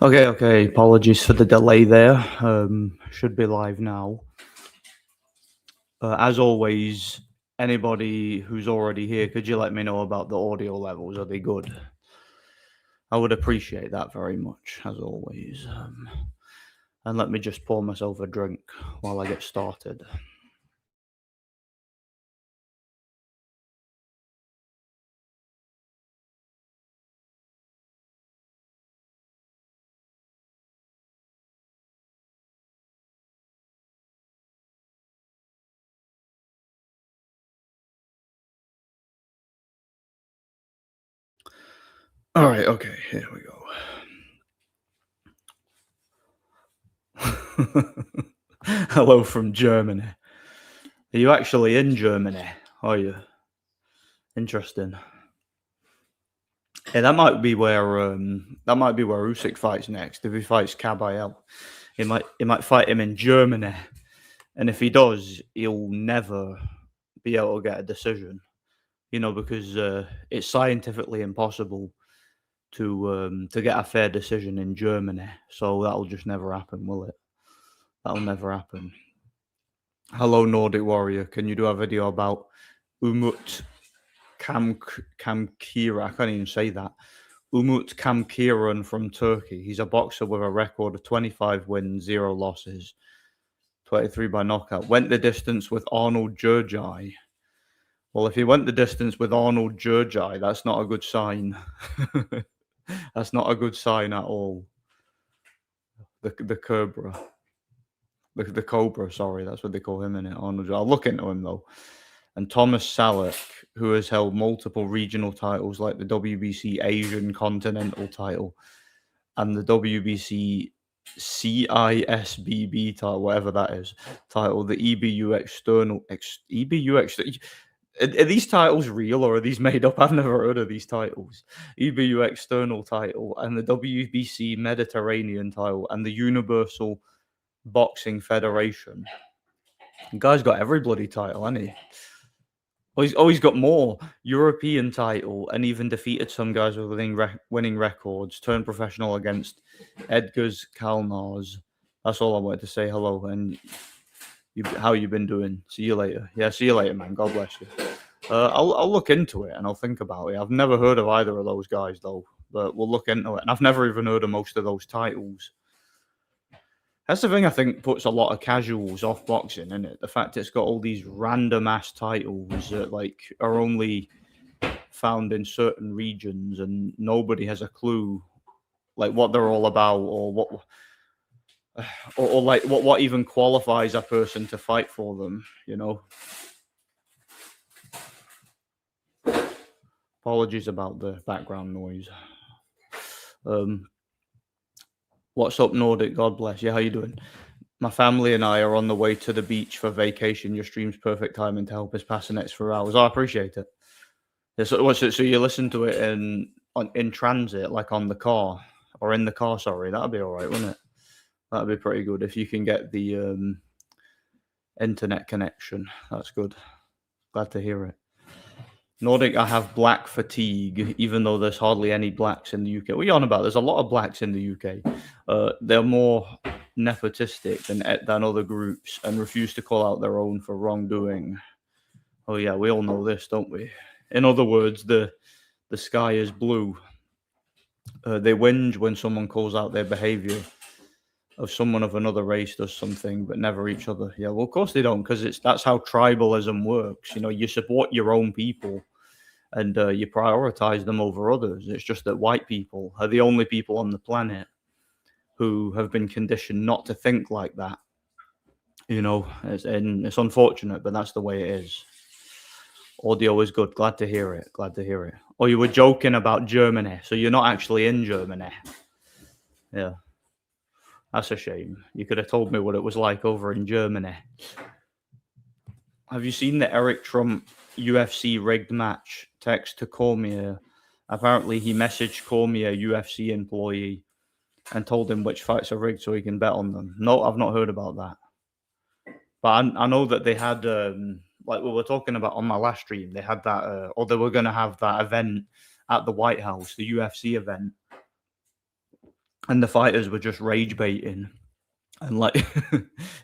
Okay. Apologies for the delay there. Should be live now. As always, anybody who's already here, could you let me know about the audio levels? Are they good? I would appreciate that very much, as always. And let me just pour myself a drink while I get started. All right. Okay. Here we go. Hello from Germany. Are you actually in Germany? Are you? Interesting. Yeah, that might be where Usyk fights next. If he fights Kabayel, he might fight him in Germany, and if he does, he'll never be able to get a decision. Because it's scientifically impossible to get a fair decision in Germany. So that'll just never happen, will it? That'll never happen. Hello, Nordic Warrior. Can you do a video about Umut Kamkira? I can't even say that. Umut Kamkiran from Turkey. He's a boxer with a record of 25 wins, 0 losses, 23 by knockout. Went the distance with Arnold Jurjai. Well, if he went the distance with Arnold Jurjai, that's not a good sign. That's not a good sign at all. The Cobra. The Cobra, sorry, that's what they call him in it. Arnold. I'll look into him though. And Thomas Salek, who has held multiple regional titles like the WBC Asian Continental title and the WBC CISBB title, whatever that is, title, the EBU external are these titles real or are these made up? I've never heard of these titles. EBU external title and the WBC Mediterranean title and the Universal Boxing Federation. The guy's got every bloody title, hasn't he? He's got more European title and even defeated some guys with winning records. Turned professional against Edgar's Kalnars. That's all I wanted to say. Hello, and how you been doing? See you later. Yeah, see you later, man. God bless you. I'll look into it and I'll think about it. I've never heard of either of those guys though, but we'll look into it. And I've never even heard of most of those titles. That's the thing I think puts a lot of casuals off boxing, isn't it? The fact it's got all these random ass titles that are only found in certain regions and nobody has a clue what they're all about or what even qualifies a person to fight for them, Apologies about the background noise. What's up, Nordic? God bless you. How you doing? My family and I are on the way to the beach for vacation. Your stream's perfect timing to help us pass the next 4 hours. I appreciate it. Yeah, so you listen to it in transit, like on the car or in the car. Sorry, that'd be all right, wouldn't it? That'd be pretty good if you can get the internet connection. That's good. Glad to hear it. Nordic, I have black fatigue, even though there's hardly any blacks in the UK. What are you on about? There's a lot of blacks in the UK. They're more nepotistic than other groups and refuse to call out their own for wrongdoing. Oh yeah, we all know this, don't we? In other words, the sky is blue. They whinge when someone calls out their behavior of someone of another race does something, but never each other. Yeah, well, of course they don't, because that's how tribalism works. You support your own people and you prioritize them over others. It's just that white people are the only people on the planet who have been conditioned not to think like that. It's unfortunate, but that's the way it is. Audio is good. Glad to hear it. Oh, you were joking about Germany, so you're not actually in Germany. Yeah. That's a shame. You could have told me what it was like over in Germany. Have you seen the Eric Trump UFC rigged match text to Cormier? Apparently, he messaged Cormier, UFC employee, and told him which fights are rigged so he can bet on them. No, I've not heard about that. But I know that they had, like we were talking about on my last stream, they had that, or they were going to have that event at the White House, the UFC event. and the fighters were just rage baiting and like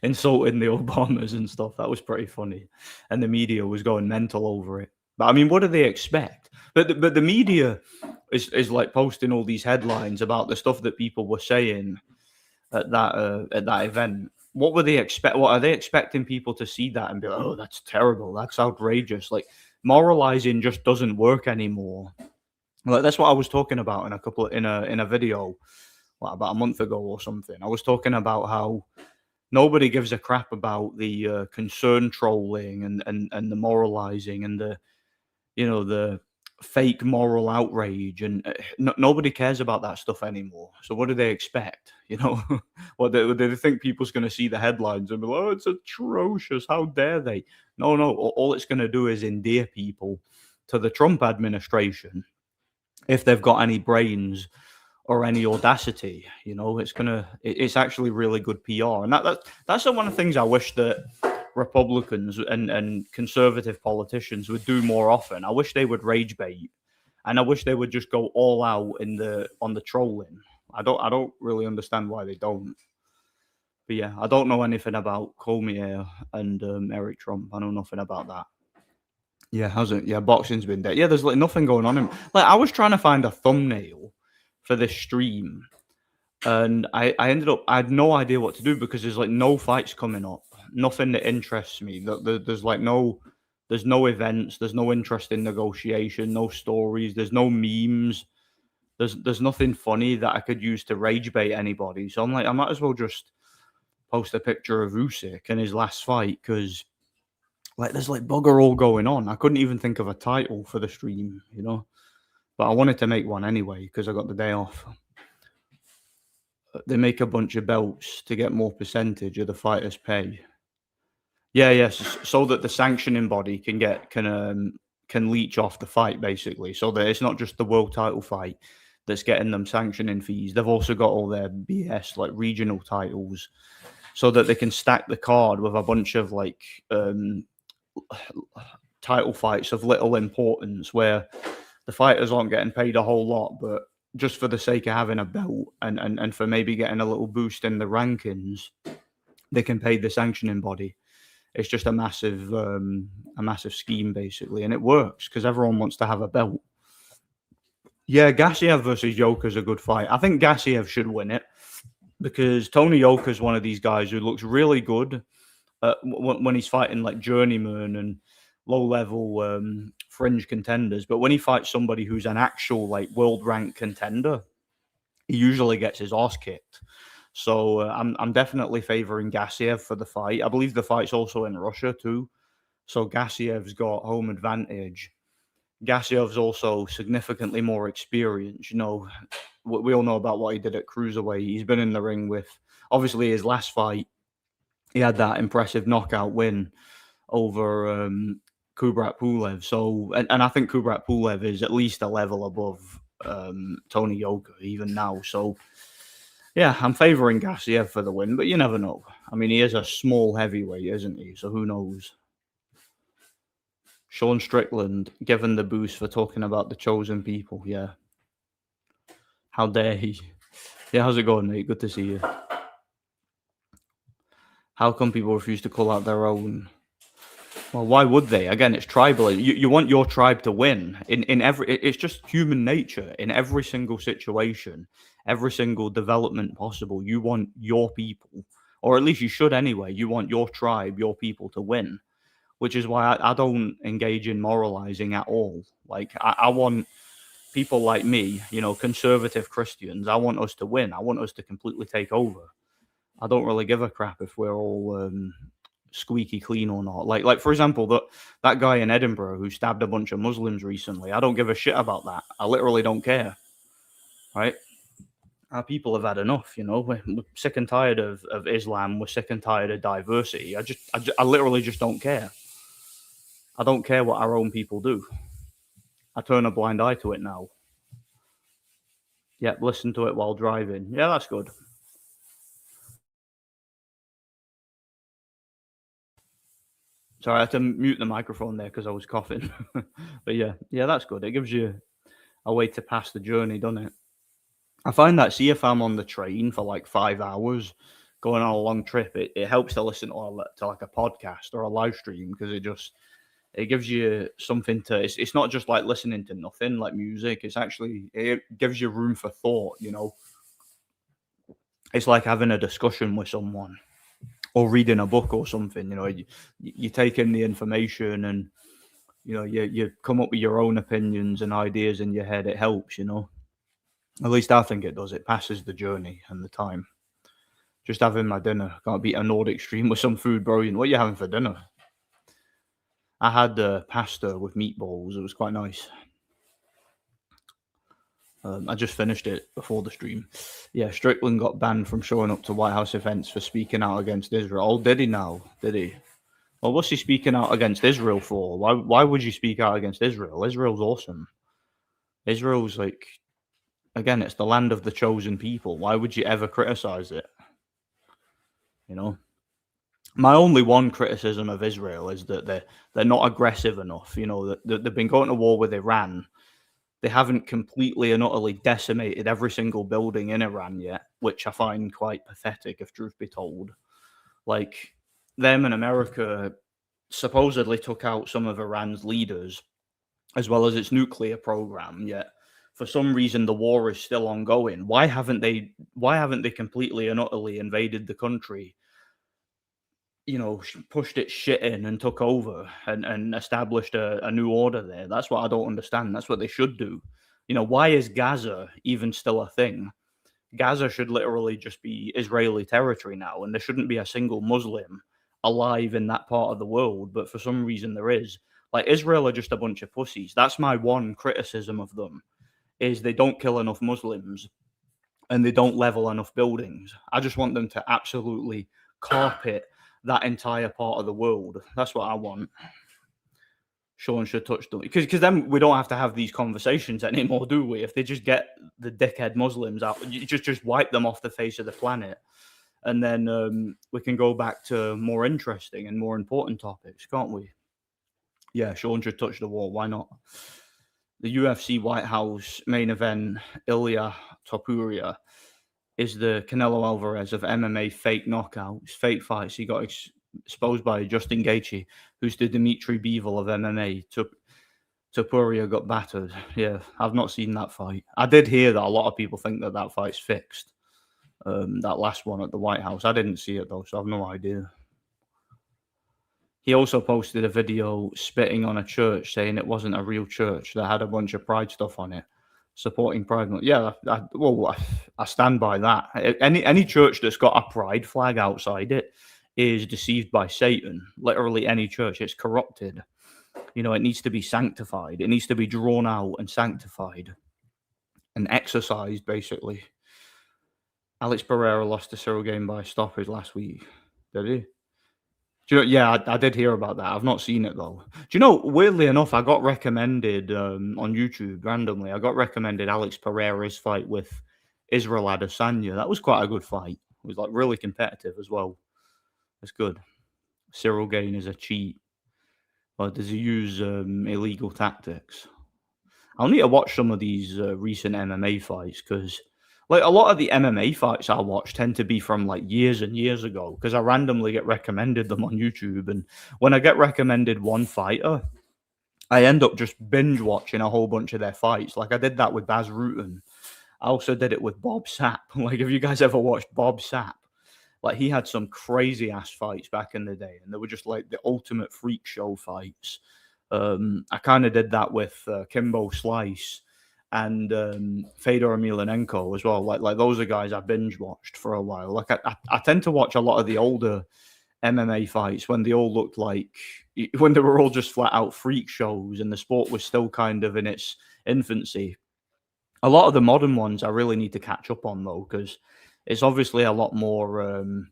insulting the Obamas and stuff. That was pretty funny, and the media was going mental over it. But I mean, what do they expect? But the media is like posting all these headlines about the stuff that people were saying at that event. What were they expect? What are they expecting people to see that and be like, "Oh, that's terrible. That's outrageous." Like moralizing just doesn't work anymore. Like that's what I was talking about in a video what, about a month ago or something. I was talking about how nobody gives a crap about the concern trolling and the moralizing and the the fake moral outrage and nobody cares about that stuff anymore. So what do they expect? What do they think people's going to see the headlines and be like, oh, it's atrocious. How dare they? No, no. All it's going to do is endear people to the Trump administration if they've got any brains or any audacity. It's actually really good PR, and that's one of the things I wish that Republicans and conservative politicians would do more often. I wish they would rage bait, and I wish they would just go all out on the trolling. I don't really understand why they don't. But yeah, I don't know anything about Cormier and Eric Trump. I know nothing about that. Yeah, hasn't. Yeah, boxing's been dead. Yeah, there's like nothing going on. Like I was trying to find a thumbnail for this stream, and I ended up I had no idea what to do because there's like no fights coming up, nothing that interests me. There's like there's no events, there's no interest in negotiation, no stories, there's no memes, there's nothing funny that I could use to rage bait anybody. So I'm like, I might as well just post a picture of Usyk and his last fight because like there's like bugger all going on. I couldn't even think of a title for the stream. But I wanted to make one anyway because I got the day off. They make a bunch of belts to get more percentage of the fighters' pay. Yeah, yes, so that the sanctioning body can leech off the fight basically, so that it's not just the world title fight that's getting them sanctioning fees. They've also got all their BS like regional titles, so that they can stack the card with a bunch of like title fights of little importance where the fighters aren't getting paid a whole lot, but just for the sake of having a belt and for maybe getting a little boost in the rankings, they can pay the sanctioning body. It's just a massive scheme basically, and it works because everyone wants to have a belt. Yeah, Gassiev versus Yoka is a good fight. I think Gassiev should win it because Tony Yoka is one of these guys who looks really good when he's fighting like journeyman and low-level fringe contenders. But when he fights somebody who's an actual like world-ranked contender, he usually gets his ass kicked. So I'm definitely favoring Gassiev for the fight. I believe the fight's also in Russia too. So Gassiev's got home advantage. Gassiev's also significantly more experienced. We all know about what he did at Cruiserweight. He's been in the ring with, obviously, his last fight. He had that impressive knockout win over Kubrat Pulev. So, and I think Kubrat Pulev is at least a level above Tony Yoka even now. So, yeah, I'm favoring Gassiev for the win, but you never know. I mean, he is a small heavyweight, isn't he? So who knows? Sean Strickland given the boost for talking about the chosen people. Yeah. How dare he? Yeah, how's it going, mate? Good to see you. How come people refuse to call out their own? Well, why would they? Again, it's tribal. You want your tribe to win in every. It's just human nature. In every single situation, every single development possible, you want your people, or at least you should anyway. You want your tribe, your people to win, which is why I don't engage in moralizing at all. Like I want people like me, conservative Christians. I want us to win. I want us to completely take over. I don't really give a crap if we're all squeaky clean or not. Like for example, that guy in Edinburgh who stabbed a bunch of Muslims recently. I don't give a shit about that. I literally don't care. Right? Our people have had enough. We're sick and tired of Islam. We're sick and tired of diversity. I literally just don't care. I don't care what our own people do. I turn a blind eye to it now. Yep, listen to it while driving. Yeah, that's good. Sorry, I had to mute the microphone there because I was coughing. But yeah, that's good. It gives you a way to pass the journey, doesn't it? I find that, see, if I'm on the train for like 5 hours going on a long trip, it helps to listen to like a podcast or a live stream, because it gives you something to. It's not just like listening to nothing like music. It gives you room for thought. It's like having a discussion with someone or reading a book or something. You take in the information, and you come up with your own opinions and ideas in your head. It helps. At least I think it does. It passes the journey and the time. Just having my dinner. Can't beat a Nordic stream with some food, bro. What are you having for dinner? I had pasta with meatballs. It was quite nice. I just finished it before the stream. Yeah, Strickland got banned from showing up to White House events for speaking out against Israel. Oh, did he now? Did he? Well, what's he speaking out against Israel for? Why would you speak out against Israel? Israel's awesome. Israel's like, again, it's the land of the chosen people. Why would you ever criticize it? My only one criticism of Israel is that they're not aggressive enough. That they've been going to war with Iran. They haven't completely and utterly decimated every single building in Iran yet, which I find quite pathetic, if truth be told. Like, them and America supposedly took out some of Iran's leaders, as well as its nuclear program, yet for some reason the war is still ongoing. Why haven't they completely and utterly invaded the country, pushed its shit in and took over and established a new order there? That's what I don't understand. That's what they should do. Why is Gaza even still a thing? Gaza should literally just be Israeli territory now, and there shouldn't be a single Muslim alive in that part of the world, but for some reason there is. Like, Israel are just a bunch of pussies. That's my one criticism of them, is they don't kill enough Muslims and they don't level enough buildings. I just want them to absolutely carpet that entire part of the world. That's what I want. Sean should touch them, because then we don't have to have these conversations anymore, do we? If they just get the dickhead Muslims out, you just wipe them off the face of the planet, and then we can go back to more interesting and more important topics, can't we? Yeah, Sean should touch the wall. Why not? The UFC White House main event, Ilya Topuria, is the Canelo Alvarez of MMA fake knockouts, fake fights. He got exposed by Justin Gaethje, who's the Dimitri Bivol of MMA. Topuria got battered. Yeah, I've not seen that fight. I did hear that a lot of people think that fight's fixed. That last one at the White House. I didn't see it though, so I've no idea. He also posted a video spitting on a church, saying it wasn't a real church that had a bunch of pride stuff on it, supporting pride. Yeah, I stand by that. Any church that's got a pride flag outside it is deceived by Satan. Literally any church. It's corrupted. It needs to be sanctified. It needs to be drawn out and sanctified and exercised, basically. Alex Pereira lost the Cyril game by stoppage last week. Did he? Yeah, I did hear about that. I've not seen it though. Weirdly enough, I got recommended on YouTube randomly. I got recommended Alex Pereira's fight with Israel Adesanya. That was quite a good fight. It was like really competitive as well. It's good. Cyril Gain is a cheat. Or does he use illegal tactics? I'll need to watch some of these recent MMA fights, because like a lot of the MMA fights I watch tend to be from like years and years ago, because I randomly get recommended them on YouTube. And when I get recommended one fighter, I end up just binge watching a whole bunch of their fights. Like I did that with Baz Rutten. I also did it with Bob Sapp. Like, have you guys ever watched Bob Sapp? Like, he had some crazy ass fights back in the day, and they were just like the ultimate freak show fights. I kind of did that with Kimbo Slice and Fedor Emelianenko as well. Like those are guys I binge watched for a while. Like I tend to watch a lot of the older MMA fights when they all looked like, when they were all just flat out freak shows and the sport was still kind of in its infancy. A lot of the modern ones I really need to catch up on though, because it's obviously a lot more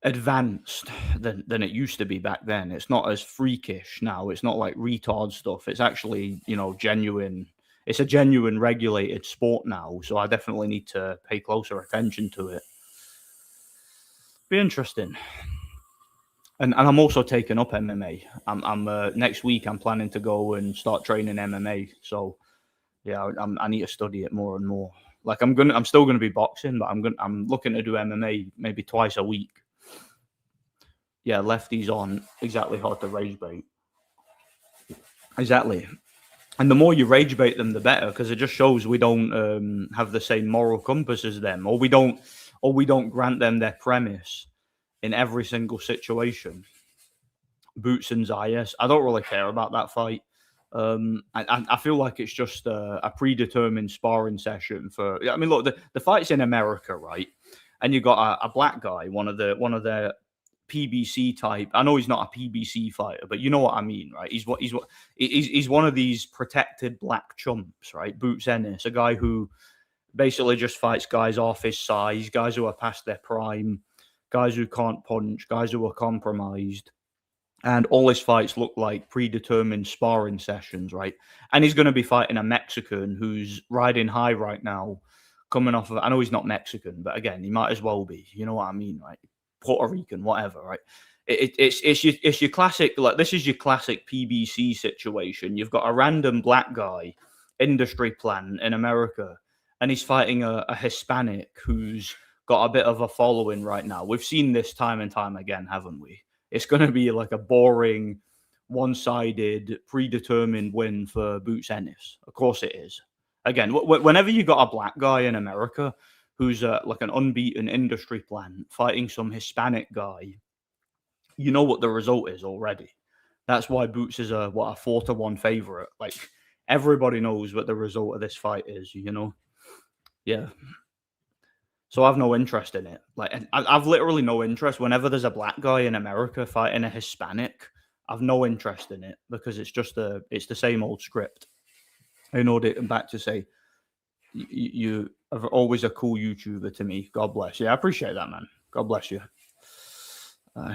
advanced than it used to be back then. It's not as freakish now. It's not like retard stuff. It's actually, genuine. It's a genuine regulated sport now. So I definitely need to pay closer attention to it. Be interesting. And I'm also taking up MMA. I'm next week I'm planning to go and start training MMA. So yeah, I need to study it more and more. Like I'm still gonna be boxing, but I'm looking to do MMA maybe twice a week. Yeah, lefties on exactly how to rage bait. Exactly. And the more you rage bait them, the better, because it just shows we don't have the same moral compass as them, or we don't grant them their premise in every single situation. Boots and Zayas, I don't really care about that fight. I feel like it's just a predetermined sparring session for. I mean, look, the fight's in America, right? And you got a black guy, one of the PBC type. I know he's not a PBC fighter, but you know what I mean, right? He's one of these protected black chumps, right? Boots Ennis, a guy who basically just fights guys off his size, guys who are past their prime, guys who can't punch, guys who are compromised. And all his fights look like predetermined sparring sessions, right? And he's going to be fighting a Mexican who's riding high right now, coming off of. I know he's not Mexican, but again, he might as well be. You know what I mean, right? Puerto Rican, whatever, right? It's your classic, like, this is your classic PBC situation. You've got a random black guy, industry plant in America, and he's fighting a Hispanic who's got a bit of a following right now. We've seen this time and time again, haven't we? It's going to be like a boring, one-sided, predetermined win for Boots Ennis. Of course it is. Again, whenever you got a black guy in America who's like an unbeaten industry plant fighting some Hispanic guy, you know what the result is already. That's why Boots is a 4-1 favorite. Like, everybody knows what the result of this fight is, you know? Yeah. So I have no interest in it. Like, I've literally no interest. Whenever there's a black guy in America fighting a Hispanic, I've no interest in it, because it's just it's the same old script. I know that, back to say, you are always a cool YouTuber to me. God bless you. I appreciate that, man. God bless you.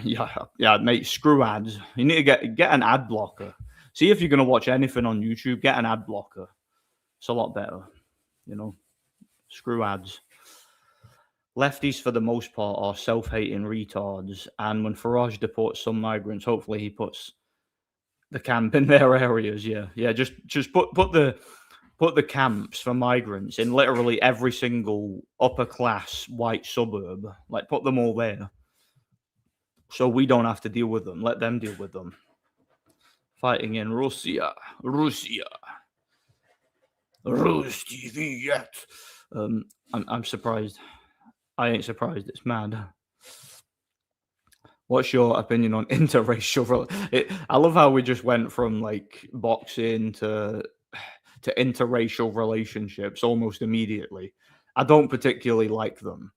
Yeah, mate. Screw ads. You need to get an ad blocker. See, if you're gonna watch anything on YouTube, get an ad blocker. It's a lot better, you know. Screw ads. Lefties, for the most part, are self-hating retards, and when Farage deports some migrants, hopefully he puts the camp in their areas. Yeah. Just put the camps for migrants in literally every single upper class white suburb. Like, put them all there, so we don't have to deal with them. Let them deal with them. Fighting in Russia. Rus TV yet. I'm surprised. I ain't surprised. It's mad. What's your opinion on interracial? I love how we just went from like boxing to interracial relationships almost immediately. I don't particularly like them.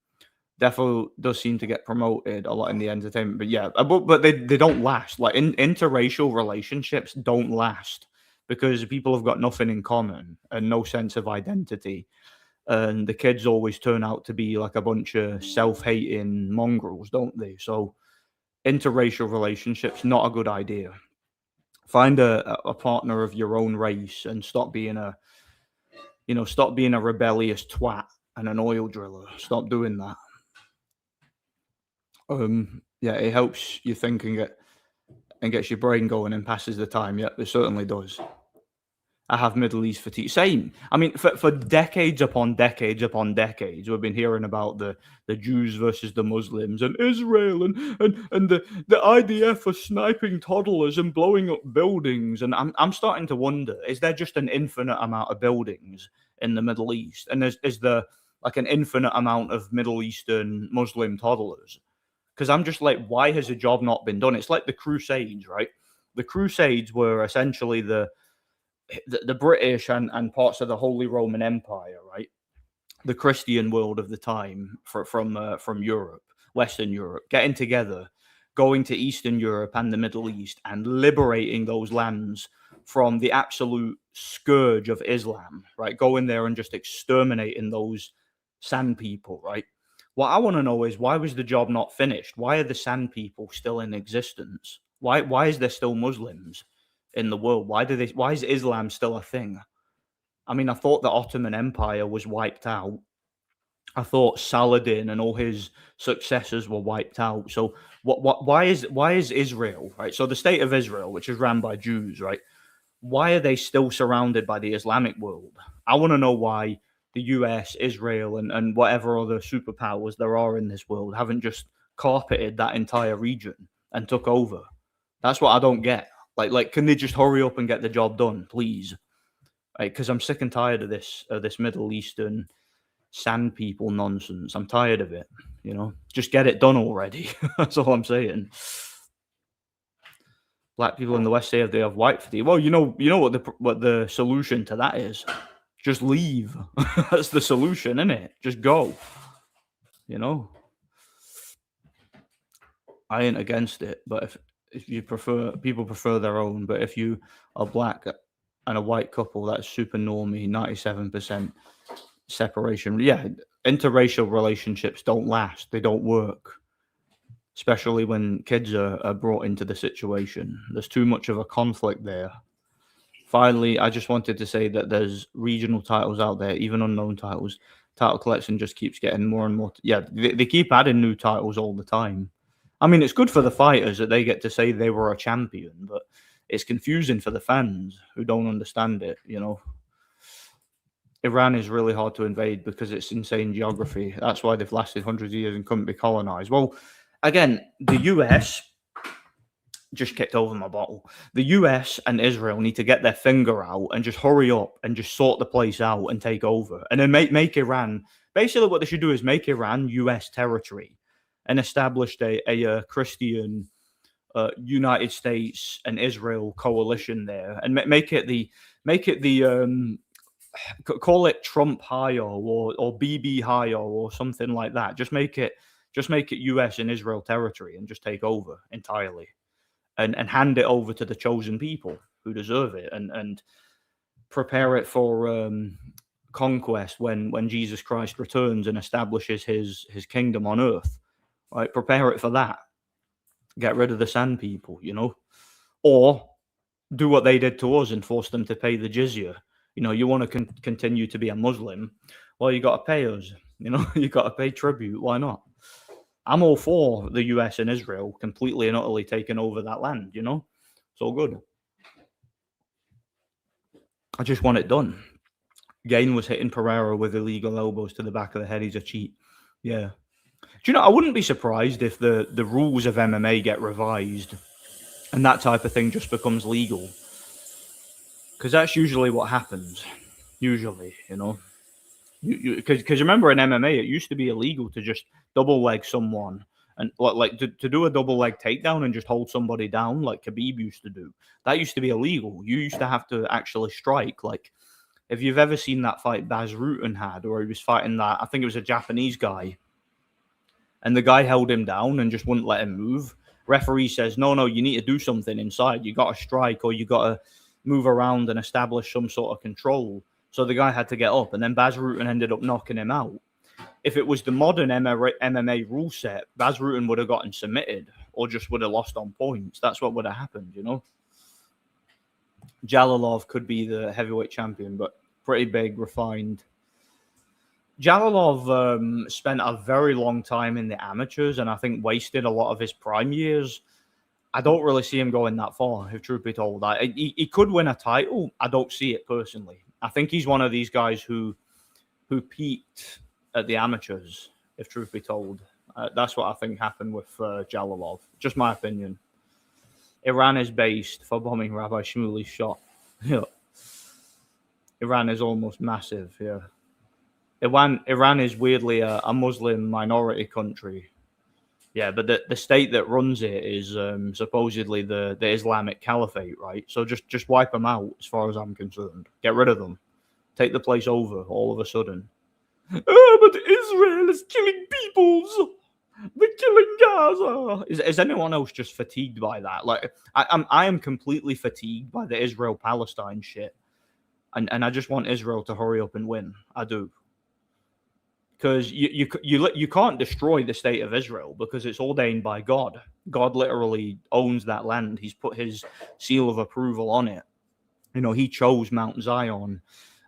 Defo does seem to get promoted a lot in the entertainment, but yeah, but they don't last. Like, interracial relationships don't last, because people have got nothing in common and no sense of identity. And the kids always turn out to be like a bunch of self-hating mongrels, don't they? So interracial relationships, not a good idea. Find a partner of your own race and stop being a rebellious twat and an oil driller. Stop doing that. Yeah, it helps you think and gets your brain going and passes the time. Yeah, it certainly does. I have Middle East fatigue. Same. I mean, for decades upon decades upon decades, we've been hearing about the Jews versus the Muslims and Israel and the IDF are sniping toddlers and blowing up buildings. And I'm starting to wonder, is there just an infinite amount of buildings in the Middle East? And is there like an infinite amount of Middle Eastern Muslim toddlers? Because I'm just like, why has a job not been done? It's like the Crusades, right? The Crusades were essentially the British and parts of the Holy Roman Empire, right? The Christian world of the time from Europe, Western Europe, getting together, going to Eastern Europe and the Middle East and liberating those lands from the absolute scourge of Islam, right? Going there and just exterminating those sand people, right? What I want to know is, why was the job not finished? Why are the sand people still in existence? Why is there still Muslims in the world? Why is Islam still a thing? I mean, I thought the Ottoman Empire was wiped out. I thought Saladin and all his successors were wiped out. So why is Israel, right? So the state of Israel, which is run by Jews, right? Why are they still surrounded by the Islamic world? I want to know why the US, Israel, and whatever other superpowers there are in this world haven't just carpeted that entire region and took over. That's what I don't get. Like, can they just hurry up and get the job done, please? Because I'm sick and tired of this Middle Eastern sand people nonsense. I'm tired of it. Just get it done already. That's all I'm saying. Black people in the West say they have white fatigue. Well, you know what the solution to that is. Just leave. That's the solution, isn't it? Just go. I ain't against it, but if you people prefer their own. But if you are black and a white couple, that's super normie, 97% separation. Yeah, interracial relationships don't last. They don't work, especially when kids are brought into the situation. There's too much of a conflict there. Finally, I just wanted to say that there's regional titles out there, even unknown titles. Title collection just keeps getting more and more. Yeah, they keep adding new titles all the time. I mean, it's good for the fighters that they get to say they were a champion, but it's confusing for the fans who don't understand it. Iran is really hard to invade because it's insane geography. That's why they've lasted hundreds of years and couldn't be colonized. Well, again, the US just kicked over my bottle. The US and Israel need to get their finger out and just hurry up and just sort the place out and take over. And then make Iran, basically what they should do is make Iran US territory and establish a Christian United States and Israel coalition there, and make it the call it Trump higher or BB higher or something like that. Just make it US and Israel territory and just take over entirely. And hand it over to the chosen people who deserve it, and prepare it for conquest when Jesus Christ returns and establishes his kingdom on earth. Right, prepare it for that. Get rid of the sand people, or do what they did to us and force them to pay the jizya. You want to continue to be a Muslim, well, you got to pay us. You got to pay tribute. Why not? I'm all for the US and Israel completely and utterly taking over that land, It's all good. I just want it done. Gain was hitting Pereira with illegal elbows to the back of the head. He's a cheat. Yeah. Do I wouldn't be surprised if the rules of MMA get revised and that type of thing just becomes legal. Because that's usually what happens. Usually, Because remember in MMA, it used to be illegal to just double leg someone and to do a double leg takedown and just hold somebody down like Khabib used to do. That used to be illegal. You used to have to actually strike. Like, if you've ever seen that fight Bas Rutten had, or he was fighting that, I think it was a Japanese guy, and the guy held him down and just wouldn't let him move. Referee says, no, you need to do something inside. You got to strike, or you got to move around and establish some sort of control. So the guy had to get up, and then Bas Rutten ended up knocking him out. If it was the modern MMA rule set, Bas Rutten would have gotten submitted or just would have lost on points. That's what would have happened, Jalilov could be the heavyweight champion, but pretty big, refined. Jalilov spent a very long time in the amateurs and I think wasted a lot of his prime years. I don't really see him going that far, if truth be told. He could win a title. I don't see it personally. I think he's one of these guys who peaked at the amateurs, if truth be told. That's what I think happened with Jalilov. Just my opinion. Iran is based for bombing Rabbi Shmuley's shop. Yeah. Iran is almost massive, yeah. Iran is weirdly a Muslim minority country. Yeah, but the state that runs it is supposedly the Islamic Caliphate, right? So just wipe them out, as far as I'm concerned. Get rid of them. Take the place over all of a sudden. But Israel is killing peoples. They're killing Gaza. Is anyone else just fatigued by that? Like, I am completely fatigued by the Israel-Palestine shit. And I just want Israel to hurry up and win. I do. Because you can't destroy the state of Israel because it's ordained by God. God literally owns that land. He's put his seal of approval on it. He chose Mount Zion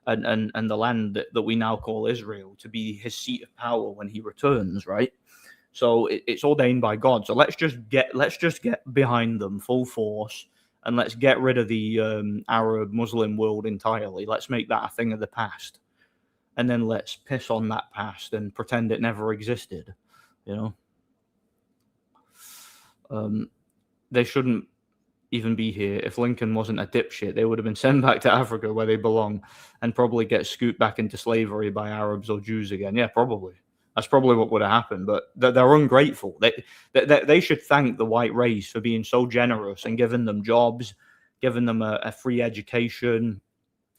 and the land that we now call Israel to be his seat of power when he returns, right? So it's ordained by God. So let's just get behind them full force, and let's get rid of the Arab Muslim world entirely. Let's make that a thing of the past. and then let's piss on that past and pretend it never existed. You know, they shouldn't even be here. If Lincoln wasn't a dipshit, they would have been sent back to Africa where they belong and probably get scooped back into slavery by Arabs or Jews again. Yeah, probably. That's probably what would have happened. But they're ungrateful. They should thank the white race for being so generous and giving them jobs, giving them a free education,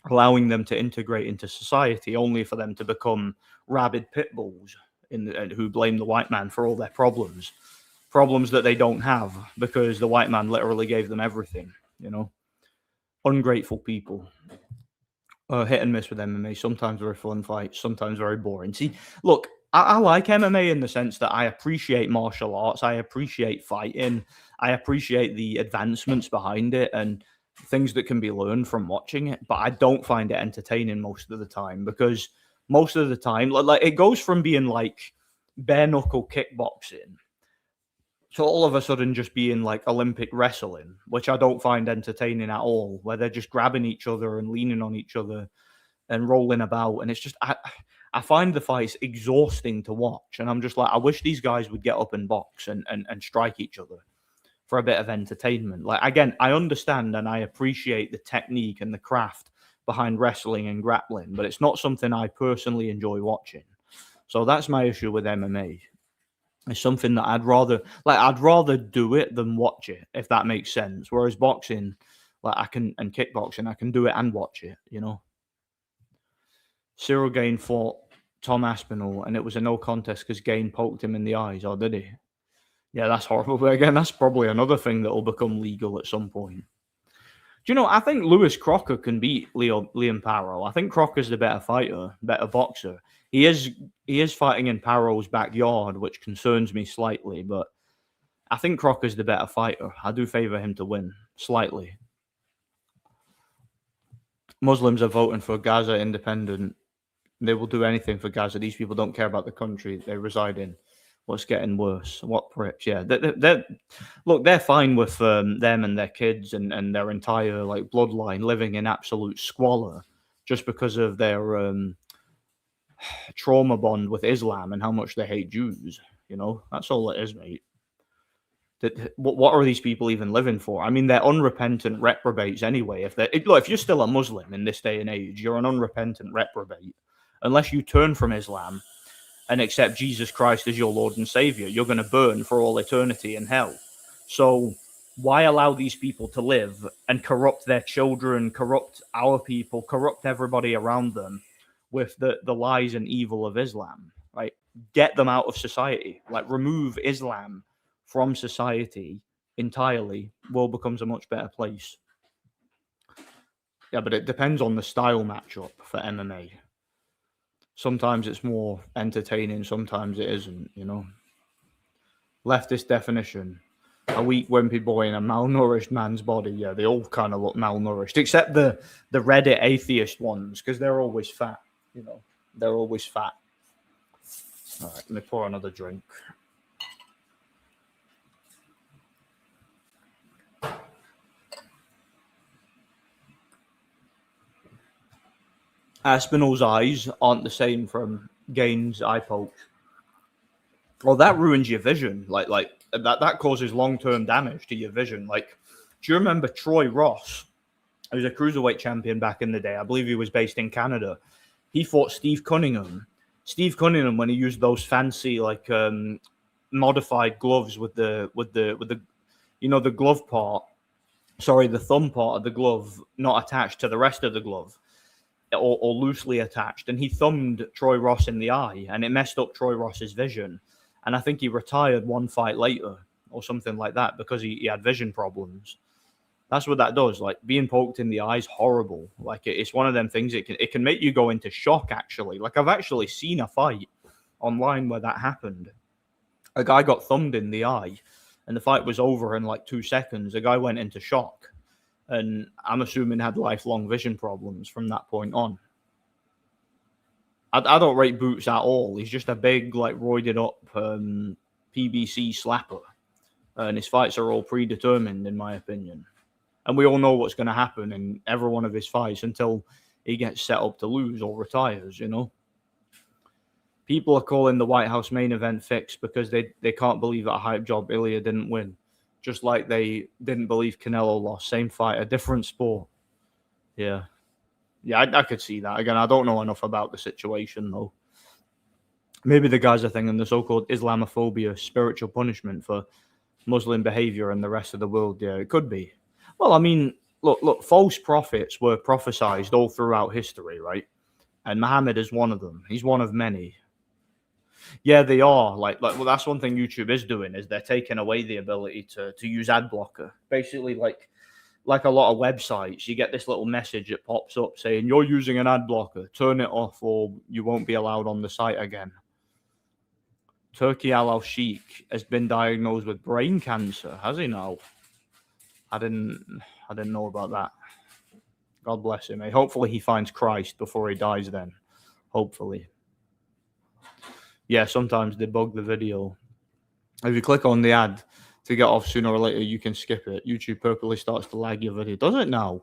allowing them to integrate into society, only for them to become rabid pit bulls who blame the white man for all their problems that they don't have because the white man literally gave them everything. Ungrateful people. Hit and miss with MMA. Sometimes very fun fights, sometimes very boring. See, look, I like MMA in the sense that I appreciate martial arts. I appreciate fighting. I appreciate the advancements behind it and things that can be learned from watching it. But I don't find it entertaining most of the time because most of the time, like it goes from being like bare knuckle kickboxing to all of a sudden just being like Olympic wrestling, which I don't find entertaining at all, where they're just grabbing each other and leaning on each other and rolling about. And it's just, I find the fights exhausting to watch. And I'm just like, I wish these guys would get up and box and strike each other for a bit of entertainment. Like, again, I understand and I appreciate the technique and the craft behind wrestling and grappling, but it's not something I personally enjoy watching. So that's my issue with MMA. It's something that I'd rather do it than watch it, if that makes sense. Whereas boxing, and kickboxing, I can do it and watch it, Cyril Gane fought Tom Aspinall, and it was a no contest because Gane poked him in the eyes, or did he? Yeah, that's horrible. But again, that's probably another thing that will become legal at some point. Do you know, I think Lewis Crocker can beat Liam Parrow. I think Crocker's the better fighter, better boxer. He is fighting in Parrow's backyard, which concerns me slightly, but I think Crocker's the better fighter. I do favour him to win, slightly. Muslims are voting for Gaza independent. They will do anything for Gaza. These people don't care about the country they reside in. What's getting worse? What pricks? Yeah, they're fine with them and their kids and their entire bloodline living in absolute squalor just because of their trauma bond with Islam and how much they hate Jews. That's all it is, mate. What are these people even living for? I mean, they're unrepentant reprobates anyway. If you're still a Muslim in this day and age, you're an unrepentant reprobate. Unless you turn from Islam and accept Jesus Christ as your Lord and Savior, you're going to burn for all eternity in hell. So why allow these people to live and corrupt their children, corrupt our people, corrupt everybody around them with the lies and evil of Islam, right? Get them out of society. Remove Islam from society entirely. World becomes a much better place. Yeah, but it depends on the style matchup for MMA. Sometimes it's more entertaining, sometimes it isn't, Leftist definition. A weak, wimpy boy in a malnourished man's body. Yeah, they all kind of look malnourished, except the Reddit atheist ones, because they're always fat, They're always fat. All right, let me pour another drink. Aspinall's eyes aren't the same from Gane's eye poke. Well, that ruins your vision. That causes long-term damage to your vision. Do you remember Troy Ross? He was a cruiserweight champion back in the day. I believe he was based in Canada. He fought Steve Cunningham. Steve Cunningham, when he used those fancy modified gloves with the the glove part. Sorry, the thumb part of the glove not attached to the rest of the glove. Or loosely attached, and he thumbed Troy Ross in the eye, and it messed up Troy Ross's vision. And I think he retired one fight later, or something like that, because he had vision problems. That's what that does. Being poked in the eye is horrible. It's one of them things. It can make you go into shock. Actually, I've actually seen a fight online where that happened. A guy got thumbed in the eye, and the fight was over in 2 seconds. The guy went into shock. And I'm assuming had lifelong vision problems from that point on. I don't rate Boots at all. He's just a big, roided up PBC slapper. And his fights are all predetermined, in my opinion. And we all know what's going to happen in every one of his fights until he gets set up to lose or retires, People are calling the White House main event fixed because they can't believe at a hype job Ilya didn't win. Just like they didn't believe Canelo lost. Same fight, a different sport. Yeah. Yeah, I could see that. Again, I don't know enough about the situation, though. Maybe the guys are thinking the so-called Islamophobia, spiritual punishment for Muslim behavior in the rest of the world. Yeah, it could be. Well, I mean, look, false prophets were prophesied all throughout history, right? And Muhammad is one of them. He's one of many. Yeah, they are. Well, that's one thing YouTube is doing is they're taking away the ability to use ad blocker. Basically, like a lot of websites, you get this little message that pops up saying you're using an ad blocker. Turn it off, or you won't be allowed on the site again. Turki Al Sheikh has been diagnosed with brain cancer, has he now? I didn't know about that. God bless him. Hopefully he finds Christ before he dies then. Hopefully. Yeah, sometimes they bug the video. If you click on the ad to get off sooner or later, you can skip it. YouTube purposely starts to lag your video. Does it now?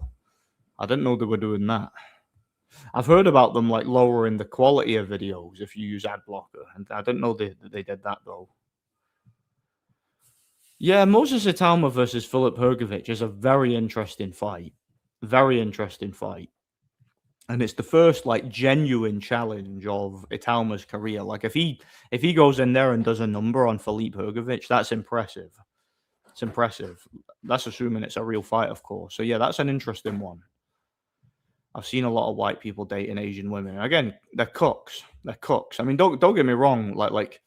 I didn't know they were doing that. I've heard about them like lowering the quality of videos if you use ad blocker, and I didn't know they did that though. Yeah, Moses Italma versus Filip Hrgović is a very interesting fight. Very interesting fight. And it's the first like genuine challenge of Italma's career. Like if he goes in there and does a number on Filip Hrgović, that's impressive. It's impressive. That's assuming it's a real fight, of course. So yeah, that's an interesting one. I've seen a lot of white people dating Asian women. Again, they're cooks. They're cooks. I mean, don't get me wrong. Like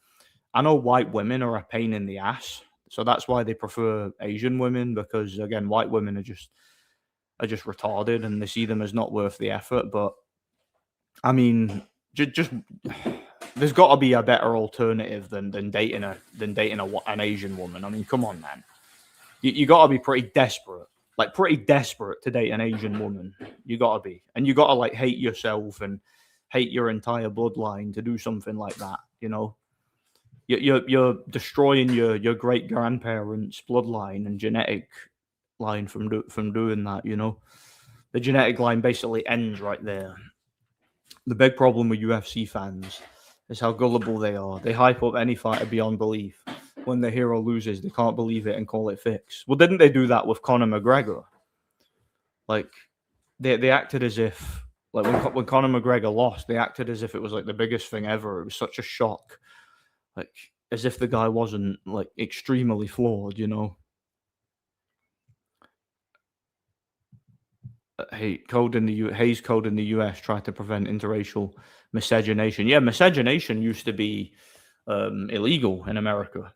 I know white women are a pain in the ass, so that's why they prefer Asian women, because again, white women are just retarded and they see them as not worth the effort. But I mean, just there's got to be a better alternative than dating an Asian woman. I mean, come on, man. You got to be pretty desperate to date an Asian woman. You got to be, and you got to like hate yourself and hate your entire bloodline to do something like that. You know, you're destroying your great grandparents' bloodline and genetic line from doing that. You know, the genetic line basically ends right there. The big problem with UFC fans is how gullible they are. They hype up any fighter beyond belief. When the hero loses, they can't believe it and call it fixed. Well, didn't they do that with Conor McGregor? Like, they acted as if, like, when Conor McGregor lost, they acted as if it was, like, the biggest thing ever. It was such a shock. Like, as if the guy wasn't, like, extremely flawed, you know? Hayes Code in the US tried to prevent interracial miscegenation. Yeah, miscegenation used to be illegal in America.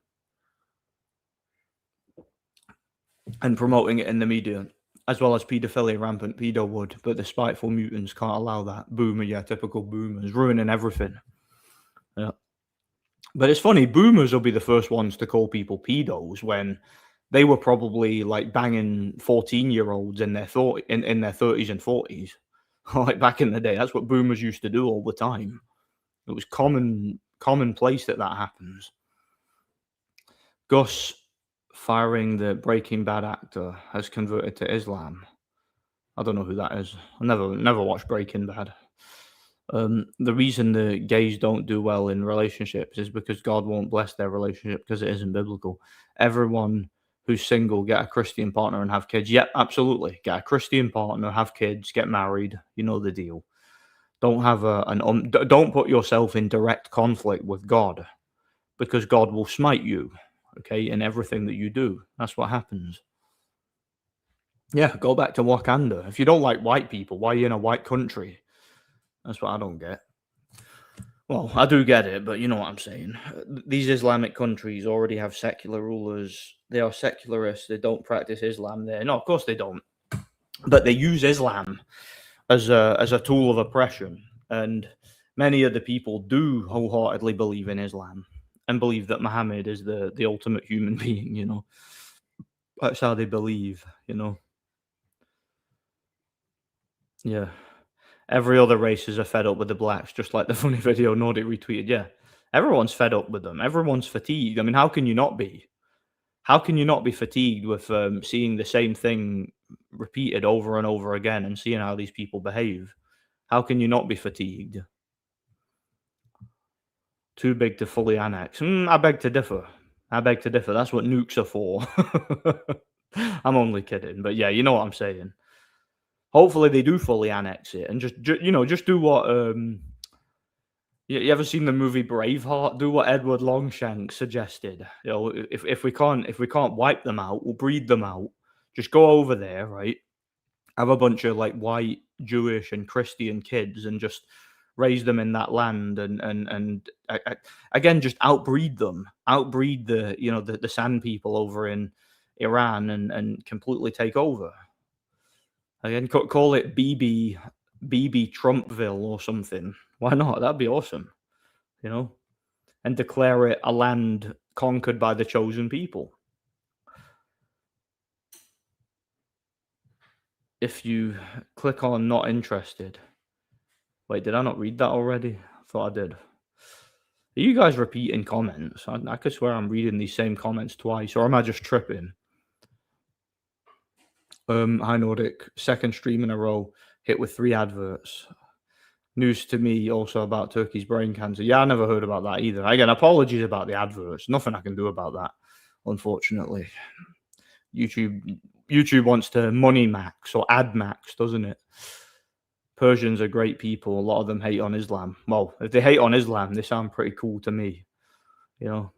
And promoting it in the media, as well as paedophilia, rampant pedo would, but the spiteful mutants can't allow that. Boomer, yeah, typical boomers, ruining everything. Yeah. But it's funny, boomers will be the first ones to call people pedos when they were probably like banging 14-year-olds in their 30s and 40s. Like back in the day, that's what boomers used to do all the time. It was commonplace that happens. Gus firing the Breaking Bad actor has converted to Islam. I don't know who that is. I never watched Breaking Bad. The reason the gays don't do well in relationships is because God won't bless their relationship because it isn't biblical. Everyone who's single, get a Christian partner and have kids. Yep, absolutely. Get a Christian partner, have kids, get married. You know the deal. Don't have don't put yourself in direct conflict with God, because God will smite you. Okay, in everything that you do. That's what happens. Yeah, go back to Wakanda. If you don't like white people, why are you in a white country? That's what I don't get. Well, I do get it, but you know what I'm saying. These Islamic countries already have secular rulers. They are secularists. They don't practice Islam there. No, of course they don't. But they use Islam as a tool of oppression. And many of the people do wholeheartedly believe in Islam and believe that Muhammad is the ultimate human being, you know. That's how they believe, you know. Yeah. Every other races are fed up with the blacks, just like the funny video Nordic retweeted. Yeah. Everyone's fed up with them. Everyone's fatigued. I mean, how can you not be? How can you not be fatigued with seeing the same thing repeated over and over again and seeing how these people behave? How can you not be fatigued? Too big to fully annex. I beg to differ. I beg to differ. That's what nukes are for. I'm only kidding, but yeah, you know what I'm saying. Hopefully, they do fully annex it and just do what. You ever seen the movie Braveheart? Do what Edward Longshanks suggested. If we can't wipe them out, we'll breed them out. Just go over there, right? Have a bunch of like white Jewish and Christian kids and just raise them in that land and again just outbreed the sand people over in Iran and completely take over. Again, call it BB Trumpville or something. Why not? That'd be awesome, you know, and declare it a land conquered by the chosen people. If you click on not interested. Wait, did I not read that already? I thought I did. Are you guys repeating comments? I could swear I'm reading these same comments twice, or am I just tripping? Hi Nordic, second stream in a row, hit with 3 adverts. News to me also about Turkey's brain cancer. Yeah, I never heard about that either. Again, apologies about the adverts. Nothing I can do about that, unfortunately. YouTube wants to money max or ad max, doesn't it? Persians are great people. A lot of them hate on Islam. Well, if they hate on Islam, they sound pretty cool to me. You know,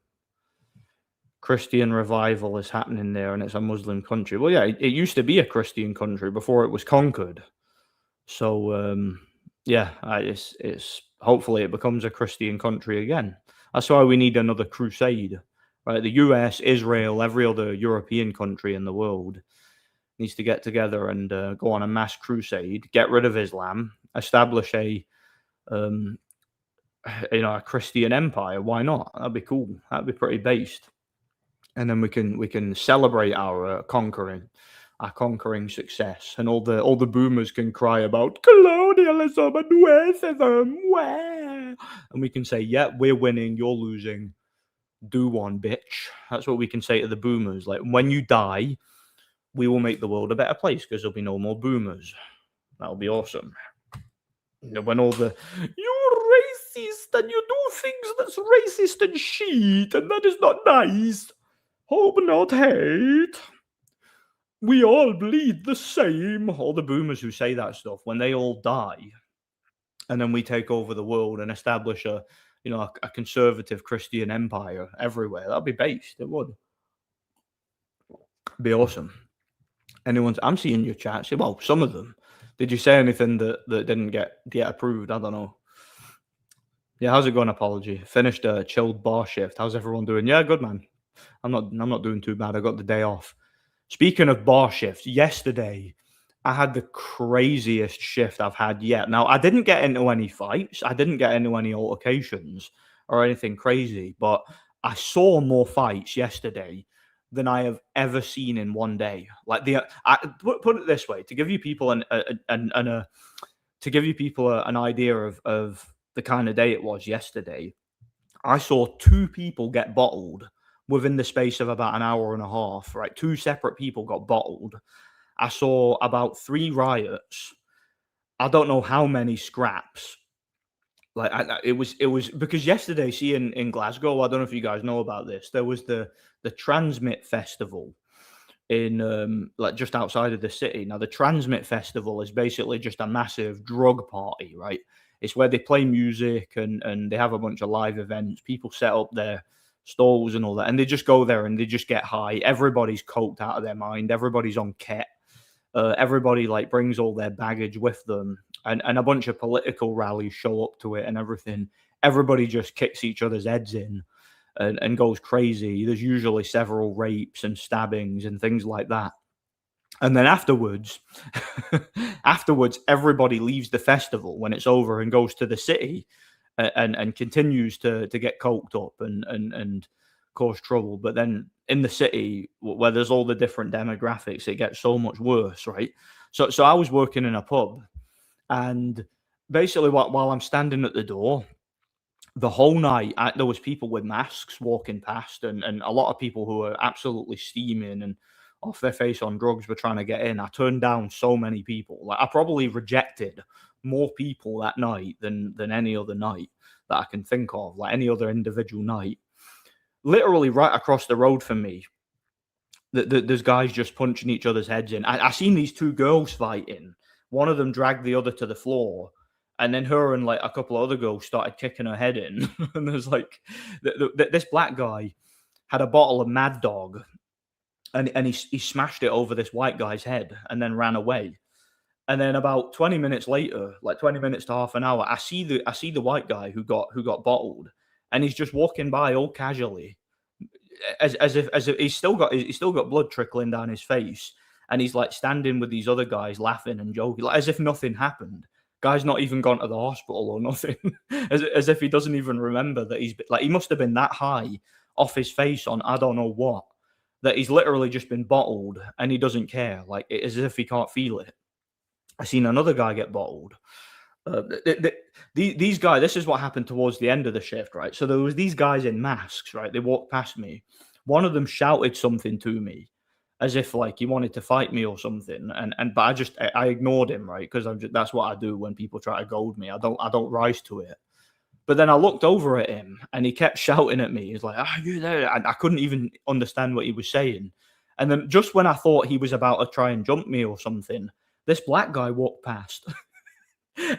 Christian revival is happening there, and it's a Muslim country. Well, yeah, it used to be a Christian country before it was conquered. So, yeah, it's hopefully it becomes a Christian country again. That's why we need another crusade, right? The US, Israel, every other European country in the world needs to get together and go on a mass crusade, get rid of Islam, establish a a Christian empire. Why not? That'd be cool. That'd be pretty based. And then we can celebrate our conquering success, and all the boomers can cry about colonialism and racism, and we can say, yeah, we're winning, you're losing. Do one, bitch. That's what we can say to the boomers. Like, when you die, we will make the world a better place because there'll be no more boomers. That'll be awesome. When all the you're racist and you do things that's racist and shit, and that is not nice. Hope not hate. We all bleed the same. All the boomers who say that stuff, when they all die, and then we take over the world and establish a conservative Christian empire everywhere, that'd be based. It would be awesome. I'm seeing your chats. Well, some of them. Did you say anything that didn't get approved? I don't know. Yeah, how's it going, Apology? Finished a chilled bar shift. How's everyone doing? Yeah, good, man. I'm not doing too bad. I got the day off. Speaking of bar shifts, yesterday I had the craziest shift I've had yet. Now, I didn't get into any fights. I didn't get into any altercations or anything crazy, but I saw more fights yesterday than I have ever seen in one day. Like put it this way, to give you people an idea of the kind of day it was yesterday. I saw 2 people get bottled within the space of about an hour and a half, right? 2 separate people got bottled. I saw about 3 riots. I don't know how many scraps. Like it was because yesterday, see, in Glasgow, I don't know if you guys know about this. There was the Transmit Festival in like just outside of the city. Now, the Transmit Festival is basically just a massive drug party, right? It's where they play music and they have a bunch of live events. People set up their stalls and all that, and they just go there and they just get high. Everybody's coked out of their mind. Everybody's on ket. Everybody like brings all their baggage with them, and a bunch of political rallies show up to it and everything. Everybody just kicks each other's heads in and goes crazy. There's usually several rapes and stabbings and things like that. And then afterwards, everybody leaves the festival when it's over and goes to the city and continues to get coked up and cause trouble. But then in the city, where there's all the different demographics, it gets so much worse, right? So I was working in a pub, and basically while I'm standing at the door, the whole night there was people with masks walking past, and a lot of people who were absolutely steaming and off their face on drugs were trying to get in. I turned down so many people. Like, I probably rejected more people that night than any other night that I can think of, like any other individual night. Literally right across the road from me, there's guys just punching each other's heads in. I seen these two girls fighting. One of them dragged the other to the floor, and then her and like a couple of other girls started kicking her head in. And there's like this black guy had a bottle of Mad Dog, and he smashed it over this white guy's head, and then ran away. And then about 20 minutes later, like 20 minutes to half an hour, I see the white guy who got bottled, and he's just walking by all casually, as if he's still got blood trickling down his face, and he's like standing with these other guys laughing and joking, like as if nothing happened. Guy's not even gone to the hospital or nothing, as if he doesn't even remember that he must have been that high off his face on I don't know what, that he's literally just been bottled and he doesn't care, like as if he can't feel it. I seen another guy get bottled. These guys, this is what happened towards the end of the shift, right? So there was these guys in masks, right? They walked past me. One of them shouted something to me, as if like he wanted to fight me or something, and but I ignored him, right? Because that's what I do when people try to goad me. I don't rise to it. But then I looked over at him, and he kept shouting at me. He's like, "Are you there?" And I couldn't even understand what he was saying. And then just when I thought he was about to try and jump me or something, this black guy walked past.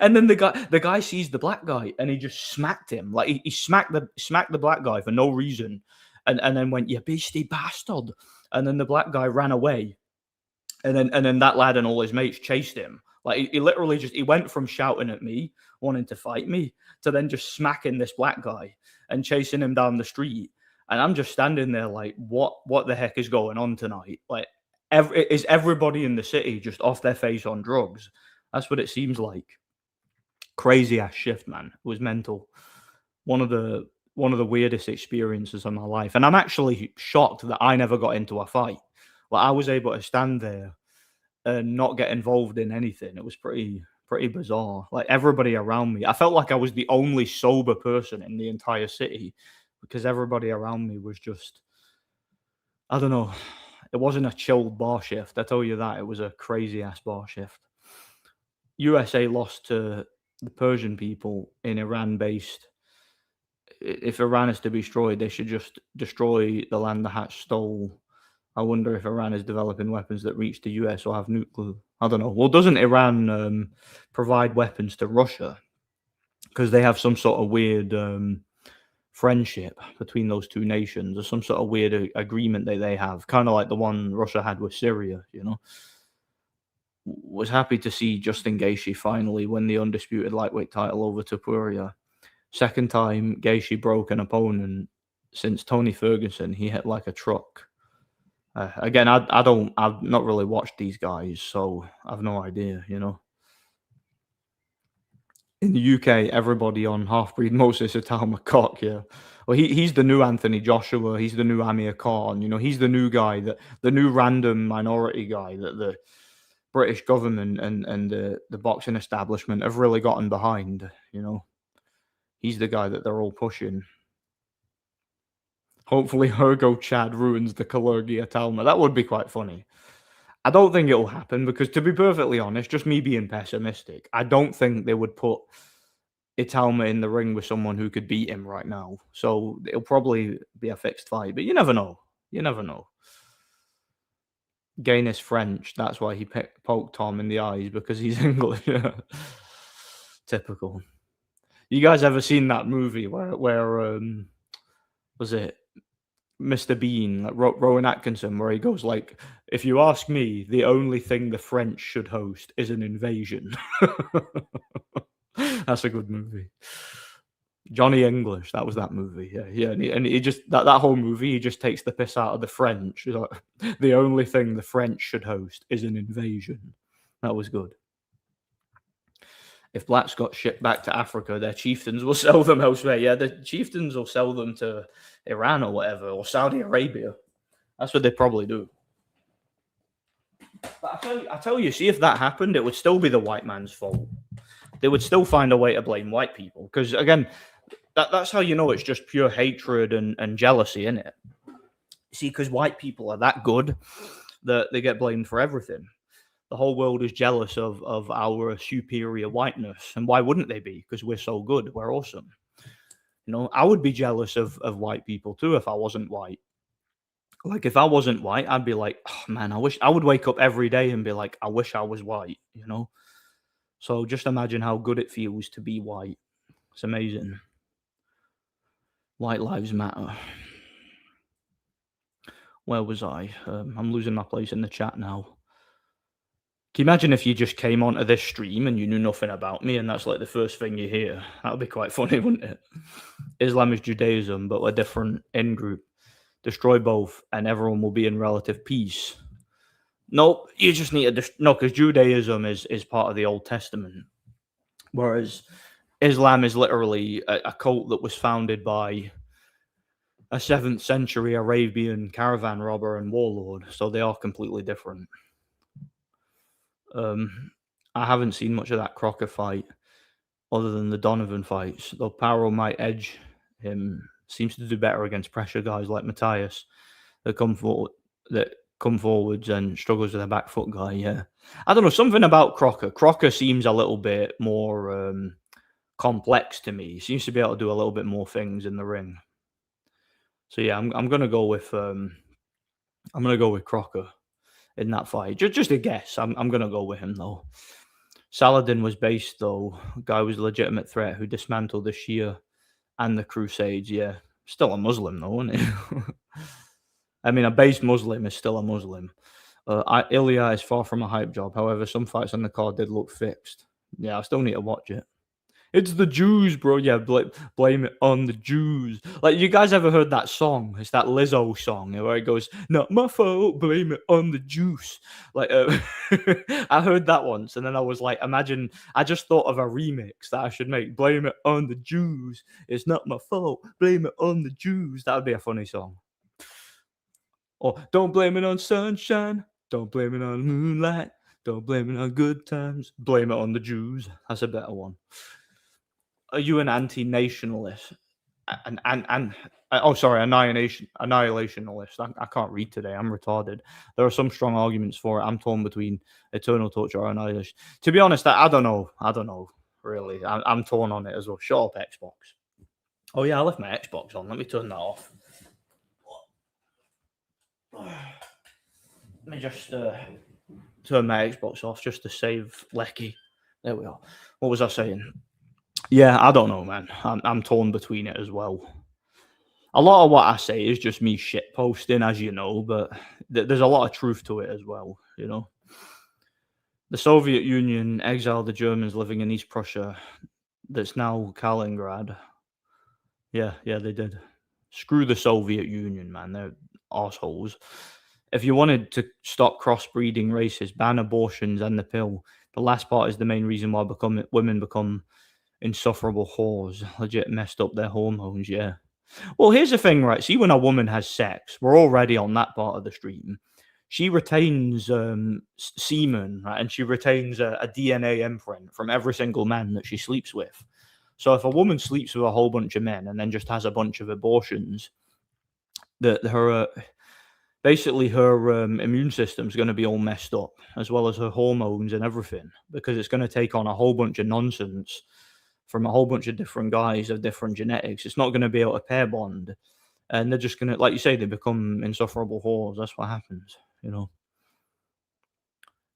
And then the guy sees the black guy, and he just smacked him. Like he smacked the black guy for no reason, and then went, "You beastie bastard." And then the black guy ran away, and then that lad and all his mates chased him. Like he literally he went from shouting at me, wanting to fight me, to then just smacking this black guy and chasing him down the street. And I'm just standing there like, what the heck is going on tonight? Like, is everybody in the city just off their face on drugs? That's what it seems like. Crazy ass shift, man. It was mental. One of the weirdest experiences of my life, and I'm actually shocked that I never got into a fight. Like I was able to stand there and not get involved in anything. It was pretty bizarre. Like everybody around me, I felt like I was the only sober person in the entire city, because everybody around me was just, I don't know. It wasn't a chilled bar shift. I tell you that. It was a crazy ass bar shift. USA lost to the Persian people in Iran based. If Iran is to be destroyed, they should just destroy the land the Hats stole. I wonder if Iran is developing weapons that reach the US or have nuclear. I don't know. Well, doesn't Iran provide weapons to Russia? Because they have some sort of weird friendship between those two nations, or some sort of weird agreement that they have, kind of like the one Russia had with Syria, you know. Was happy to see Justin Gaethje finally win the undisputed lightweight title over Topuria. Second time Gaethje broke an opponent since Tony Ferguson. He hit like a truck. Again, I've not really watched these guys, so I've no idea, you know. In the UK, everybody on Half-Breed Moses Atal McCock, yeah. Well, he's the new Anthony Joshua. He's the new Amir Khan. You know, he's the new guy, the new random minority guy that the British government and the boxing establishment have really gotten behind, you know. He's the guy that they're all pushing. Hopefully Hergo Chad ruins the Kalergi Atalma. That would be quite funny. I don't think it'll happen because, to be perfectly honest, just me being pessimistic, I don't think they would put Italma in the ring with someone who could beat him right now. So it'll probably be a fixed fight, but you never know. You never know. Gain French. That's why he poked Tom in the eyes, because he's English. Typical. You guys ever seen that movie where was it Mr. Bean, like Rowan Atkinson, where he goes like, "If you ask me, the only thing the French should host is an invasion." That's a good movie. Johnny English, that was that movie. Yeah, and he just that whole movie, he just takes the piss out of the French. He's like, the only thing the French should host is an invasion. That was good. If blacks got shipped back to Africa, their chieftains will sell them elsewhere. Yeah, the chieftains will sell them to Iran or whatever, or Saudi Arabia. That's what they probably do. But I tell you, see, if that happened, it would still be the white man's fault. They would still find a way to blame white people. Because, again, that's how you know it's just pure hatred and jealousy, isn't it? See, because white people are that good that they get blamed for everything. The whole world is jealous of our superior whiteness, and why wouldn't they be? Because we're so good, we're awesome. I would be jealous of white people too if I wasn't white. Like if I wasn't white, I'd be like, oh man, I would wake up every day and be like, I wish I was white. So just imagine how good it feels to be white. It's amazing. White lives matter. Where was I? I'm losing my place in the chat now. Can you imagine if you just came onto this stream and you knew nothing about me and that's like the first thing you hear? That would be quite funny, wouldn't it? Islam is Judaism, but a different in-group. Destroy both and everyone will be in relative peace. Nope, you just need to... No, because Judaism is part of the Old Testament. Whereas Islam is literally a cult that was founded by a 7th century Arabian caravan robber and warlord. So they are completely different. I haven't seen much of that Crocker fight other than the Donovan fights, though Paro might edge him. Seems to do better against pressure guys like Matthias that come forwards and struggles with a back foot guy. Yeah, I don't know, something about Crocker. Crocker seems a little bit more complex to me. He seems to be able to do a little bit more things in the ring. So yeah, I'm gonna go with Crocker in that fight. Just a guess. I'm gonna go with him though. Saladin was based though. Guy was a legitimate threat who dismantled the Shia and the Crusades. Yeah, still a Muslim though, isn't he? I mean, a based Muslim is still a Muslim. Ilya is far from a hype job. However, some fights on the card did look fixed. Yeah, I still need to watch it. It's the Jews, bro. Yeah, blame it on the Jews. Like, you guys ever heard that song? It's that Lizzo song where it goes, "Not my fault, blame it on the juice." Like, I heard that once, and then I was like, imagine, I just thought of a remix that I should make. Blame it on the Jews. It's not my fault, blame it on the Jews. That would be a funny song. Or, don't blame it on sunshine. Don't blame it on moonlight. Don't blame it on good times. Blame it on the Jews. That's a better one. Are you an anti-nationalist? Annihilationalist. I can't read today. I'm retarded. There are some strong arguments for it. I'm torn between eternal torture or annihilation. To be honest, I don't know. Really. I'm torn on it as well. Shut up, Xbox. Oh yeah, I left my Xbox on. Let me turn that off. Let me just turn my Xbox off just to save Lecky. There we are. What was I saying? Yeah, I don't know, man. I'm torn between it as well. A lot of what I say is just me shit posting, as you know, but there's a lot of truth to it as well, The Soviet Union exiled the Germans living in East Prussia, that's now Kaliningrad. Yeah, they did. Screw the Soviet Union, man. They're assholes. If you wanted to stop crossbreeding races, ban abortions and the pill. The last part is the main reason why women become insufferable whores. Legit messed up their hormones, yeah. Well, here's the thing, right? See, when a woman has sex, we're already on that part of the stream. She retains semen, right? And she retains a DNA imprint from every single man that she sleeps with. So if a woman sleeps with a whole bunch of men and then just has a bunch of abortions, her immune system's going to be all messed up, as well as her hormones and everything, because it's going to take on a whole bunch of nonsense from a whole bunch of different guys of different genetics. It's not going to be able to pair bond, and they're just going to, like you say, they become insufferable whores. That's what happens,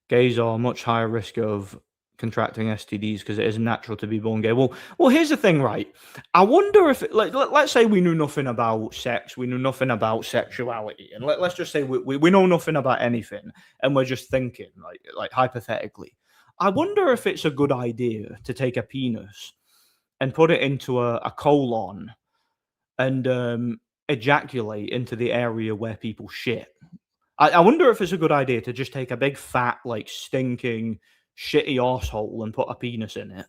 Gays are much higher risk of contracting STDs because it is natural to be born gay. Well, here's the thing, right? I wonder if, let's say we knew nothing about sex, we knew nothing about sexuality, and let's just say we know nothing about anything, and we're just thinking, like hypothetically. I wonder if it's a good idea to take a penis and put it into a colon and ejaculate into the area where people shit. I wonder if it's a good idea to just take a big fat, like, stinking, shitty arsehole and put a penis in it.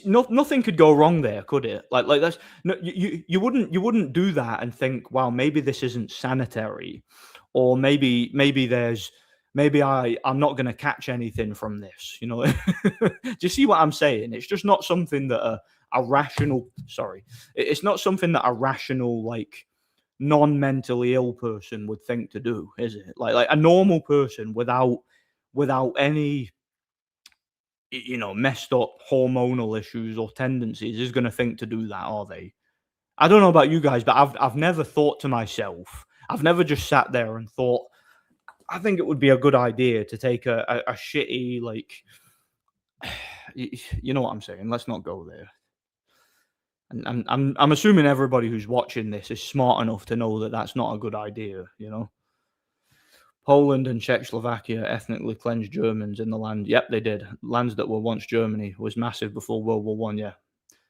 Nothing could go wrong there, could it? Like that's no, you wouldn't do that and think, wow, maybe this isn't sanitary, or maybe I'm not going to catch anything from this. Do you see what I'm saying? It's just not something that it's not something that a rational, like, non-mentally ill person would think to do, is it? Like a normal person without without any, messed up hormonal issues or tendencies is going to think to do that, are they? I don't know about you guys, but I've never thought to myself, I've never just sat there and thought, I think it would be a good idea to take a shitty, like, you know what I'm saying? Let's not go there. And I'm assuming everybody who's watching this is smart enough to know that that's not a good idea, you know? Poland and Czechoslovakia ethnically cleansed Germans in the land. Yep, they did. Lands that were once Germany was massive before World War One. Yeah,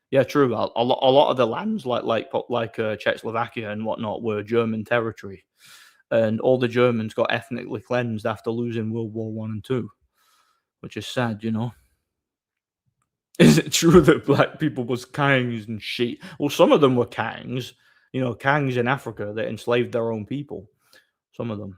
yeah, true. A lot of the lands like Czechoslovakia and whatnot were German territory, and all the Germans got ethnically cleansed after losing World War One and Two, which is sad, you know. Is it true that black people was Kangs and shit? Well, some of them were Kangs, Kangs in Africa that enslaved their own people. Some of them.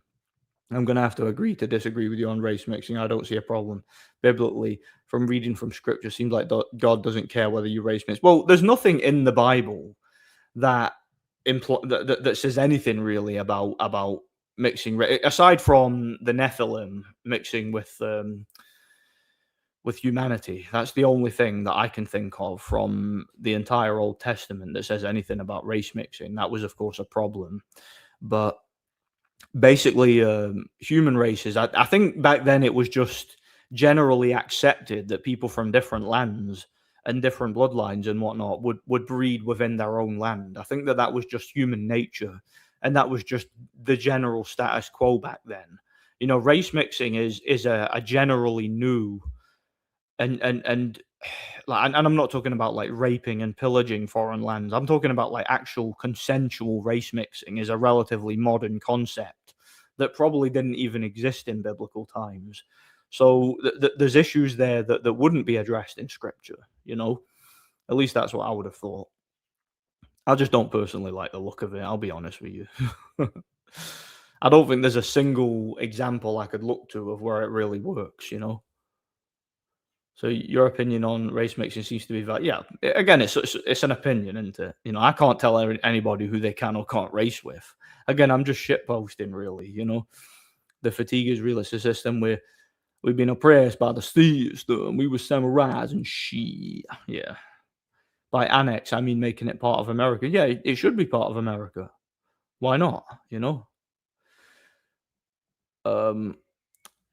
I'm going to have to agree to disagree with you on race mixing. I don't see a problem biblically from reading from scripture. Seems like God doesn't care whether you race mix. Well, there's nothing in the Bible that that says anything really about mixing aside from the Nephilim mixing with humanity. That's the only thing that I can think of from the entire Old Testament that says anything about race mixing. That was, of course, a problem, but basically, human races. I think back then it was just generally accepted that people from different lands and different bloodlines and whatnot would breed within their own land. I think that was just human nature, and that was just the general status quo back then. Race mixing is a generally new and and I'm not talking about like raping and pillaging foreign lands. I'm talking about like actual consensual race mixing is a relatively modern concept that probably didn't even exist in biblical times. So there's issues there that wouldn't be addressed in scripture, At least that's what I would have thought. I just don't personally like the look of it, I'll be honest with you. I don't think there's a single example I could look to of where it really works. So your opinion on race mixing seems to be that, yeah. Again, it's an opinion, isn't it? I can't tell anybody who they can or can't race with. Again, I'm just shit posting, really. The fatigue is real. It's a system where we've been oppressed by the system. We were samurais and shit. Yeah. By annex, I mean making it part of America. Yeah, it should be part of America. Why not?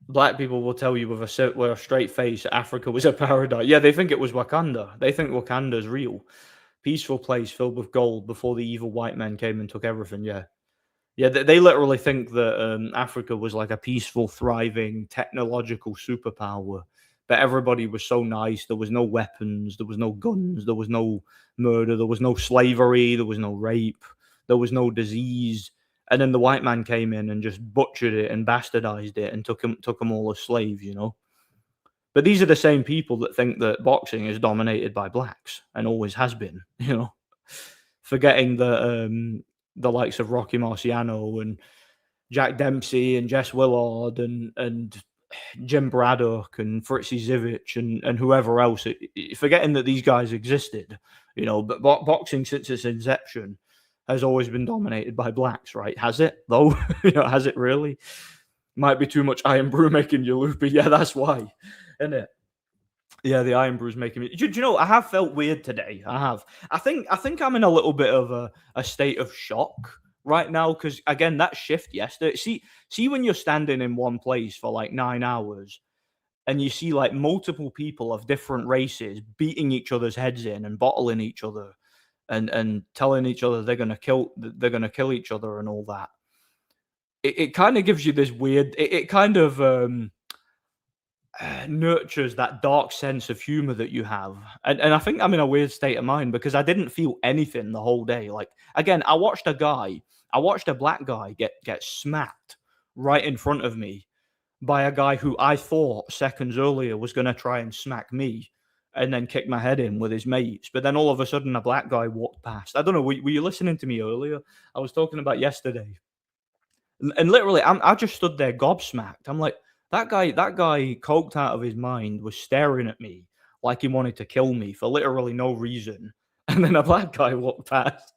Black people will tell you with a straight face Africa was a paradise. Yeah, they think it was Wakanda. They think Wakanda's real. Peaceful place filled with gold before the evil white men came and took everything. Yeah. Yeah, they literally think that Africa was like a peaceful, thriving, technological superpower. But everybody was so nice. There was no weapons. There was no guns. There was no murder. There was no slavery. There was no rape. There was no disease. And then the white man came in and just butchered it and bastardized it and took them all as slaves, But these are the same people that think that boxing is dominated by blacks and always has been, Forgetting that the likes of Rocky Marciano and Jack Dempsey and Jess Willard and Jim Braddock and Fritzy Zivich and whoever else, forgetting that these guys existed, But boxing since its inception has always been dominated by blacks, right? Has it, though? Has it really? Might be too much Iron Brew making you loopy. Yeah, that's why, isn't it? Yeah, the Iron Brew's making me. Do you know? I have felt weird today. I have. I think I'm in a little bit of a state of shock right now because again, that shift yesterday. See when you're standing in one place for like 9 hours and you see like multiple people of different races beating each other's heads in and bottling each other and telling each other they're gonna kill each other and all that. It kind of gives you this weird. It kind of nurtures that dark sense of humor that you have, and I think I'm in a weird state of mind because I didn't feel anything the whole day. Like again, I watched a black guy get smacked right in front of me by a guy who I thought seconds earlier was gonna try and smack me and then kick my head in with his mates. But then all of a sudden, a black guy walked past. I don't know. Were you listening to me earlier? I was talking about yesterday, and literally, I just stood there gobsmacked. I'm like, that guy, coked out of his mind, was staring at me like he wanted to kill me for literally no reason. And then a black guy walked past.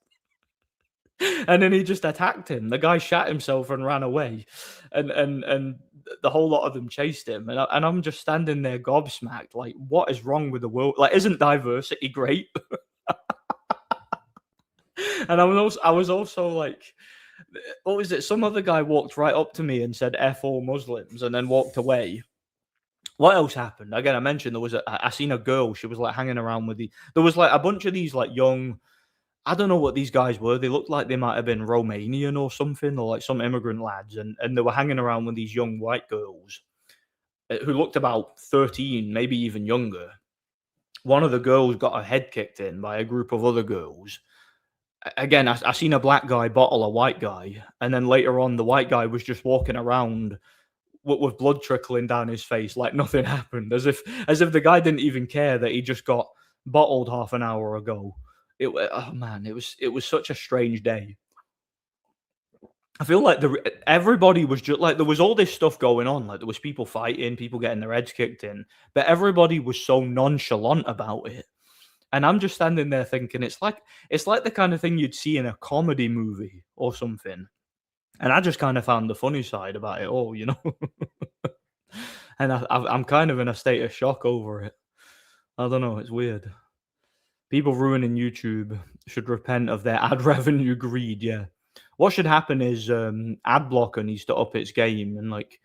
And then he just attacked him. The guy shot himself and ran away. And the whole lot of them chased him, and I'm just standing there gobsmacked, like, what is wrong with the world? Like, isn't diversity great? And I was also like, what was it? Some other guy walked right up to me and said "F all Muslims," and then walked away. What else happened? Again, I mentioned there was I seen a girl. She was like hanging around with there was like a bunch of these like young. I don't know what these guys were. They looked like they might have been Romanian or something, or like some immigrant lads, and they were hanging around with these young white girls who looked about 13, maybe even younger. One of the girls got her head kicked in by a group of other girls. Again, I seen a black guy bottle a white guy, and then later on, the white guy was just walking around with blood trickling down his face like nothing happened, as if the guy didn't even care that he just got bottled half an hour ago. Oh man, it was such a strange day. I feel like everybody was just like there was all this stuff going on, like there was people fighting, people getting their heads kicked in, but everybody was so nonchalant about it. And I'm just standing there thinking it's like the kind of thing you'd see in a comedy movie or something. And I just kind of found the funny side about it all. And I'm kind of in a state of shock over it. I don't know, it's weird. People ruining YouTube should repent of their ad revenue greed. Yeah, what should happen is ad blocker needs to up its game, and like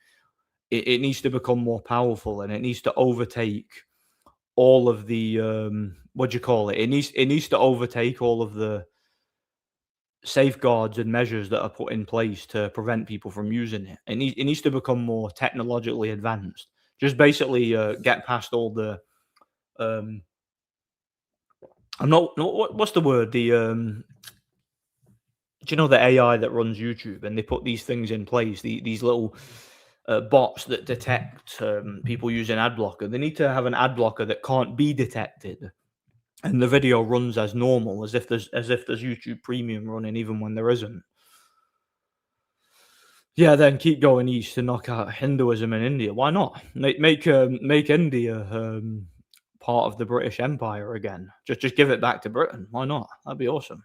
it needs to become more powerful, and it needs to overtake all of the what do you call it? It needs to overtake all of the safeguards and measures that are put in place to prevent people from using it. It needs to become more technologically advanced. Just basically get past all the um, I'm not no, what's the word? Do you know the AI that runs YouTube, and they put these things in place, these little bots that detect people using ad blocker. They need to have an ad blocker that can't be detected, and the video runs as normal, as if there's YouTube Premium running, even when there isn't. Yeah, then keep going east to knock out Hinduism in India. Why not make India part of the British Empire again? Just give it back to Britain. Why not? That'd be awesome.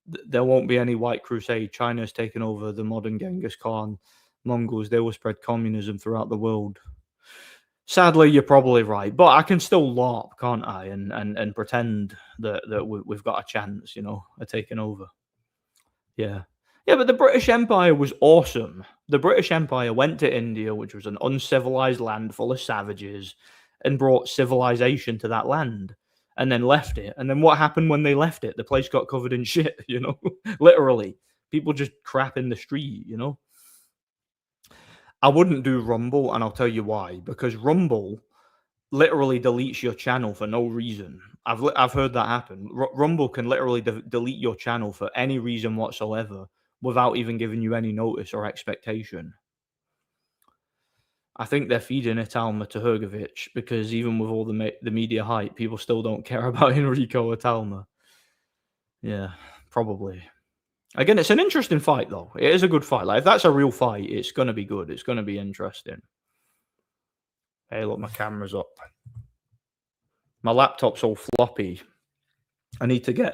There won't be any white crusade. China's taken over the modern Genghis Khan. Mongols, they will spread communism throughout the world. Sadly, you're probably right, but I can still LARP, can't I? And pretend that we've got a chance, of taking over. Yeah. Yeah, but the British Empire was awesome. The British Empire went to India, which was an uncivilized land full of savages, and brought civilization to that land, and then left it. And then what happened when they left it? The place got covered in shit, literally. People just crap in the street. I wouldn't do Rumble, and I'll tell you why. Because Rumble literally deletes your channel for no reason. I've heard that happen. Rumble can literally delete your channel for any reason whatsoever without even giving you any notice or expectation. I think they're feeding Italma to Hrgovic because even with all the media hype, people still don't care about Enrico Italma. Yeah, probably. Again, it's an interesting fight, though. It is a good fight. Like, if that's a real fight, it's going to be good. It's going to be interesting. Hey, look, my camera's up. My laptop's all floppy. I need to get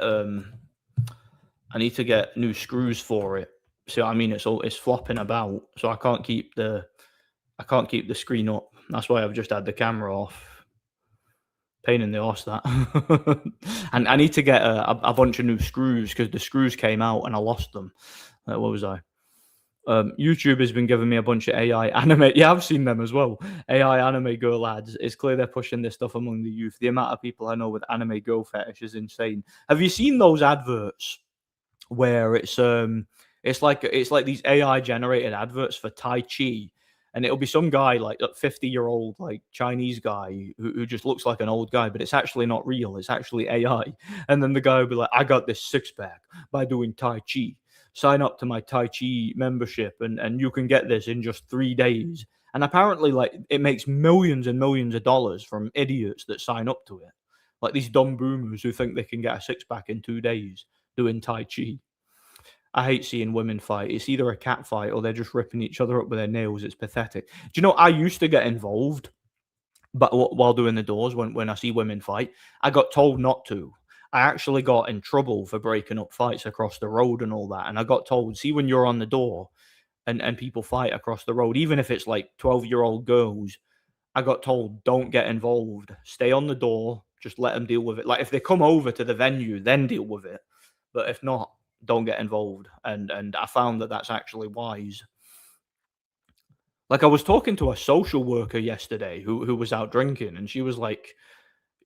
new screws for it. See what I mean? It's flopping about, so I can't keep the screen up. That's why I've just had the camera off. Pain in the arse, that. And I need to get a bunch of new screws because the screws came out and I lost them. What was I? YouTube has been giving me a bunch of AI anime. Yeah, I've seen them as well. AI anime girl ads. It's clear they're pushing this stuff among the youth. The amount of people I know with anime girl fetish is insane. Have you seen those adverts where it's like these AI generated adverts for Tai Chi? And it'll be some guy, like a 50-year-old, like Chinese guy who just looks like an old guy, but it's actually not real. It's actually AI. And then the guy will be like, I got this six-pack by doing Tai Chi. Sign up to my Tai Chi membership and you can get this in just 3 days. And apparently, like, it makes millions and millions of dollars from idiots that sign up to it. Like these dumb boomers who think they can get a six-pack in 2 days doing Tai Chi. I hate seeing women fight. It's either a cat fight or they're just ripping each other up with their nails. It's pathetic. Do you know, I used to get involved, but while doing the doors, when I see women fight, I got told not to. I actually got in trouble for breaking up fights across the road and all that. And I got told, see, when you're on the door, and people fight across the road, even if it's like 12-year-old girls. I got told, "Don't get involved. Stay on the door. Just let them deal with it. Like, if they come over to the venue, then deal with it. But if not, don't get involved." And I found that that's actually wise. Like, I was talking to a social worker yesterday who was out drinking, and she was like,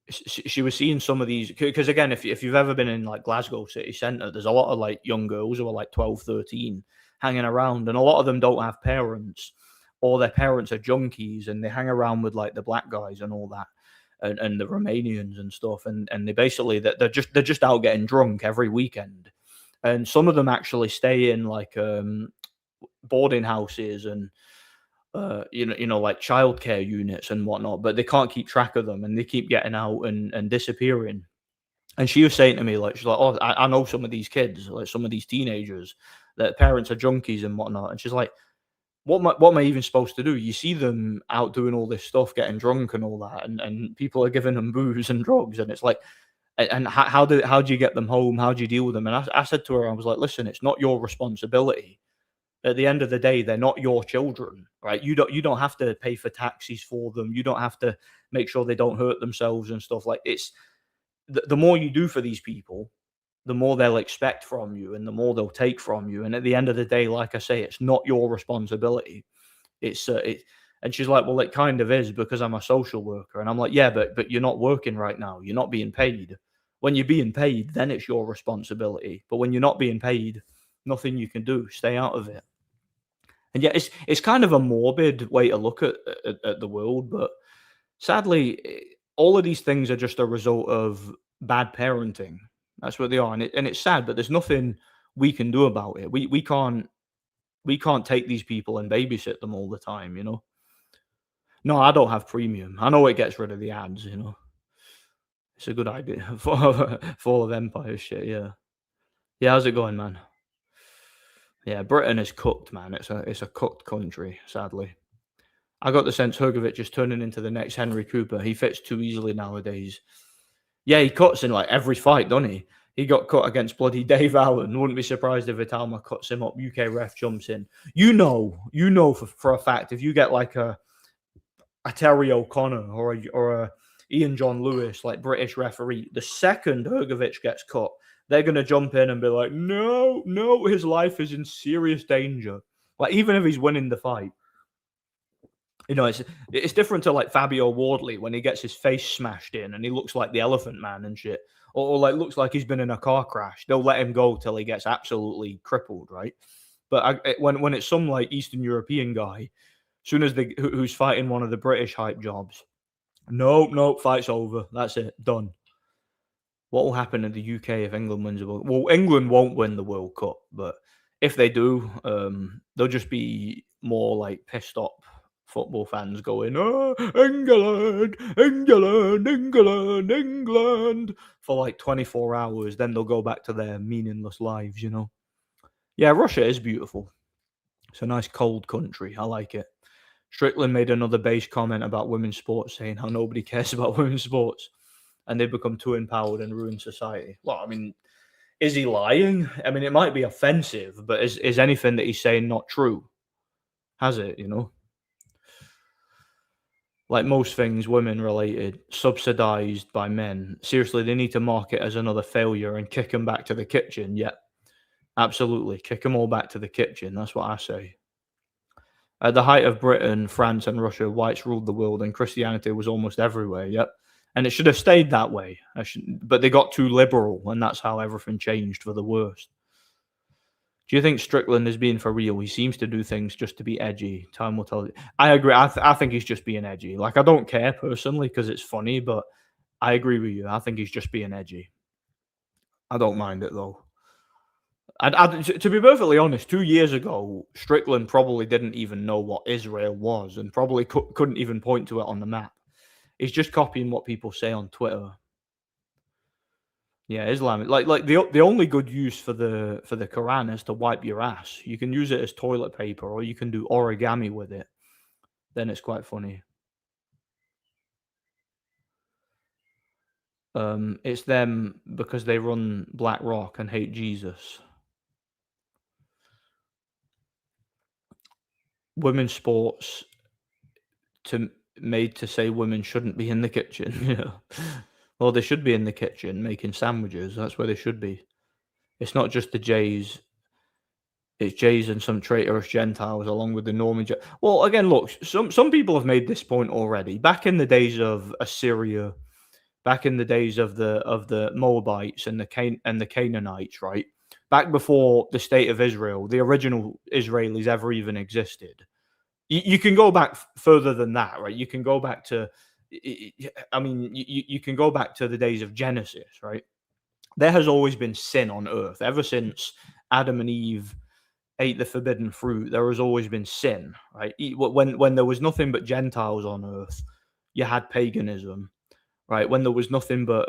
she was seeing some of these because again, if you've ever been in like Glasgow city centre, there's a lot of like young girls who are like 12, 13 hanging around, and a lot of them don't have parents, or their parents are junkies and they hang around with like the black guys and all that, and the Romanians and stuff, and they basically they're just out getting drunk every weekend, and some of them actually stay in like boarding houses and like childcare units and whatnot, but they can't keep track of them and they keep getting out and disappearing. And she was saying to me, like, she's like, "Oh, I know some of these kids, like some of these teenagers, that parents are junkies and whatnot." And she's like, what am I even supposed to do? You see them out doing all this stuff, getting drunk and all that, and people are giving them booze and drugs, and it's like, and how do you get them home? How do you deal with them? And I said to her, I was like, "Listen, it's not your responsibility. At the end of the day, they're not your children, right? You don't have to pay for taxis for them. You don't have to make sure they don't hurt themselves and stuff. Like, it's the more you do for these people, the more they'll expect from you and the more they'll take from you. And at the end of the day, like I say, it's not your responsibility. It's it." And she's like, "Well, it kind of is because I'm a social worker." And I'm like, "Yeah, but you're not working right now. You're not being paid. When you're being paid, then it's your responsibility. But when you're not being paid, nothing you can do. Stay out of it." And yeah, it's kind of a morbid way to look at the world, but sadly, all of these things are just a result of bad parenting. That's what they are, and it's sad, but there's nothing we can do about it. We can't take these people and babysit them all the time, you know. No, I don't have premium. I know it gets rid of the ads, you know. It's a good idea for Fall of Empire shit. Yeah, yeah. How's it going, man? Yeah, Britain is cooked, man. It's a cooked country, sadly. I got the sense Hrgovic is turning into the next Henry Cooper. He fits too easily nowadays. Yeah, he cuts in like every fight, doesn't he? He got cut against bloody Dave Allen. Wouldn't be surprised if Vitalma cuts him up. UK ref jumps in. You know for a fact if you get like a Terry O'Connor or a Ian John Lewis, like British referee, the second Hrgovic gets cut, they're gonna jump in and be like, "No, no, his life is in serious danger." Like, even if he's winning the fight, it's different to like Fabio Wardley when he gets his face smashed in and he looks like the Elephant Man and shit, or like looks like he's been in a car crash. They'll let him go till he gets absolutely crippled, right? But when it's some like Eastern European guy, soon as who's fighting one of the British hype jobs, no, no, fight's over. That's it, done. What will happen in the UK if England wins the World? Well, England won't win the World Cup, but if they do, they'll just be more like pissed off football fans going, "Oh, England, England, England, England," for like 24 hours. Then they'll go back to their meaningless lives, you know? Yeah, Russia is beautiful. It's a nice cold country. I like it. Strickland made another base comment about women's sports, saying how nobody cares about women's sports and they become too empowered and ruin society. Well, I mean, is he lying? I mean, it might be offensive, but is anything that he's saying not true? Has it, you know? Like most things women related, subsidized by men. Seriously, they need to mark it as another failure and kick them back to the kitchen. Yeah, absolutely. Kick them all back to the kitchen. That's what I say. At the height of Britain, France, and Russia, whites ruled the world and Christianity was almost everywhere. Yep. And it should have stayed that way. But they got too liberal, and that's how everything changed for the worst. Do you think Strickland is being for real? He seems to do things just to be edgy. Time will tell. I agree. I think he's just being edgy. Like, I don't care personally because it's funny, but I agree with you. I think he's just being edgy. I don't mind it though. To be perfectly honest, 2 years ago, Strickland probably didn't even know what Israel was and probably couldn't even point to it on the map. He's just copying what people say on Twitter. Yeah, Islam. Like the only good use for the Quran is to wipe your ass. You can use it as toilet paper, or you can do origami with it. Then it's quite funny. It's them because they run BlackRock and hate Jesus. women's sports to made to say women shouldn't be in the kitchen, you know. Well, they should be in the kitchen making sandwiches. That's where they should be. It's not just the Jays. It's Jays and some traitorous Gentiles along with the Norman. Well, again, look, some people have made this point already. Back in the days of Assyria, back in the days of the Moabites and the Canaanites, right? Back before the state of Israel, the original Israelis ever even existed. You can go back further than that, right? You can go back to, I mean, you can go back to the days of Genesis, right? There has always been sin on earth ever since Adam and Eve ate the forbidden fruit. There has always been sin, right? When there was nothing but Gentiles on earth, you had paganism, right? When there was nothing but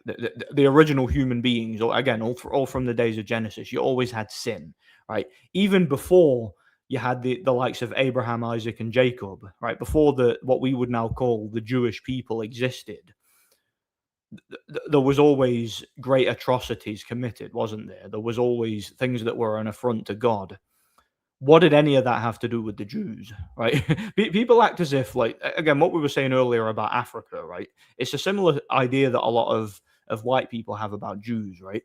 the original human beings, or again, all from the days of Genesis, you always had sin, right? Even before you had the likes of Abraham, Isaac, and Jacob, right? Before what we would now call the Jewish people existed, there was always great atrocities committed, wasn't there? There was always things that were an affront to God. What did any of that have to do with the Jews, right? People act as if, like, again, what we were saying earlier about Africa, right? It's a similar idea that a lot of white people have about Jews, right?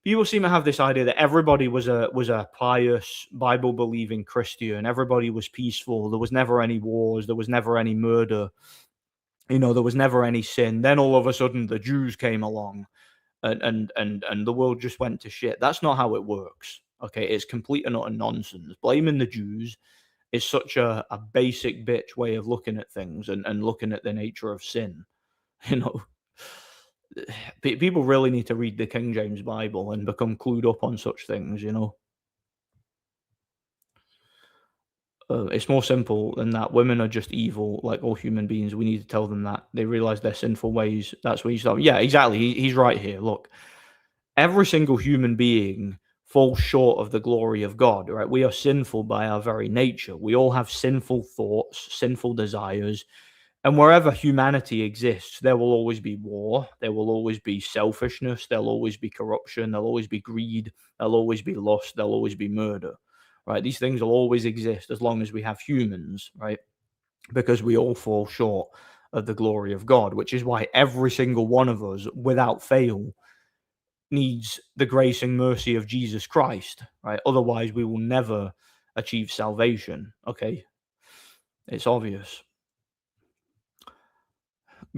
People seem to have this idea that everybody was a pious, Bible believing Christian. Everybody was peaceful. There was never any wars. There was never any murder. You know, there was never any sin. Then all of a sudden, the Jews came along, and the world just went to shit. That's not how it works. Okay, it's complete and utter nonsense. Blaming the Jews is such a basic bitch way of looking at things and looking at the nature of sin. You know, people really need to read the King James Bible and become clued up on such things. You know, it's more simple than that. Women are just evil, like all human beings. We need to tell them that they realize their sinful ways. That's where you start. Yeah, exactly. He's right here. Look, every single human being falls short of the glory of God, right? We are sinful by our very nature. We all have sinful thoughts, sinful desires. And wherever humanity exists, there will always be war. There will always be selfishness. There'll always be corruption. There'll always be greed. There'll always be lust. There'll always be murder, right? These things will always exist as long as we have humans, right? Because we all fall short of the glory of God, which is why every single one of us, without fail, needs the grace and mercy of Jesus Christ, right? Otherwise, we will never achieve salvation. Okay, it's obvious.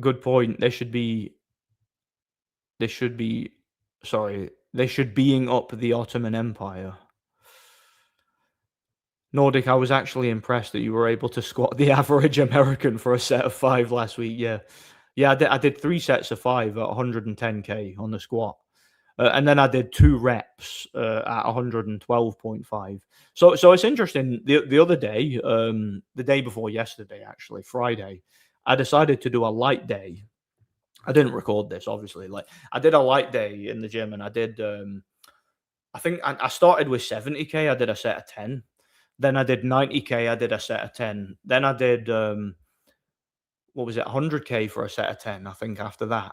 Good point. They should being up the Ottoman Empire. Nordic, I was actually impressed that you were able to squat the average American for a set of 5 last week. Yeah, I did 3 sets of 5 at 110k on the squat. And then I did 2 reps at 112.5. So it's interesting. The other day, the day before yesterday, actually, Friday, I decided to do a light day. I didn't record this, obviously. Like, I did a light day in the gym, and I did. I think I started with 70k. I did a set of 10. Then I did 90k. I did a set of 10. Then I did what was it, 100k for a set of 10. I think after that.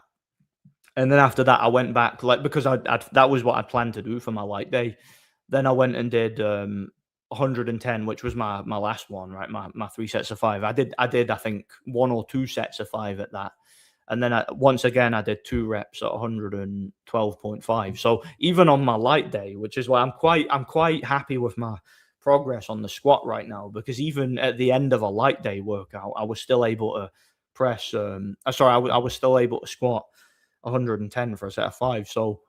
And then after that, I went back, like, because that was what I planned to do for my light day. Then I went and did 110, which was my last one, right? My 3 sets of 5. I did I think 1 or 2 sets of 5 at that. And then once again I did 2 reps at 112.5. So even on my light day, which is why I'm quite happy with my progress on the squat right now, because even at the end of a light day workout, I was still able to press. I was still able to squat 110 for a set of 5. So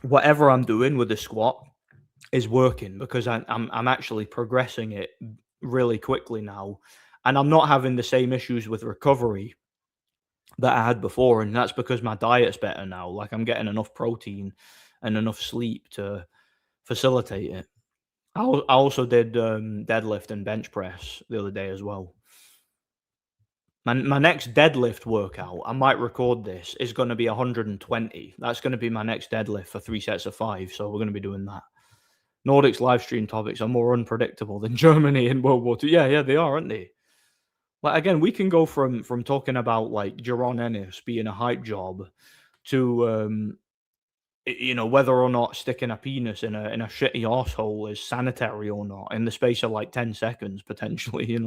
whatever I'm doing with the squat is working, because I'm actually progressing it really quickly now, and I'm not having the same issues with recovery that I had before, and that's because my diet's better now. Like, I'm getting enough protein and enough sleep to facilitate it. I also did deadlift and bench press the other day as well. My next deadlift workout, I might record this, is going to be 120. That's going to be my next deadlift for 3 sets of 5. So we're going to be doing that. Nordic's live stream topics are more unpredictable than Germany in World War II. Yeah, they are, aren't they? Like, again, we can go from talking about, like, Jeroen Ennis being a hype job to whether or not sticking a penis in a shitty arsehole is sanitary or not in the space of like 10 seconds, potentially,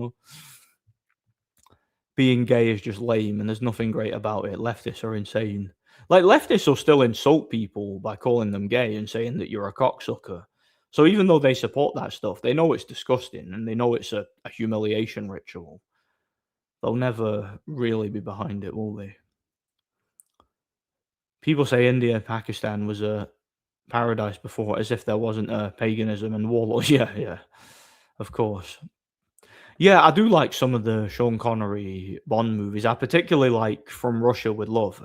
Being gay is just lame and there's nothing great about it. Leftists are insane. Like, leftists will still insult people by calling them gay and saying that you're a cocksucker. So even though they support that stuff, they know it's disgusting and they know it's a humiliation ritual. They'll never really be behind it, will they? People say India and Pakistan was a paradise before, as if there wasn't paganism and warlords. Yeah, yeah, of course. Yeah, I do like some of the Sean Connery Bond movies. I particularly like From Russia with Love.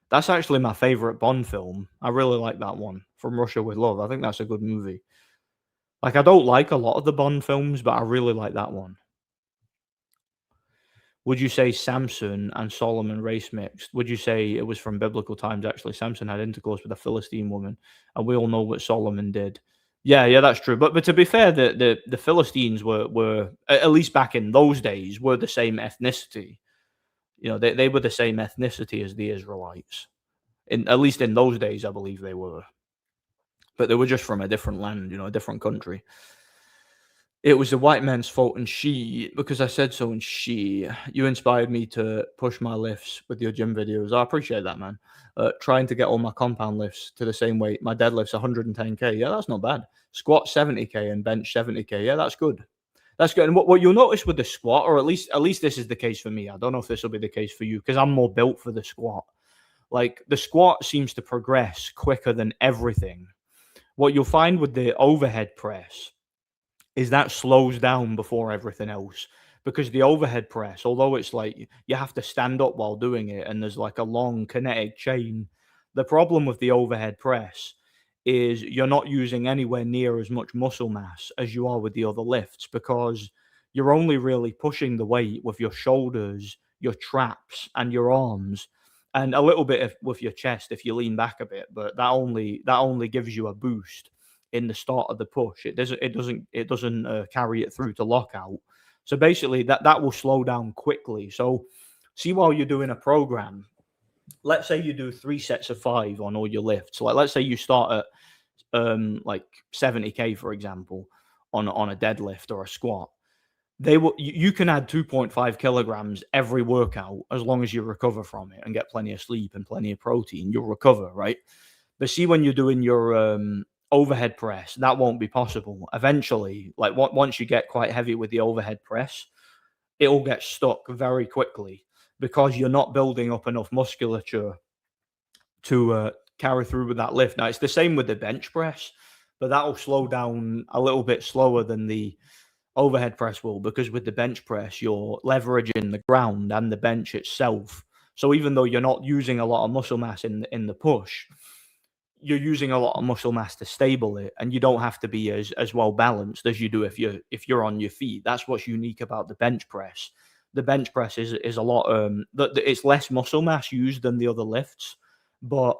That's actually my favorite Bond film. I really like that one, From Russia with Love. I think that's a good movie. Like, I don't like a lot of the Bond films, but I really like that one. Would you say Samson and Solomon race mixed? Would you say it was from biblical times? Actually, Samson had intercourse with a Philistine woman, and we all know what Solomon did. Yeah, yeah, that's true. But to be fair, the Philistines were at least back in those days were the same ethnicity. They were the same ethnicity as the Israelites. In At least in those days, I believe they were. But they were just from a different land, a different country. It was the white man's fault, and because I said so, and you inspired me to push my lifts with your gym videos. I appreciate that, man. Trying to get all my compound lifts to the same weight. My deadlift's 110k. Yeah, that's not bad. Squat 70k and bench 70k. Yeah, that's good. That's good. And what you'll notice with the squat, or at least this is the case for me. I don't know if this will be the case for you because I'm more built for the squat. Like, the squat seems to progress quicker than everything. What you'll find with the overhead press is that slows down before everything else, because the overhead press, although it's like you have to stand up while doing it and there's like a long kinetic chain, the problem with the overhead press is you're not using anywhere near as much muscle mass as you are with the other lifts, because you're only really pushing the weight with your shoulders, your traps, and your arms, and a little bit with your chest if you lean back a bit, but that only gives you a boost in the start of the push. It doesn't carry it through to lockout. So basically, that will slow down quickly. So see, while you're doing a program, let's say you do 3 sets of 5 on all your lifts. Like, let's say you start at like 70k, for example, on a deadlift or a squat. You can add 2.5 kilograms every workout as long as you recover from it and get plenty of sleep and plenty of protein. You'll recover, right? But see, when you're doing your overhead press, that won't be possible. Eventually, like, once you get quite heavy with the overhead press, it'll get stuck very quickly because you're not building up enough musculature to carry through with that lift. Now, it's the same with the bench press, but that'll slow down a little bit slower than the overhead press will, because with the bench press, you're leveraging the ground and the bench itself. So even though you're not using a lot of muscle mass in the push, you're using a lot of muscle mass to stable it, and you don't have to be as well balanced as you do if you're on your feet. That's what's unique about the bench press. The bench press is a lot it's less muscle mass used than the other lifts, but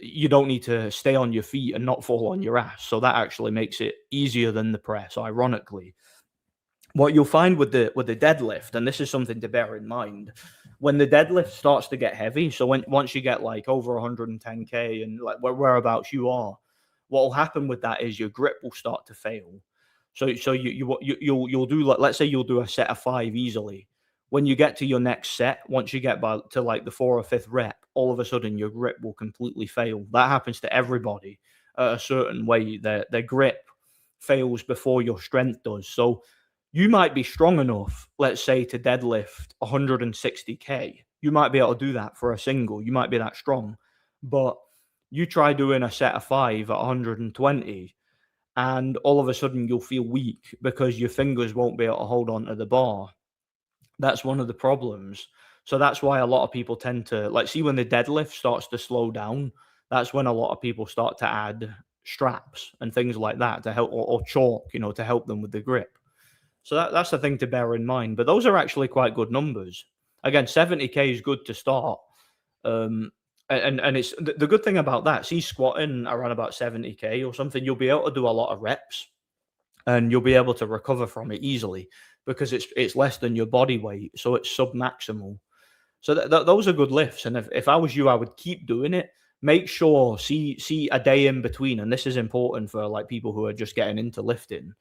you don't need to stay on your feet and not fall on your ass. So that actually makes it easier than the press, ironically. What you'll find with the deadlift, and this is something to bear in mind, when the deadlift starts to get heavy, so once you get like over 110k and like whereabouts you are, what will happen with that is your grip will start to fail. So you'll do, like, let's say you'll do a set of 5 easily. When you get to your next set, once you get to like the 4th or 5th rep, all of a sudden your grip will completely fail. That happens to everybody at a certain way. Their grip fails before your strength does. So you might be strong enough, let's say, to deadlift 160k. You might be able to do that for a single. You might be that strong. But you try doing a set of 5 at 120, and all of a sudden you'll feel weak because your fingers won't be able to hold on to the bar. That's one of the problems. So that's why a lot of people tend to, like, see, when the deadlift starts to slow down, that's when a lot of people start to add straps and things like that to help, or chalk, to help them with the grip. So that's the thing to bear in mind. But those are actually quite good numbers. Again, 70k is good to start. And it's the good thing about that. See, squatting around about 70k or something, you'll be able to do a lot of reps, and you'll be able to recover from it easily because it's less than your body weight, so it's sub-maximal. So those are good lifts. And if I was you, I would keep doing it. make sure see a day in between, and this is important for like people who are just getting into lifting.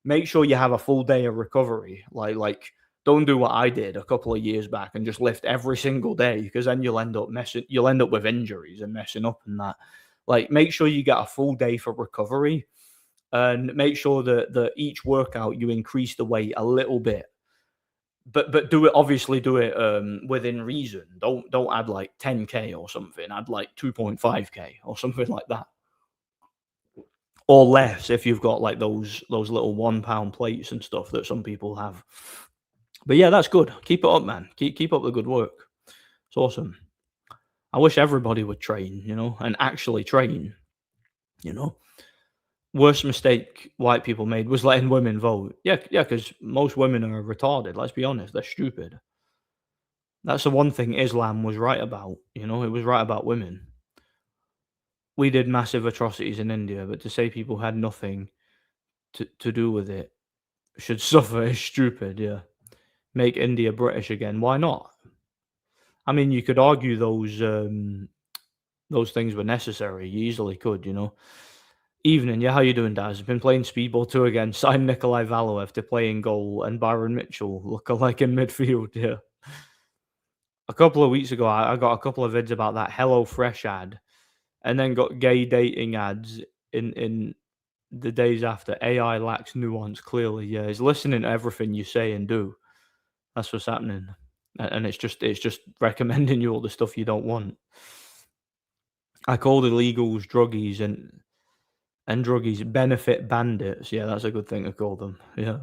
Make sure you have a full day of recovery. Like don't do what I did a couple of years back and just lift every single day, because then you'll end up with injuries and messing up and that. Like make sure you get a full day for recovery, and make sure that each workout you increase the weight a little bit, but do it within reason. Don't add like 10K or something. Add like 2.5K or something like that, or less if you've got like those little 1 pound plates and stuff that some people have. But yeah, that's good. Keep it up, man. Keep up the good work. It's awesome. I wish everybody would train, and actually train. You know, Worst mistake white people made was letting women vote. Yeah, yeah, because most women are retarded. Let's be honest, they're stupid. That's the one thing Islam was right about. It was right about women. We did massive atrocities in India, but to say people had nothing to do with it should suffer is stupid. Yeah, make India British again. Why not? I mean, you could argue those things were necessary. You easily could. Evening, yeah, how you doing, Daz? Been playing Speedball 2 again. Signed Nikolai Valoev to play in goal, and Byron Mitchell look alike in midfield. Yeah. A couple of weeks ago, I got a couple of vids about that Hello Fresh ad, and then got gay dating ads in the days after. AI lacks nuance. Clearly, yeah, he's listening to everything you say and do. That's what's happening, and it's just recommending you all the stuff you don't want. I call illegals druggies and druggies benefit bandits. Yeah, that's a good thing to call them. Yeah.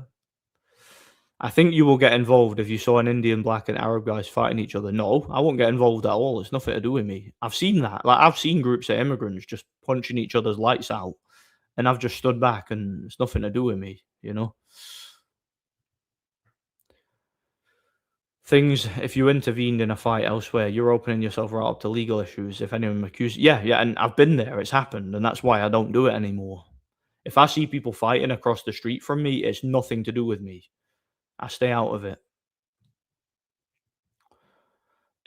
I think you will get involved if you saw an Indian, black, and Arab guys fighting each other. No, I won't get involved at all. It's nothing to do with me. I've seen that. Like I've seen groups of immigrants just punching each other's lights out, and I've just stood back, and it's nothing to do with me. Things, if you intervened in a fight elsewhere, you're opening yourself right up to legal issues. If anyone accuses, yeah, yeah, and I've been there. It's happened, and that's why I don't do it anymore. If I see people fighting across the street from me, it's nothing to do with me. I stay out of it.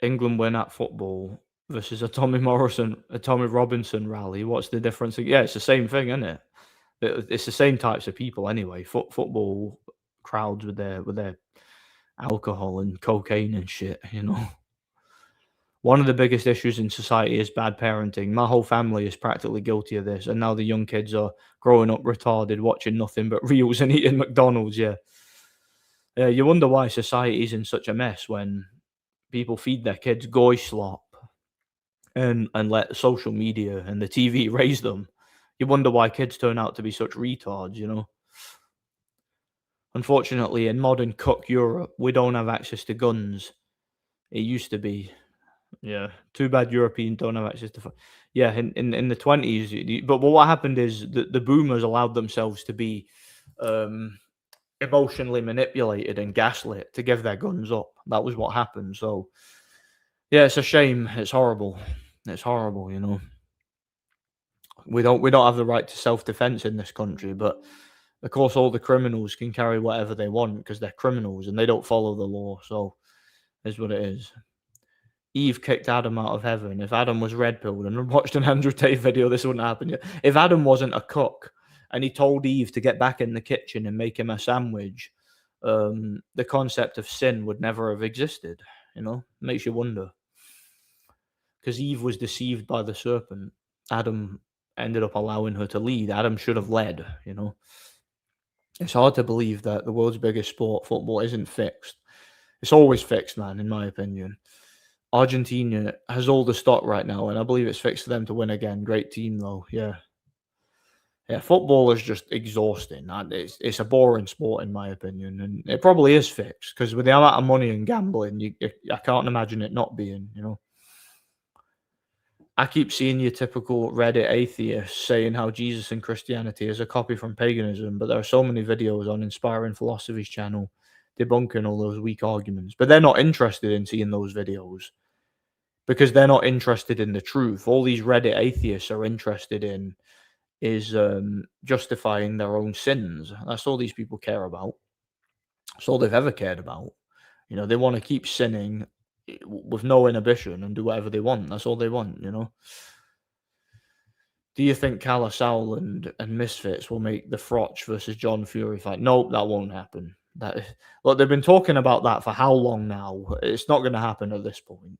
England win at football versus a Tommy Robinson rally. What's the difference? Yeah, it's the same thing, isn't it? It's the same types of people anyway. Football crowds with their alcohol and cocaine and shit. One of the biggest issues in society is bad parenting. My whole family is practically guilty of this, and now the young kids are growing up retarded, watching nothing but reels and eating McDonald's. Yeah, you wonder why society is in such a mess when people feed their kids goy slop and let social media and the TV raise them. You wonder why kids turn out to be such retards. Unfortunately, in modern cuck Europe, we don't have access to guns. It used to be. Yeah, too bad Europeans don't have access to. Yeah, in the 20s, but what happened is the boomers allowed themselves to be emotionally manipulated and gaslit to give their guns up. That was what happened. So, yeah, it's a shame. It's horrible. It's horrible. We don't have the right to self-defense in this country, but of course all the criminals can carry whatever they want because they're criminals and they don't follow the law. So, is what it is. Eve kicked Adam out of heaven. If Adam was red pilled and watched an Andrew Tate video, this wouldn't happen yet. If Adam wasn't a cook and he told Eve to get back in the kitchen and make him a sandwich, the concept of sin would never have existed. Makes you wonder. Because Eve was deceived by the serpent. Adam ended up allowing her to lead. Adam should have led. It's hard to believe that the world's biggest sport, football, isn't fixed. It's always fixed, man, in my opinion. Argentina has all the stock right now, and I believe it's fixed for them to win again. Great team, though. Yeah. Yeah, football is just exhausting. It's a boring sport, in my opinion, and it probably is fixed because with the amount of money and gambling, I can't imagine it not being. I keep seeing your typical Reddit atheist saying how Jesus and Christianity is a copy from paganism, but there are so many videos on Inspiring Philosophy's channel debunking all those weak arguments. But they're not interested in seeing those videos because they're not interested in the truth. All these Reddit atheists are interested in is justifying their own sins. That's all these people care about. That's all they've ever cared about. They want to keep sinning with no inhibition and do whatever they want. That's all they want. Do you think Kala Sauerland and Misfits will make the Frotch versus John Fury fight? Nope, that won't happen. Look, they've been talking about that for how long now? It's not going to happen at this point.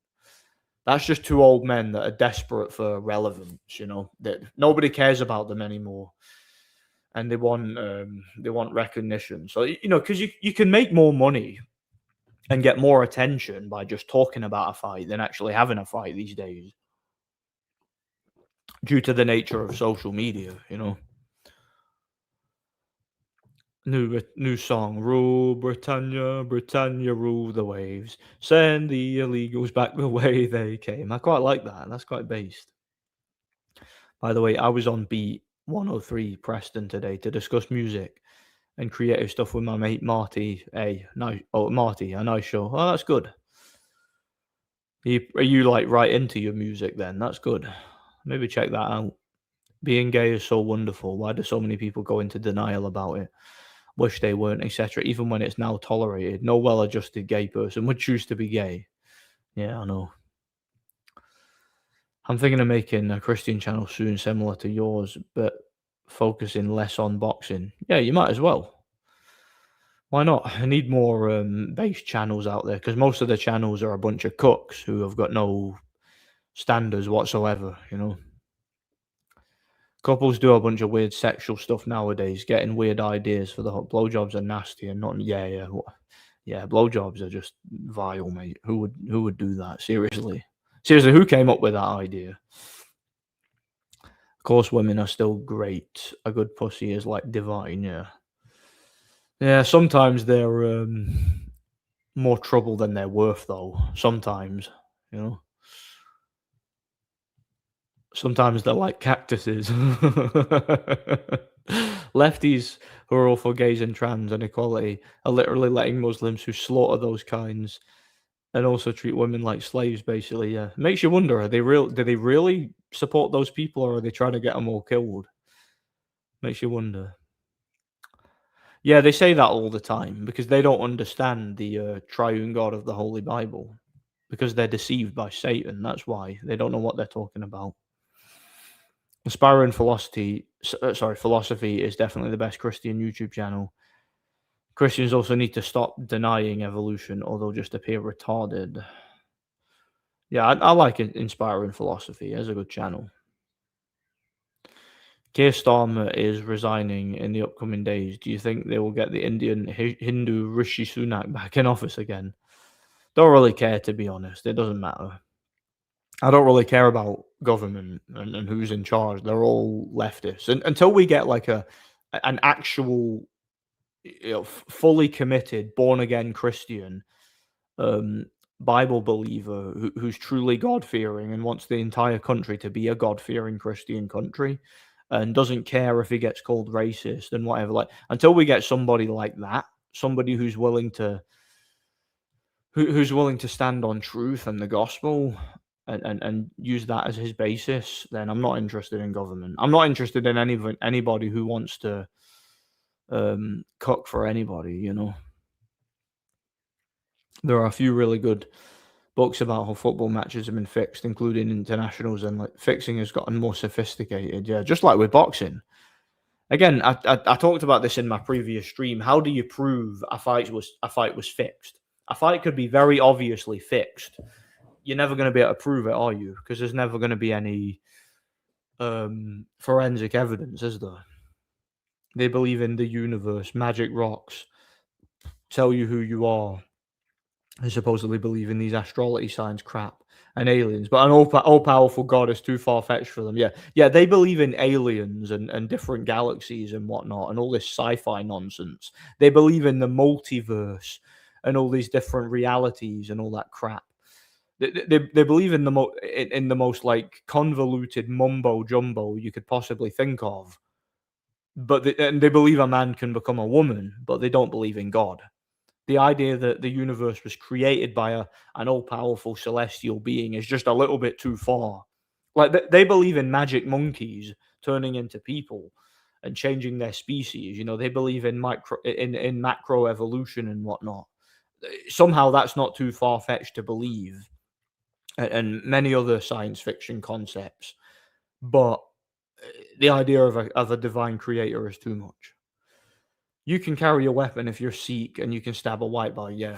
That's just two old men that are desperate for relevance. That nobody cares about them anymore, and they want recognition. So because you can make more money and get more attention by just talking about a fight than actually having a fight these days, due to the nature of social media. New song, rule Britannia, Britannia rule the waves, send the illegals back the way they came. I quite like that. That's quite based. By the way, I was on Beat 103 Preston today to discuss music and creative stuff with my mate Marty. Marty, a nice show. Oh, that's good. Are you like right into your music then? That's good. Maybe check that out. Being gay is so wonderful. Why do so many people go into denial about it? Wish they weren't, etc. Even when it's now tolerated. No well-adjusted gay person would choose to be gay. Yeah, I know. I'm thinking of making a Christian channel soon, similar to yours, but focusing less on boxing. Yeah, you might as well. Why not? I need more base channels out there, because most of the channels are a bunch of cooks who have got no standards whatsoever. Couples do a bunch of weird sexual stuff nowadays, getting weird ideas for the blowjobs are nasty and not. Yeah. Blowjobs are just vile, mate. Who would do that? Seriously, who came up with that idea? Of course, women are still great. A good pussy is like divine. Yeah. Sometimes they're more trouble than they're worth, though. Sometimes, Sometimes they're like cactuses. Lefties who are all for gays and trans and equality are literally letting Muslims who slaughter those kinds and also treat women like slaves, basically. Yeah. Makes you wonder, do they really support those people, or are they trying to get them all killed? Makes you wonder. Yeah, they say that all the time because they don't understand the triune God of the Holy Bible, because they're deceived by Satan. That's why they don't know what they're talking about. Inspiring Philosophy is definitely the best Christian YouTube channel. Christians also need to stop denying evolution, or they'll just appear retarded. Yeah, I like Inspiring Philosophy as a good channel. Keir Starmer is resigning in the upcoming days. Do you think they will get the Indian Hindu Rishi Sunak back in office again? Don't really care, to be honest. It doesn't matter. I don't really care about government and who's in charge. They're all leftists. And until we get like an actual, fully committed, born again Christian, Bible believer who's truly God fearing and wants the entire country to be a God fearing Christian country, and doesn't care if he gets called racist and whatever. Like, until we get somebody like that, somebody who's willing to stand on truth and the gospel, and use that as his basis, then I'm not interested in government. I'm not interested in anybody who wants to cook for anybody. There are a few really good books about how football matches have been fixed, including internationals, and like fixing has gotten more sophisticated. Yeah, just like with boxing. Again, I talked about this in my previous stream. How do you prove a fight was fixed? A fight could be very obviously fixed. You're never going to be able to prove it, are you? Because there's never going to be any forensic evidence, is there? They believe in the universe, magic rocks, tell you who you are. They supposedly believe in these astrology signs crap and aliens, but an all-powerful God is too far-fetched for them. Yeah, they believe in aliens and different galaxies and whatnot, and all this sci-fi nonsense. They believe in the multiverse and all these different realities and all that crap. They believe in the most like convoluted mumbo jumbo you could possibly think of. But they believe a man can become a woman, but they don't believe in God. The idea that the universe was created by an all-powerful celestial being is just a little bit too far. Like, they believe in magic monkeys turning into people and changing their species. They believe in macro evolution and whatnot. Somehow that's not too far-fetched to believe, and many other science fiction concepts. But the idea of a divine creator is too much. You can carry a weapon if you're Sikh and you can stab a white boy, yeah.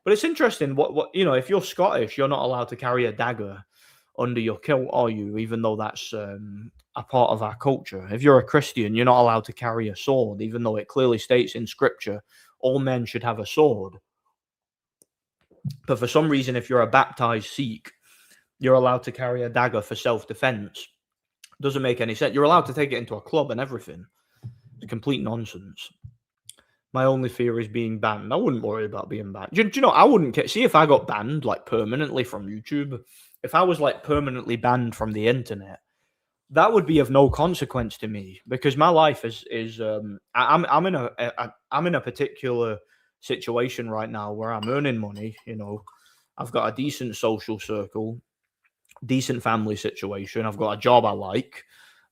But it's interesting what if you're Scottish, you're not allowed to carry a dagger under your kilt, are you? Even though that's a part of our culture. If you're a Christian, you're not allowed to carry a sword, even though it clearly states in Scripture all men should have a sword. But for some reason, if you're a baptized Sikh, you're allowed to carry a dagger for self-defense. Doesn't make any sense. You're allowed to take it into a club and everything. It's complete nonsense. My only fear is being banned. I wouldn't worry about being banned. Do you know, I wouldn't care. See, if I got banned, like, permanently from YouTube, if I was, like, permanently banned from the internet, that would be of no consequence to me, because my life is I'm in a particular situation right now where I'm earning money. I've got a decent social circle, decent family situation. I've got a job I like.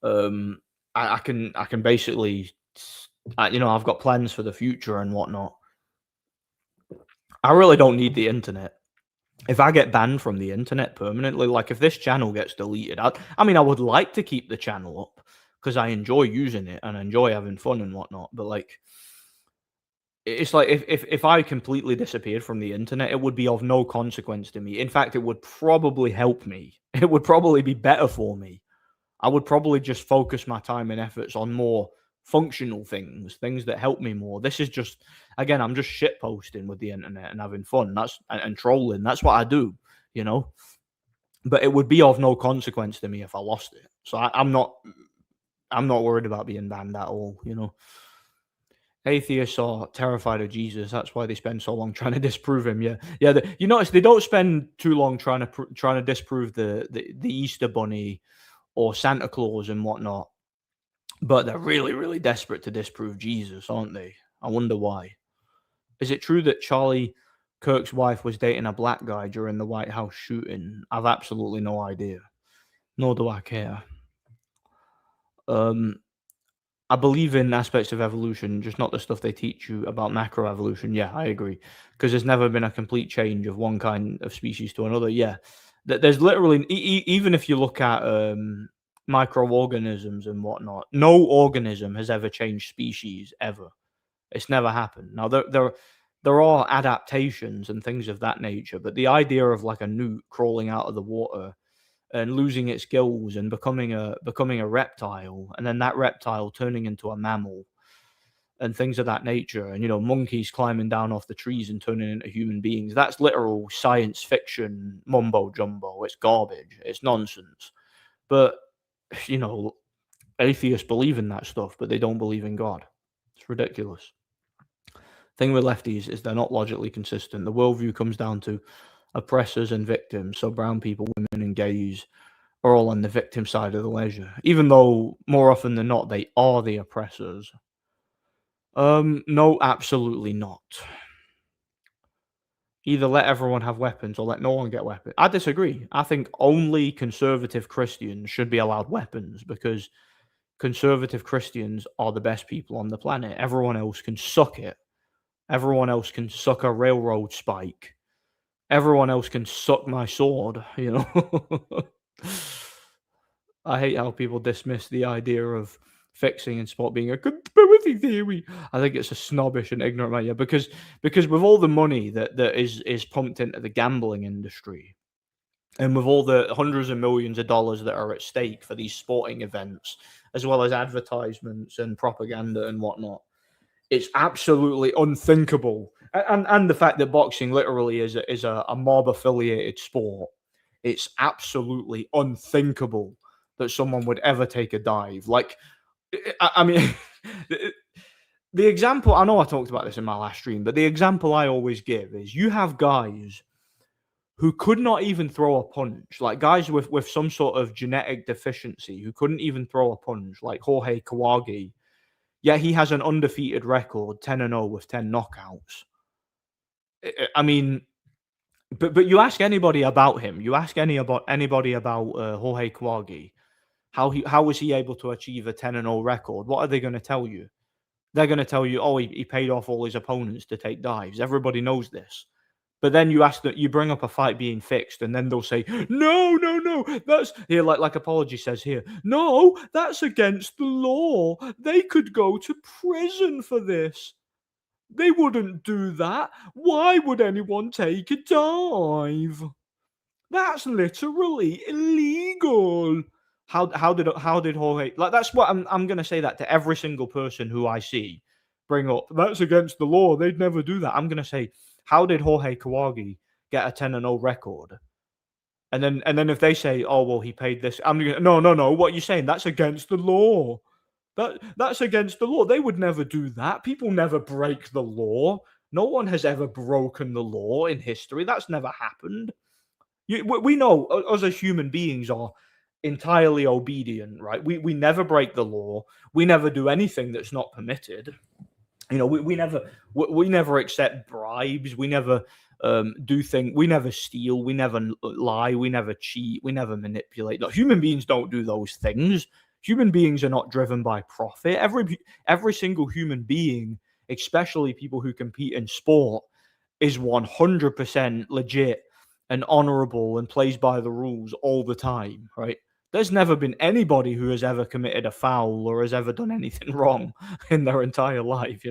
I can basically, I've got plans for the future and whatnot. I really don't need the internet. If I get banned from the internet permanently, like if this channel gets deleted, I mean, I would like to keep the channel up because I enjoy using it and enjoy having fun and whatnot. But like, it's like if I completely disappeared from the internet, it would be of no consequence to me. In fact, it would probably help me. It would probably be better for me. I would probably just focus my time and efforts on more functional things that help me more. This is just, again, I'm just shit posting with the internet and having fun. And trolling. That's what I do, But it would be of no consequence to me if I lost it. So I'm not worried about being banned at all, Atheists are terrified of Jesus. That's why they spend so long trying to disprove him. Yeah. You notice they don't spend too long trying to disprove the Easter Bunny or Santa Claus and whatnot, but they're really, really desperate to disprove Jesus, aren't they? I wonder why. Is it true that Charlie Kirk's wife was dating a black guy during the White House shooting? I've absolutely no idea. Nor do I care. I believe in aspects of evolution, just not the stuff they teach you about macroevolution. Yeah, I agree. Because there's never been a complete change of one kind of species to another. Yeah. There's literally, even if you look at microorganisms and whatnot, no organism has ever changed species, ever. It's never happened. Now, there are adaptations and things of that nature, but the idea of like a newt crawling out of the water and losing its gills and becoming a reptile, and then that reptile turning into a mammal and things of that nature, and monkeys climbing down off the trees and turning into human beings, that's literal science fiction mumbo jumbo. It's garbage. It's nonsense. But atheists believe in that stuff, but they don't believe in God. It's ridiculous. Thing with lefties is they're not logically consistent. The worldview comes down to oppressors and victims. So brown people, women, and gays are all on the victim side of the ledger, even though more often than not they are the oppressors. No, absolutely not. Either let everyone have weapons or let no one get weapons. I disagree. I think only conservative Christians should be allowed weapons, because conservative Christians are the best people on the planet. Everyone else can suck it. Everyone else can suck a railroad spike. Everyone else can suck my sword, I hate how people dismiss the idea of fixing and sport being a conspiracy theory. I think it's a snobbish and ignorant idea, because with all the money that is pumped into the gambling industry, and with all the hundreds of millions of dollars that are at stake for these sporting events, as well as advertisements and propaganda and whatnot, it's absolutely unthinkable. And the fact that boxing literally is a mob affiliated sport, it's absolutely unthinkable that someone would ever take a dive. Like, I mean, the example, I know I talked about this in my last stream, but the example I always give is you have guys who could not even throw a punch, like guys with some sort of genetic deficiency who couldn't even throw a punch, like Jorge Kawagi. Yet he has an undefeated record, 10-0 with 10 knockouts. I mean, but you ask anybody about him, you ask anybody about Jorge Kawagi, how was he able to achieve a 10-0 record? What are they going to tell you? They're going to tell you, oh, he paid off all his opponents to take dives. Everybody knows this. But then you ask that you bring up a fight being fixed, and then they'll say, "No, no, no, that's here." Like Apology says here, "No, that's against the law. They could go to prison for this. They wouldn't do that. Why would anyone take a dive? That's literally illegal." How did Jorge, like, that's what I'm gonna say that to every single person who I see bring up, "That's against the law. They'd never do that." I'm gonna say, how did Jorge Kawagi get a 10-0 record? And then if they say, "Oh, well, he paid this," I'm gonna, "No, no, no. What are you saying? That's against the law. That's against the law. They would never do that. People never break the law. No one has ever broken the law in history. That's never happened." We know us as human beings are entirely obedient, right? We never break the law. We never do anything that's not permitted. We never accept bribes. We never do things. We never steal. We never lie. We never cheat. We never manipulate. Like, human beings don't do those things. Human beings are not driven by profit. Every single human being, especially people who compete in sport, is 100% legit and honorable and plays by the rules all the time, right? There's never been anybody who has ever committed a foul or has ever done anything wrong in their entire life.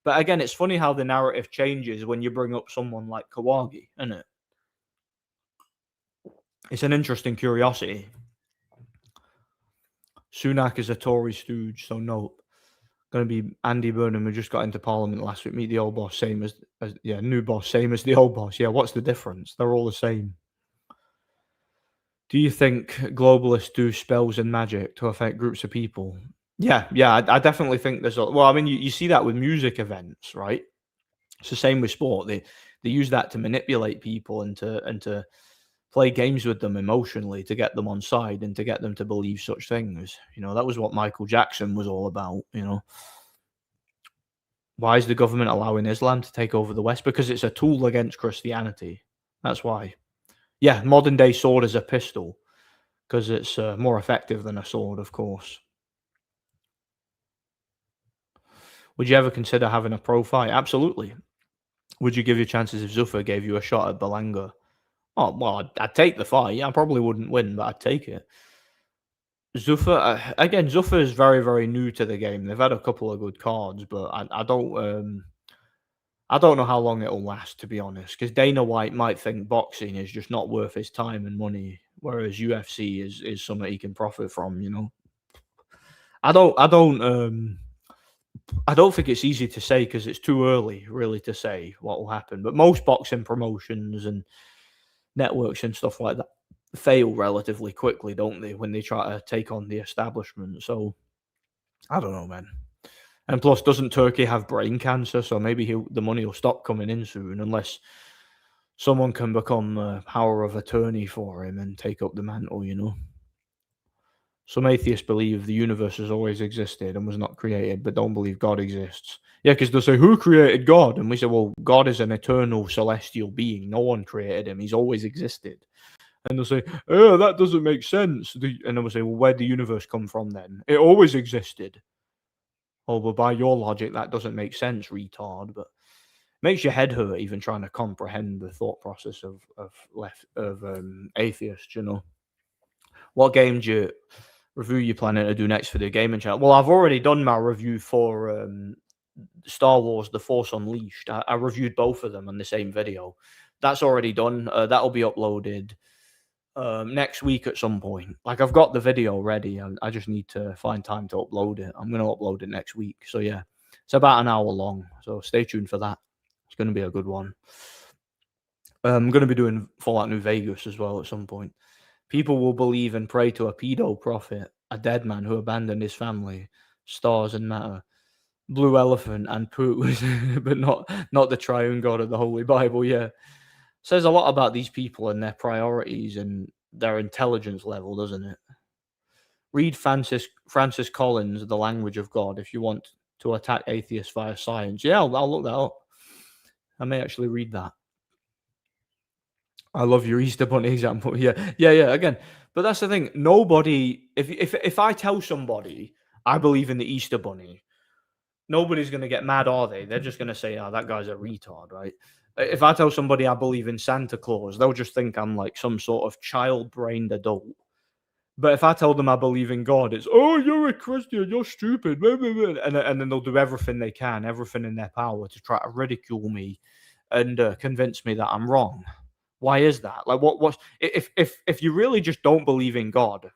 But again, it's funny how the narrative changes when you bring up someone like Kawagi, isn't it? It's an interesting curiosity. Sunak is a Tory stooge, so nope. Going to be Andy Burnham, who just got into Parliament last week. Meet the old boss, same as new boss, same as the old boss. Yeah, what's the difference? They're all the same. Do you think globalists do spells and magic to affect groups of people? Yeah, I definitely think there's a. Well, I mean, you see that with music events, right? It's the same with sport. They use that to manipulate people and to play games with them emotionally to get them on side and to get them to believe such things. That was what Michael Jackson was all about. Why is the government allowing Islam to take over the West? Because it's a tool against Christianity. That's why. Yeah, modern day sword is a pistol because it's more effective than a sword, of course. Would you ever consider having a pro fight? Absolutely. Would you give your chances if Zuffa gave you a shot at Belanga? Oh, well, I'd take the fight. Yeah, I probably wouldn't win, but I'd take it. Zuffa is very, very new to the game. They've had a couple of good cards, but I don't know how long it'll last, to be honest, because Dana White might think boxing is just not worth his time and money, whereas UFC is something he can profit from. I don't think it's easy to say because it's too early, really, to say what will happen. But most boxing promotions and networks and stuff like that fail relatively quickly, don't they, when they try to take on the establishment? So I don't know, man. And plus, doesn't Turkey have brain cancer? So maybe the money will stop coming in soon, unless someone can become power of attorney for him and take up the mantle. Some atheists believe the universe has always existed and was not created, but don't believe God exists. Yeah, because they'll say, who created God? And we say, well, God is an eternal celestial being. No one created him. He's always existed. And they'll say, oh, that doesn't make sense. And then we'll say, well, where'd the universe come from then? It always existed. Oh, but by your logic, that doesn't make sense, retard. But it makes your head hurt even trying to comprehend the thought process of atheists. What game review you planning to do next for the gaming channel? Well, I've already done my review for Star Wars: The Force Unleashed. I reviewed both of them on the same video. That's already done. That'll be uploaded next week at some point. Like, I've got the video ready. I just need to find time to upload it. I'm going to upload it next week. So yeah, it's about an hour long. So stay tuned for that. It's going to be a good one. I'm going to be doing Fallout New Vegas as well at some point. People will believe and pray to a pedo prophet, a dead man who abandoned his family, stars and matter, blue elephant and poo, but not the triune God of the Holy Bible. Yeah, says a lot about these people and their priorities and their intelligence level, doesn't it? Read Francis Collins' The Language of God if you want to attack atheists via science. Yeah, I'll look that up. I may actually read that. I love your Easter Bunny example. Yeah. Again, but that's the thing. Nobody, if I tell somebody I believe in the Easter Bunny, nobody's going to get mad, are they? They're just going to say, "Oh, that guy's a retard," right? If I tell somebody I believe in Santa Claus, they'll just think I'm like some sort of child-brained adult. But if I tell them I believe in God, it's, "Oh, you're a Christian, you're stupid," blah, blah, blah," and then they'll do everything they can, everything in their power to try to ridicule me and convince me that I'm wrong. Why is that? Like, what's if you really just don't believe in God,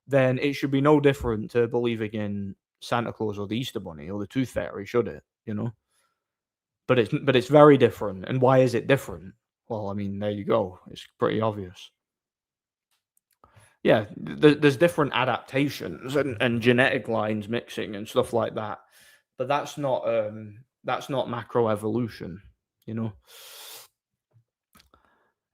then it should be no different to believing in Santa Claus or the Easter Bunny or the Tooth Fairy, should it? You know, but it's very different. And why is it different? Well, I mean, there you go. It's pretty obvious. Yeah, there's different adaptations and genetic lines mixing and stuff like that, but that's not macroevolution, you know.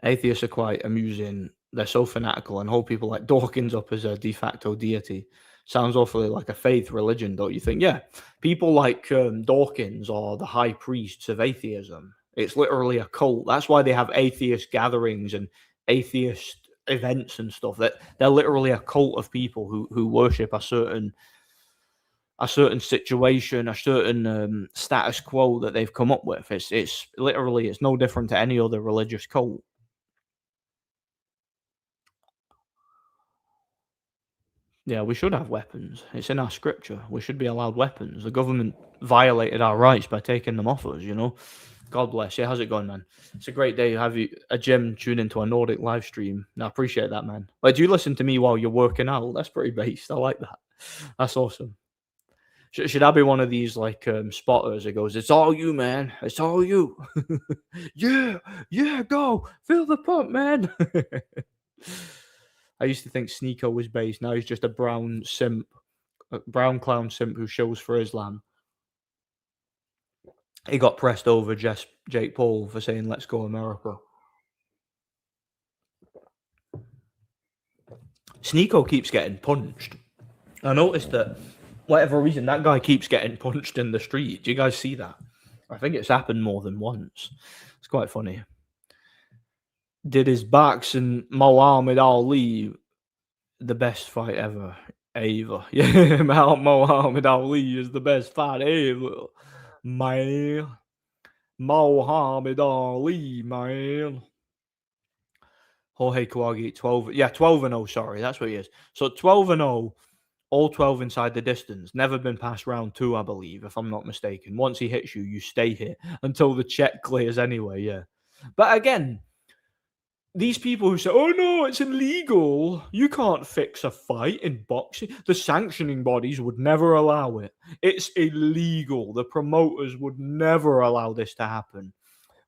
Atheists are quite amusing. They're so fanatical and hold people like Dawkins up as a de facto deity. Sounds awfully like a faith religion, don't you think? Yeah, people like Dawkins are the high priests of atheism. It's literally a cult. That's why they have atheist gatherings and atheist events and stuff. That they're literally a cult of people who worship a certain situation, a certain status quo that they've come up with. It's literally it's no different to any other religious cult. Yeah, we should have weapons. It's in our scripture. We should be allowed weapons. The government violated our rights by taking them off us, you know? God bless you. How's it going, man? It's a great day. Have you a gym tune into a Nordic live stream? I appreciate that, man. Like, do you listen to me while you're working out? That's pretty based. I like that. That's awesome. Should I be one of these like spotters that goes, "It's all you, man. It's all you." Yeah, yeah, go fill the pump, man. I used to think Sneeko was based. Now he's just a brown simp, a brown clown simp who shows for Islam. He got pressed over Jake Paul for saying "Let's go America." Sneeko keeps getting punched. I noticed that whatever reason that guy keeps getting punched in the street. Do you guys see that? I think it's happened more than once. It's quite funny. Did his boxing Muhammad Ali the best fight ever? Ever. Yeah, Muhammad Ali is the best fight ever. Man. Muhammad Ali, man. Jorge Kawagi, 12. Yeah, 12 and 0. Sorry, that's what he is. So 12 and 0, all 12 inside the distance. Never been past round two, I believe, if I'm not mistaken. Once he hits you, you stay hit until the check clears anyway. Yeah. But again, these people who say, "Oh no, it's illegal. You can't fix a fight in boxing." The sanctioning bodies would never allow it. It's illegal. The promoters would never allow this to happen.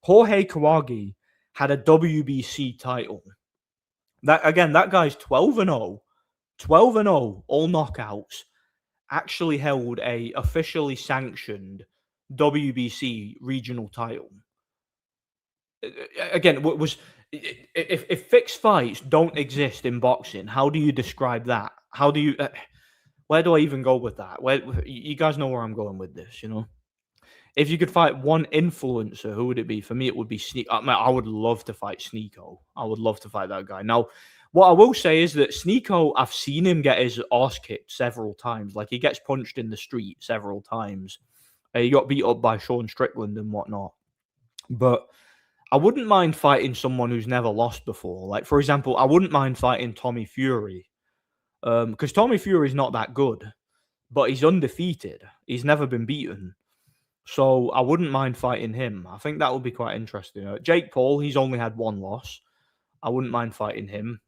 Jorge Kawagi had a WBC title. That guy's 12 and 0. 12 and 0, all knockouts. Actually held a officially sanctioned WBC regional title. Again, what was if fixed fights don't exist in boxing, how do you describe that? How do you where do I even go with that? Where you guys know where I'm going with this, you know? If you could fight one influencer, who would it be? For me, it would be Sneak. I would love to fight Sneeko. I would love to fight that guy. Now, what I will say is that Sneeko, I've seen him get his arse kicked several times. Like, he gets punched in the street several times. He got beat up by Sean Strickland and whatnot. But I wouldn't mind fighting someone who's never lost before. Like, for example, I wouldn't mind fighting Tommy Fury. Because Tommy Fury's not that good, but he's undefeated. He's never been beaten. So I wouldn't mind fighting him. I think that would be quite interesting. Jake Paul, he's only had one loss. I wouldn't mind fighting him.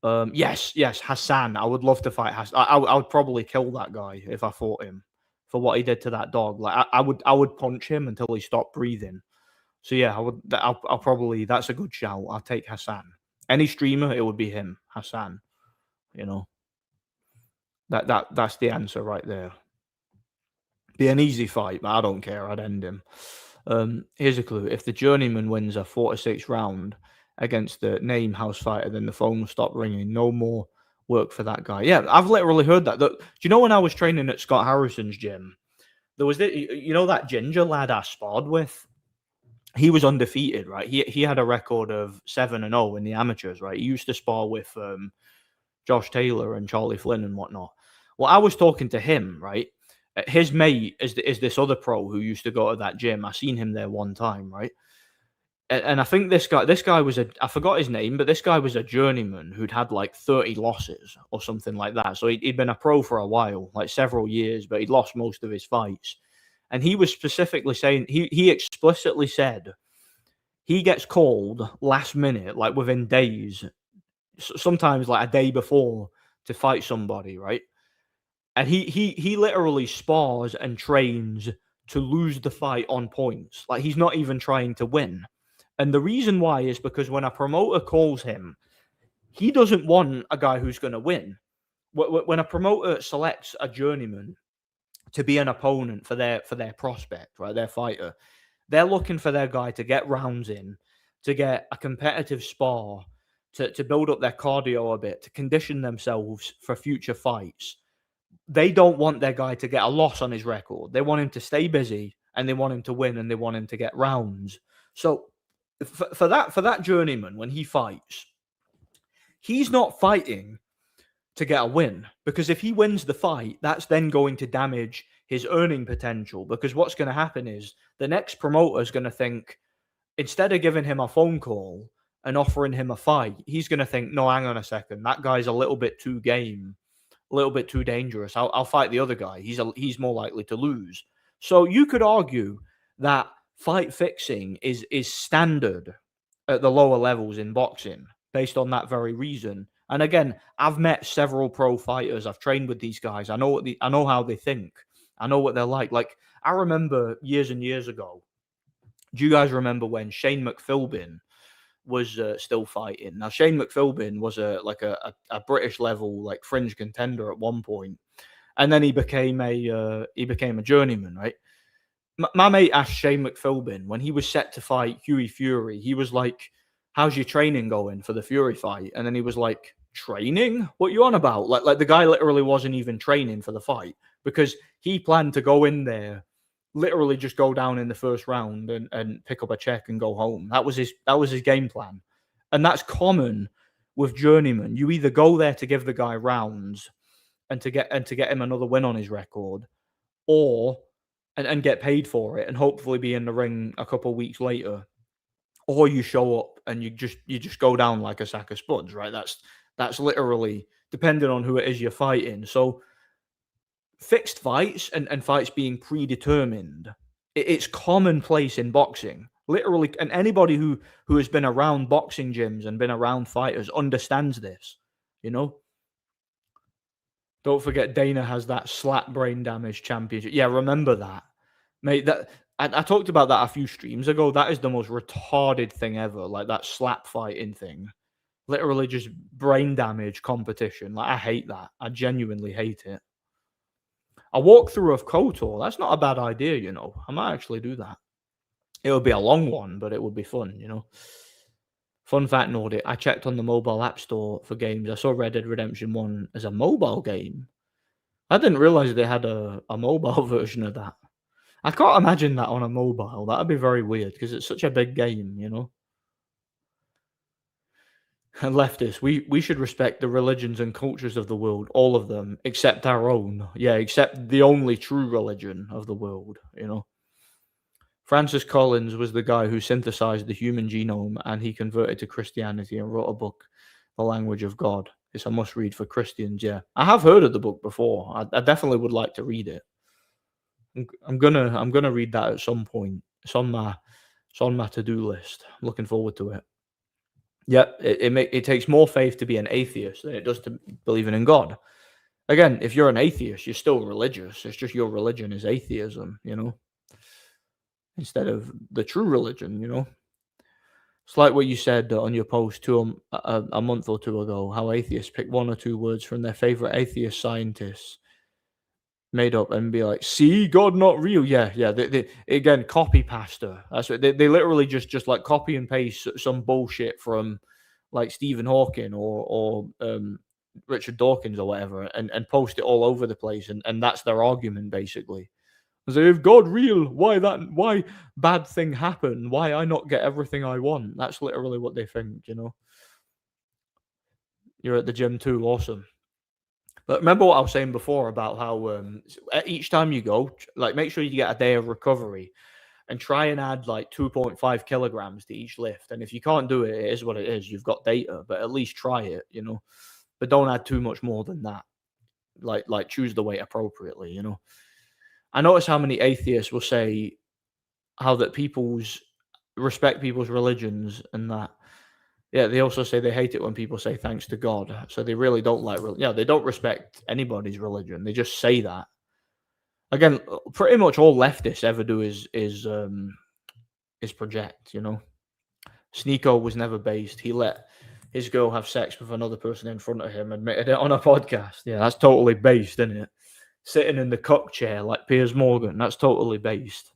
Yes, Hassan. I would love to fight Hassan. I would probably kill that guy if I fought him for what he did to that dog. Like I would punch him until he stopped breathing. So yeah, I would. I'll probably. That's a good shout. I'll take Hassan. Any streamer, it would be him, Hassan. You know that's the answer right there. Be an easy fight, but I don't care. I'd end him. Here's a clue: if the journeyman wins a 4-6 round against the name house fighter, then the phone will stop ringing. No more work for that guy. Yeah, I've literally heard that. Do you know when I was training at Scott Harrison's gym? There was that ginger lad I sparred with. He was undefeated, right? He had a record of 7 and 0 in the amateurs, right? He used to spar with Josh Taylor and Charlie Flynn and whatnot. Well, I was talking to him, right? His mate is this other pro who used to go to that gym. I seen him there one time, right? And I think this guy was I forgot his name, but this guy was a journeyman who'd had like 30 losses or something like that. So he'd been a pro for a while, like several years, but he'd lost most of his fights. And he was specifically saying he explicitly said he gets called last minute, like within days, sometimes like a day before to fight somebody, right? And he literally spars and trains to lose the fight on points. Like he's not even trying to win. And the reason why is because when a promoter calls him, he doesn't want a guy who's going to win. When a promoter selects a journeyman to be an opponent for their prospect, right, their fighter, they're looking for their guy to get rounds in, to get a competitive spar, to build up their cardio a bit, to condition themselves for future fights. They don't want their guy to get a loss on his record. They want him to stay busy and they want him to win and they want him to get rounds. So for that journeyman, when he fights, he's not fighting to get a win, because if he wins the fight, that's then going to damage his earning potential. Because what's going to happen is the next promoter is going to think, instead of giving him a phone call and offering him a fight, he's going to think, no, hang on a second, that guy's a little bit too game, a little bit too dangerous. I'll fight the other guy. He's more likely to lose. So you could argue that fight fixing is standard at the lower levels in boxing based on that very reason. And again, I've met several pro fighters. I've trained with these guys. I know how they think. I know what they're like. Like, I remember years and years ago. Do you guys remember when Shane McPhilbin was still fighting? Now, Shane McPhilbin was a British level like fringe contender at one point, and then he became a journeyman, right? My mate asked Shane McPhilbin when he was set to fight Hughie Fury. He was like, "How's your training going for the Fury fight?" And then he was like, "Training? What you on about?" Like the guy literally wasn't even training for the fight, because he planned to go in there, literally just go down in the first round and pick up a check and go home. That was his game plan. And that's common with journeyman. You either go there to give the guy rounds and to get him another win on his record, or and get paid for it and hopefully be in the ring a couple of weeks later, or you show up and you just go down like a sack of spuds, right? That's literally depending on who it is you're fighting. So fixed fights and fights being predetermined, it's commonplace in boxing. Literally, and anybody who has been around boxing gyms and been around fighters understands this, you know? Don't forget Dana has that slap brain damage championship. Yeah, remember that. Mate, that I talked about that a few streams ago. That is the most retarded thing ever. Like that slap fighting thing. Literally just brain damage competition. Like I hate that. I genuinely hate it. A walkthrough of KOTOR, that's not a bad idea, you know. I might actually do that. It would be a long one, but it would be fun, you know. Fun fact, Nordic, I checked on the mobile app store for games. I saw Red Dead Redemption 1 as a mobile game. I didn't realize they had a mobile version of that. I can't imagine that on a mobile. That'd be very weird because it's such a big game, you know. And leftists, we should respect the religions and cultures of the world, all of them, except our own. Yeah, except the only true religion of the world, you know. Francis Collins was the guy who synthesized the human genome, and he converted to Christianity and wrote a book, The Language of God. It's a must read for Christians. Yeah, I have heard of the book before. I definitely would like to read it. I'm gonna read that at some point. It's on my to-do list. I'm looking forward to it. Yeah, it takes more faith to be an atheist than it does to believing in God. Again, if you're an atheist, you're still religious. It's just your religion is atheism, you know, instead of the true religion, you know. It's like what you said on your post a month or two ago, how atheists pick one or two words from their favorite atheist scientists, made up, and be like, "See, God not real." Yeah. They again, copy pasta. That's what they literally just like copy and paste some bullshit from like Stephen Hawking or Richard Dawkins or whatever, and post it all over the place, and that's their argument basically. So if God real, why bad thing happen? Why I not get everything I want? That's literally what they think, you know. You're at the gym too, awesome. But remember what I was saying before about how each time you go, like make sure you get a day of recovery. and try and add like 2.5 kilograms to each lift. And if you can't do it, it is what it is. You've got data, but at least try it, but don't add too much more than that. Like choose the weight appropriately, I notice how many atheists will say how that respect people's religions, and that, yeah, they also say they hate it when people say thanks to God. So they really don't they don't respect anybody's religion. They just say that. Again, pretty much all leftists ever do is project, Sneeko was never based. He let his girl have sex with another person in front of him, admitted it on a podcast. Yeah, that's totally based, isn't it? Sitting in the cock chair like Piers Morgan, that's totally based.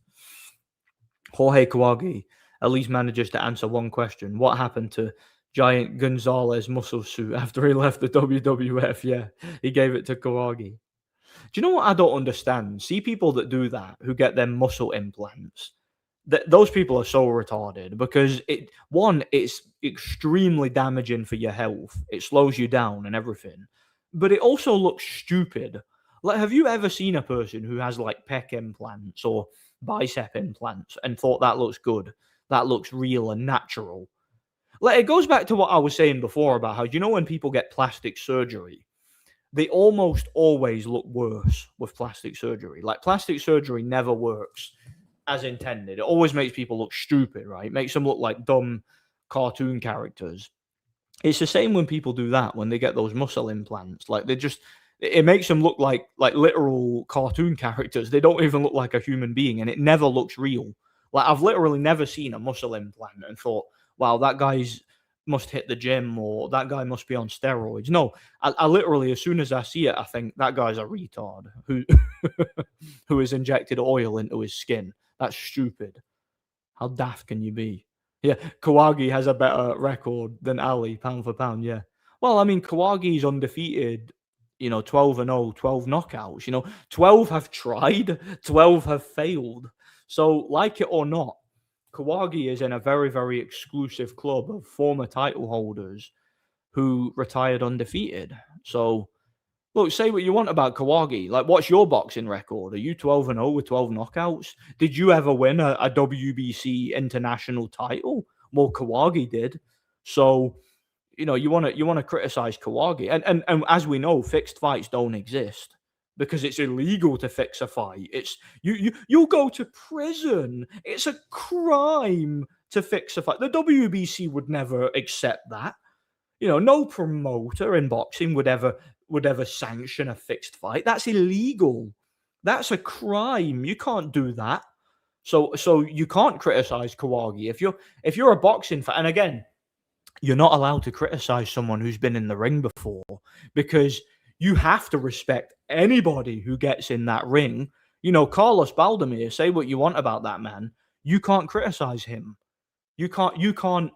Jorge Kawagi at least manages to answer one question. What happened to Giant Gonzalez muscle suit after he left the WWF? Yeah, he gave it to Kawagi. Do you know what I don't understand? See people that do that, who get their muscle implants. Those people are so retarded, because it's extremely damaging for your health. It slows you down and everything, but it also looks stupid. Like, have you ever seen a person who has like pec implants or bicep implants and thought that looks good? That looks real and natural. Like, it goes back to what I was saying before about how, when people get plastic surgery, they almost always look worse with plastic surgery. Like, plastic surgery never works as intended. It always makes people look stupid, right? It makes them look like dumb cartoon characters. It's the same when people do that, when they get those muscle implants. Like, it makes them look like literal cartoon characters. They don't even look like a human being, and it never looks real. Like, I've literally never seen a muscle implant and thought, wow, that guy's must hit the gym, or that guy must be on steroids. No, I literally, as soon as I see it, I think that guy's a retard who who has injected oil into his skin. That's stupid. How daft can you be? Yeah, Kawagi has a better record than Ali, pound for pound. Yeah. Well, I mean, Kawagi's undefeated, 12-0, 12 knockouts. 12 have tried, 12 have failed. So, like it or not, Kawagi is in a very, very exclusive club of former title holders who retired undefeated. So, look, say what you want about Kawagi. Like, what's your boxing record? Are you 12-0 with 12 knockouts? Did you ever win a WBC international title? Well, Kawagi did. So, you want to criticize Kawagi, and as we know, fixed fights don't exist, because it's illegal to fix a fight. It's you'll go to prison. It's a crime to fix a fight. The WBC would never accept that. No promoter in boxing would ever sanction a fixed fight. That's illegal. That's a crime. You can't do that. So you can't criticize Kawagi if you're a boxing fan. And again, you're not allowed to criticize someone who's been in the ring before, because you have to respect anybody who gets in that ring. Carlos Baldomir, say what you want about that man, you can't criticize him. You can't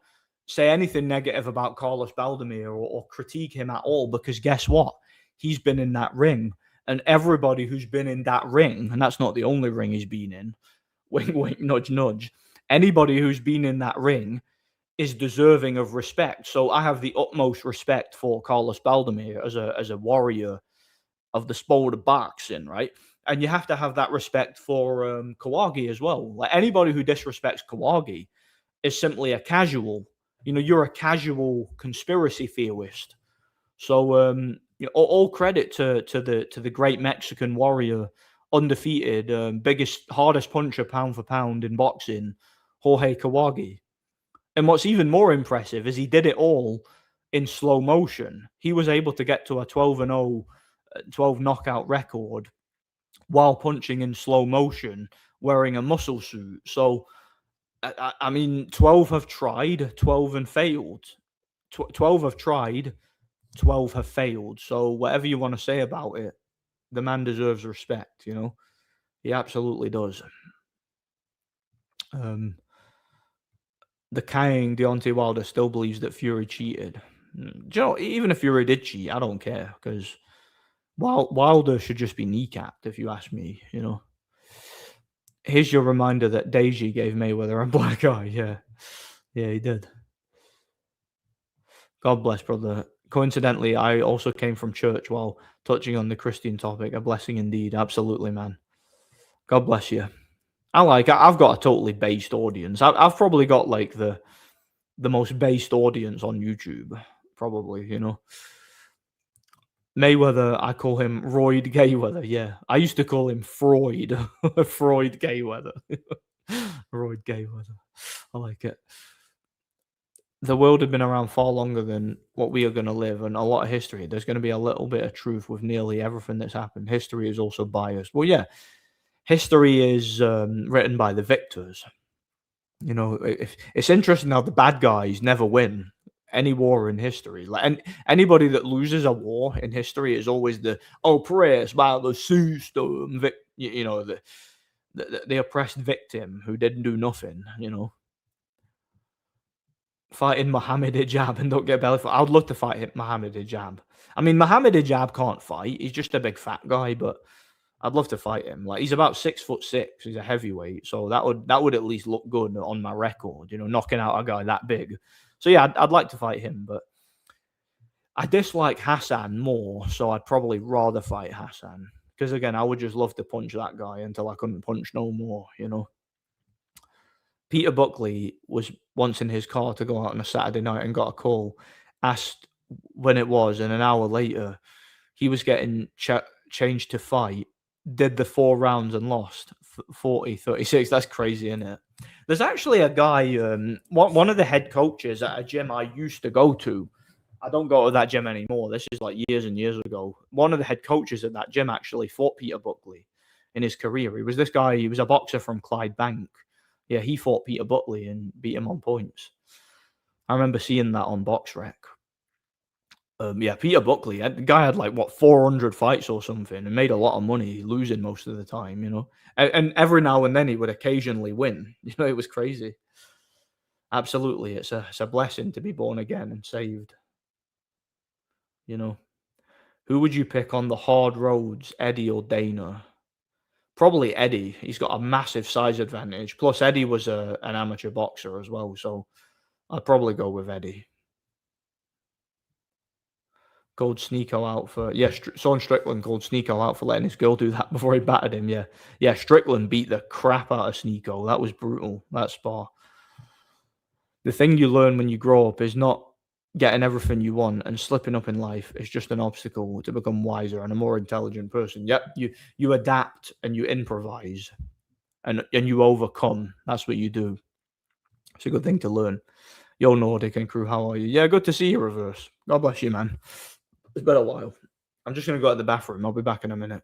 say anything negative about Carlos Baldomir or critique him at all, because guess what? He's been in that ring, and everybody who's been in that ring, and that's not the only ring he's been in, wink, wink, nudge, nudge, anybody who's been in that ring is deserving of respect. So I have the utmost respect for Carlos Baldomir as a warrior of the sport of boxing, right? And you have to have that respect for Kawagi as well. Like, anybody who disrespects Kawagi is simply a casual. You're a casual conspiracy theorist. So all credit to the great Mexican warrior, undefeated, biggest, hardest puncher pound for pound in boxing, Jorge Kawagi. And what's even more impressive is he did it all in slow motion. He was able to get to a 12-0, 12 knockout record while punching in slow motion, wearing a muscle suit. So, I mean, 12 have tried, 12 and failed. 12 have tried, 12 have failed. So whatever you want to say about it, the man deserves respect, He absolutely does. The King, Deontay Wilder, still believes that Fury cheated. Even if Fury did cheat, I don't care, because Wilder should just be kneecapped, if you ask me, Here's your reminder that Deji gave Mayweather a black eye. Yeah, he did. God bless, brother. Coincidentally, I also came from church while touching on the Christian topic. A blessing indeed. Absolutely, man. God bless you. I've got a totally based audience. I've probably got like the most based audience on YouTube, probably, you know. Mayweather, I call him Royd Gayweather. Yeah, I used to call him Freud, Freud Gayweather, Royd Gayweather. I like it. The world had been around far longer than what we are going to live, and a lot of history. There's going to be a little bit of truth with nearly everything that's happened. History is also biased. Well, yeah, history is written by the victors. You know, if it's interesting how the bad guys never win any war in history. Like, and anybody that loses a war in history is always the oppressed by the system. You know, the oppressed victim who didn't do nothing. You know, fighting Muhammad Hijab and don't get belly fat. I would love to fight Muhammad Hijab. I mean, Muhammad Hijab can't fight. He's just a big fat guy, but I'd love to fight him. Like he's about 6'6". He's a heavyweight, so that would at least look good on my record. You know, knocking out a guy that big. So yeah, I'd like to fight him, but I dislike Hassan more, so I'd probably rather fight Hassan because again, I would just love to punch that guy until I couldn't punch no more. You know. Peter Buckley was once in his car to go out on a Saturday night and got a call, asked when it was, and an hour later, he was getting changed to fight, did the 4 rounds and lost 40-36. That's crazy, isn't it? There's actually a guy, one of the head coaches at a gym I used to go to. I don't go to that gym anymore. This is like years and years ago. One of the head coaches at that gym actually fought Peter Buckley in his career. He was this guy, he was a boxer from Clydebank. Yeah, he fought Peter Buckley and beat him on points. I remember seeing that on BoxRec. Yeah, Peter Buckley, the guy had like what 400 fights or something, and made a lot of money, losing most of the time. You know, and every now and then he would occasionally win. You know, it was crazy. Absolutely, it's a blessing to be born again and saved. You know, who would you pick on the hard roads, Eddie or Dana? Probably Eddie. He's got a massive size advantage. Plus, Eddie was an amateur boxer as well, so I'd probably go with Eddie. Called Sneeko out for Sean Strickland called Sneeko out for letting his girl do that before he battered him. Yeah. Strickland beat the crap out of Sneeko. That was brutal. That spar. The thing you learn when you grow up is not getting everything you want and slipping up in life is just an obstacle to become wiser and a more intelligent person. Yep, you adapt and you improvise and you overcome. That's what you do. It's a good thing to learn. Yo, Nordic and crew, how are you? Yeah, good to see you, Reverse. God bless you, man. It's been a while. I'm just going to go to the bathroom. I'll be back in a minute.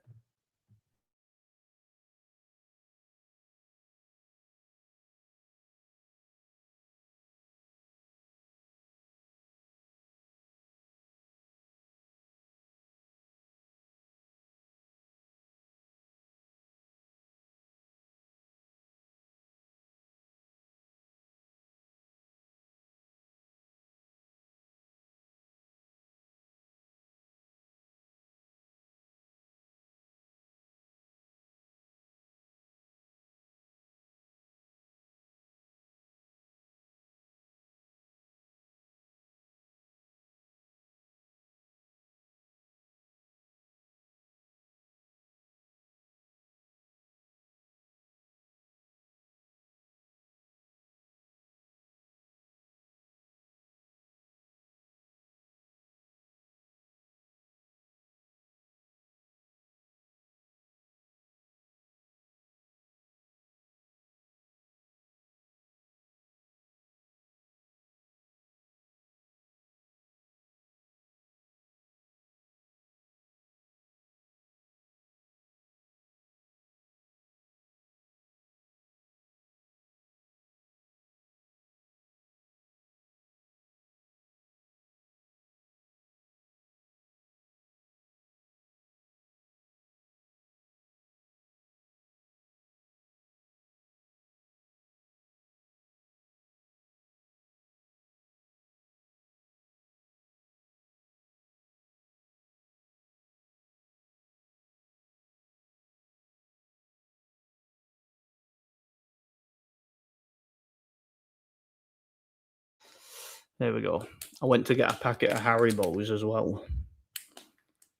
There we go. I went to get a packet of Haribo's as well.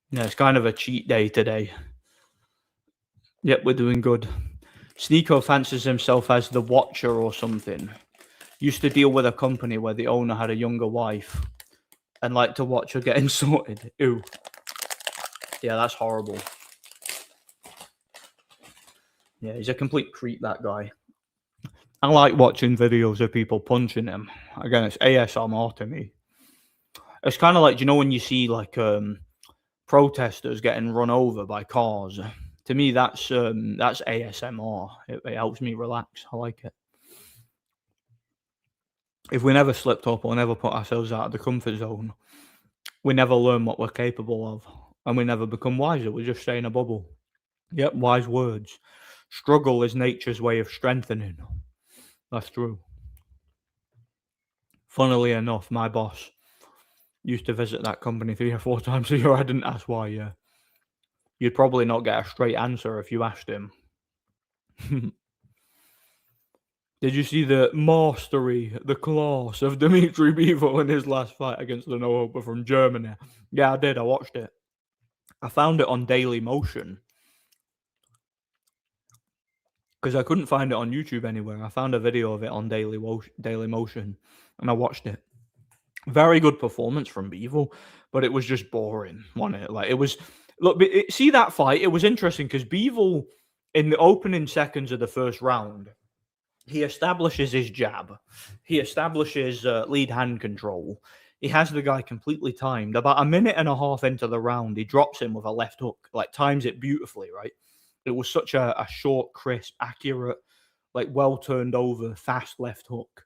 Yeah, it's kind of a cheat day today. Yep, we're doing good. Sneeko fancies himself as the Watcher or something. Used to deal with a company where the owner had a younger wife and liked to watch her getting sorted. Ew. Yeah, that's horrible. Yeah, he's a complete creep, that guy. I like watching videos of people punching him. Again, it's ASMR to me. It's kind of like, you know, when you see like protesters getting run over by cars. To me, that's ASMR. It helps me relax. I like it. If we never slipped up or never put ourselves out of the comfort zone, we never learn what we're capable of, and we never become wiser. We just stay in a bubble. Yep, wise words. Struggle is nature's way of strengthening. That's true. Funnily enough, my boss used to visit that company 3 or 4 times a year. I didn't ask why. You'd probably not get a straight answer if you asked him. Did you see the mastery, the class of Dimitri Bivol in his last fight against the no-hoper from Germany? Yeah, I did. I watched it. I found it on Daily Motion because I couldn't find it on YouTube anywhere. I found a video of it on Daily Motion, and I watched it. Very good performance from Bivol, but it was just boring, wasn't it? Like, it was... Look, see that fight? It was interesting because Bivol, in the opening seconds of the first round, he establishes his jab. He establishes lead hand control. He has the guy completely timed. About a minute and a half into the round, he drops him with a left hook, like times it beautifully, right? It was such a short, crisp, accurate, like well turned over, fast left hook.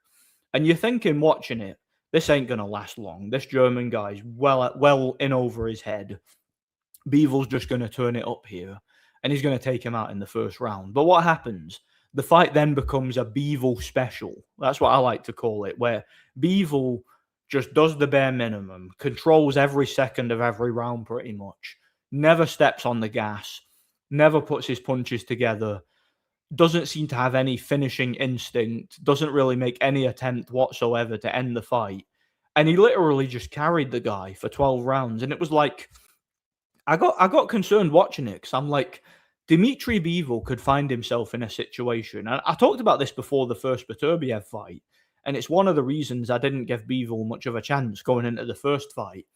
And you're thinking, watching it, this ain't going to last long. This German guy's well in over his head. Bivol's just going to turn it up here, and he's going to take him out in the first round. But what happens? The fight then becomes a Bivol special. That's what I like to call it, where Bivol just does the bare minimum, controls every second of every round pretty much, never steps on the gas, never puts his punches together, doesn't seem to have any finishing instinct, doesn't really make any attempt whatsoever to end the fight. And he literally just carried the guy for 12 rounds. And it was like, I got concerned watching it because I'm like, Dimitri Bivol could find himself in a situation. And I talked about this before the first Beterbiev fight, and it's one of the reasons I didn't give Bivol much of a chance going into the first fight.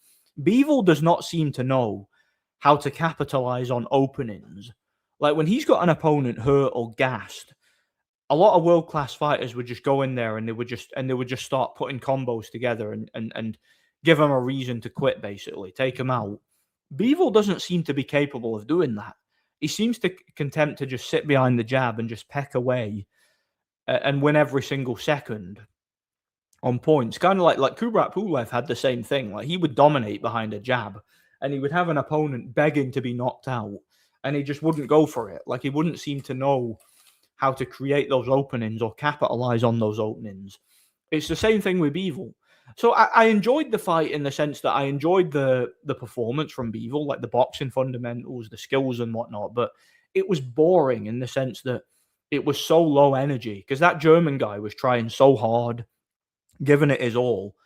Bivol does not seem to know how to capitalize on openings. Like, when he's got an opponent hurt or gassed, a lot of world-class fighters would just go in there and they would just start putting combos together and give him a reason to quit, basically, take him out. Bivol doesn't seem to be capable of doing that. He seems to content to just sit behind the jab and just peck away and win every single second on points. Kind of like Kubrat Pulev had the same thing. Like, he would dominate behind a jab and he would have an opponent begging to be knocked out and he just wouldn't go for it. Like, he wouldn't seem to know how to create those openings or capitalize on those openings. It's the same thing with Bivol. So I enjoyed the fight in the sense that I enjoyed the performance from Bivol, like the boxing fundamentals, the skills and whatnot, but it was boring in the sense that it was so low energy because that German guy was trying so hard, giving it his all,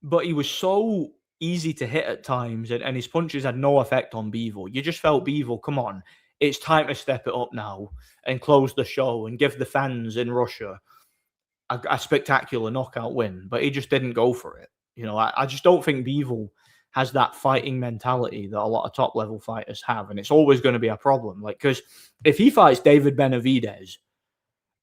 but he was so easy to hit at times and his punches had no effect on Bivol. You just felt, Bivol, come on, it's time to step it up now and close the show and give the fans in Russia a spectacular knockout win, but he just didn't go for it. You know, I just don't think Bivol has that fighting mentality that a lot of top level fighters have, and it's always going to be a problem. Like, because if he fights David Benavidez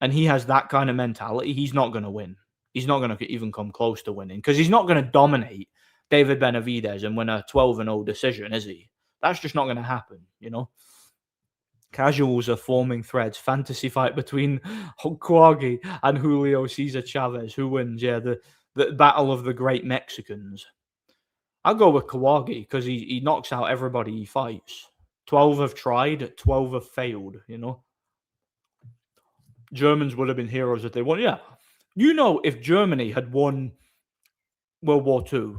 and he has that kind of mentality, he's not going to win. He's not going to even come close to winning because he's not going to dominate David Benavidez and win a 12-0 decision, is he? That's just not going to happen, you know? Casuals are forming threads. Fantasy fight between Kawagi and Julio Cesar Chavez. Who wins? Yeah, the battle of the great Mexicans. I'll go with Kawagi because he knocks out everybody he fights. 12 have tried, 12 have failed, you know? Germans would have been heroes if they won. Yeah. You know, if Germany had won World War II,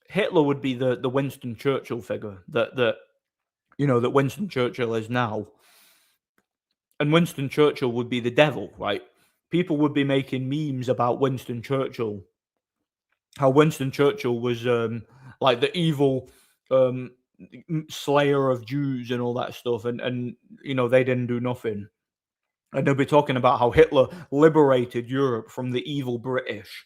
Hitler would be the Winston Churchill figure that Winston Churchill is now. And Winston Churchill would be the devil, right? People would be making memes about Winston Churchill. How Winston Churchill was like the evil slayer of Jews and all that stuff. And you know, they didn't do nothing. and they'll be talking about how Hitler liberated Europe from the evil British.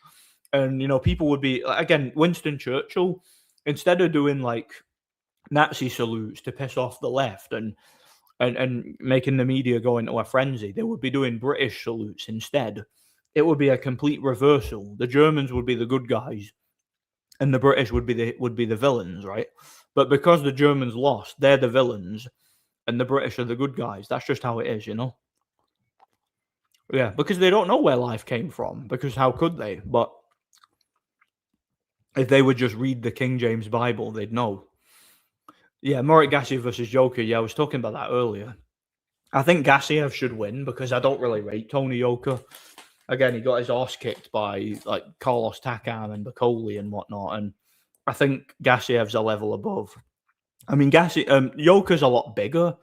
And people would be again, Winston Churchill, instead of doing like Nazi salutes to piss off the left and making the media go into a frenzy, they would be doing British salutes instead. It would be a complete reversal. The Germans would be the good guys, and the British would be the villains, right? But because the Germans lost, they're the villains, and the British are the good guys. That's just how it is, Yeah, because they don't know where life came from. Because how could they? But if they would just read the King James Bible, they'd know. Yeah, Morik Gassiev versus Joker. Yeah, I was talking about that earlier. I think Gassiev should win because I don't really rate Tony Yoka. Again, he got his arse kicked by like Carlos Takam and Bacoli and whatnot, and I think Gassiev's a level above. I mean, Yoka's a lot bigger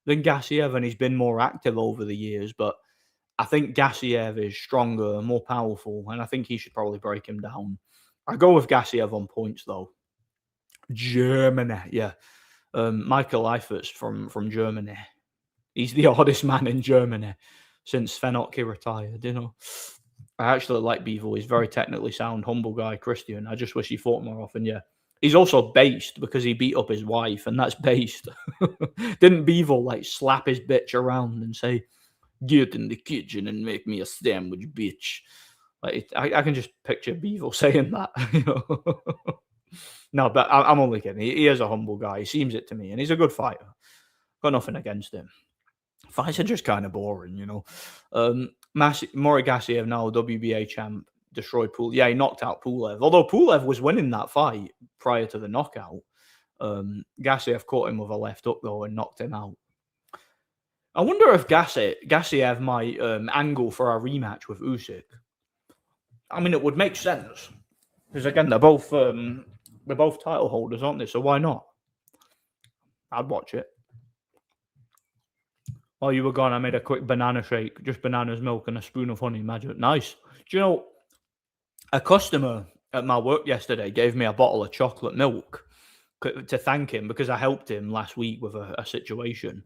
than Gassiev, and he's been more active over the years, but I think Gassiev is stronger, more powerful, and I think he should probably break him down. I go with Gassiev on points, though. Germany, yeah. Michael Eifert's from Germany. He's the hardest man in Germany since Fenotke retired, I actually like Bivol. He's very technically sound, humble guy, Christian. I just wish he fought more often, yeah. He's also based because he beat up his wife, and that's based. Didn't Bivol like slap his bitch around and say, "Get in the kitchen and make me a sandwich, bitch"? Like I can just picture Bivol saying that, No, but I'm only kidding. He is a humble guy. He seems it to me, and he's a good fighter. Got nothing against him. Fights are just kind of boring, Morik Gassiev, now WBA champ, destroyed Pulev. Yeah, he knocked out Pulev. Although Pulev was winning that fight prior to the knockout. Gassiev caught him with a left hook, though, and knocked him out. I wonder if Gassiev might angle for a rematch with Usyk. I mean, it would make sense. Because, again, they're both title holders, aren't they? So why not? I'd watch it. While you were gone, I made a quick banana shake, just bananas, milk, and a spoon of honey. Magic. Nice. Do you know, a customer at my work yesterday gave me a bottle of chocolate milk to thank him because I helped him last week with a situation.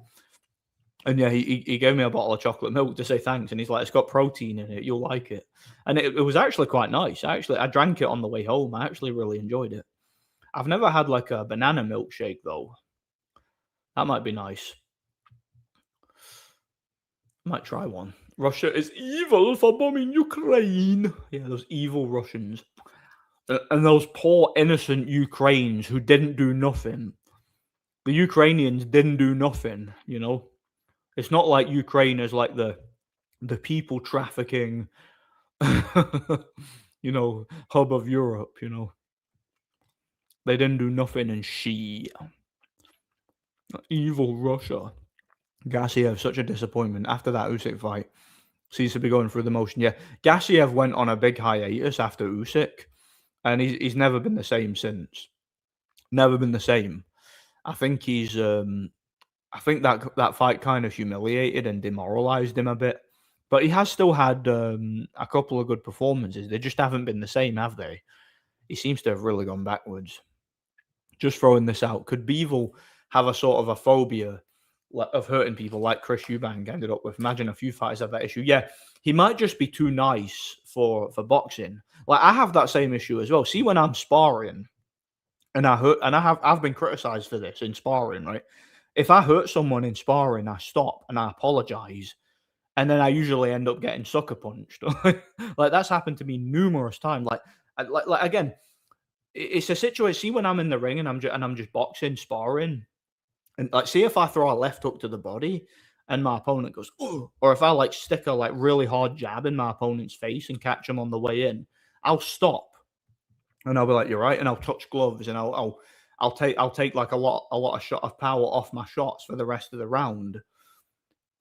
And yeah, he gave me a bottle of chocolate milk to say thanks. And he's like, "It's got protein in it. You'll like it." And it was actually quite nice. I drank it on the way home. I actually really enjoyed it. I've never had like a banana milkshake, though. That might be nice. Might try one. Russia is evil for bombing Ukraine. Yeah, those evil Russians. And those poor innocent Ukrainians who didn't do nothing. The Ukrainians didn't do nothing, It's not like Ukraine is like the people trafficking, hub of Europe, They didn't do nothing and evil Russia. Gassiev, such a disappointment after that Usyk fight. Seems to be going through the motion. Yeah, Gassiev went on a big hiatus after Usyk, and he's never been the same since. Never been the same. I think he's. I think that fight kind of humiliated and demoralized him a bit, but he has still had a couple of good performances. They just haven't been the same, have they? He seems to have really gone backwards. Just throwing this out, could Bivol have a sort of a phobia of hurting people like Chris Eubank ended up with? Imagine a few fighters have that issue. Yeah, he might just be too nice for boxing. Like I have that same issue as well. See, when I'm sparring, and I've been criticized for this in sparring, right? If I hurt someone in sparring, I stop and I apologize, and then I usually end up getting sucker punched. Like that's happened to me numerous times. Like again, it's a situation. See, when I'm in the ring and I'm just boxing, sparring, and like, see if I throw a left hook to the body and my opponent goes, "Oh," or if I like stick a like really hard jab in my opponent's face and catch him on the way in, I'll stop and I'll be like, "You're right," and I'll touch gloves and I'll take like a lot of shot of power off my shots for the rest of the round.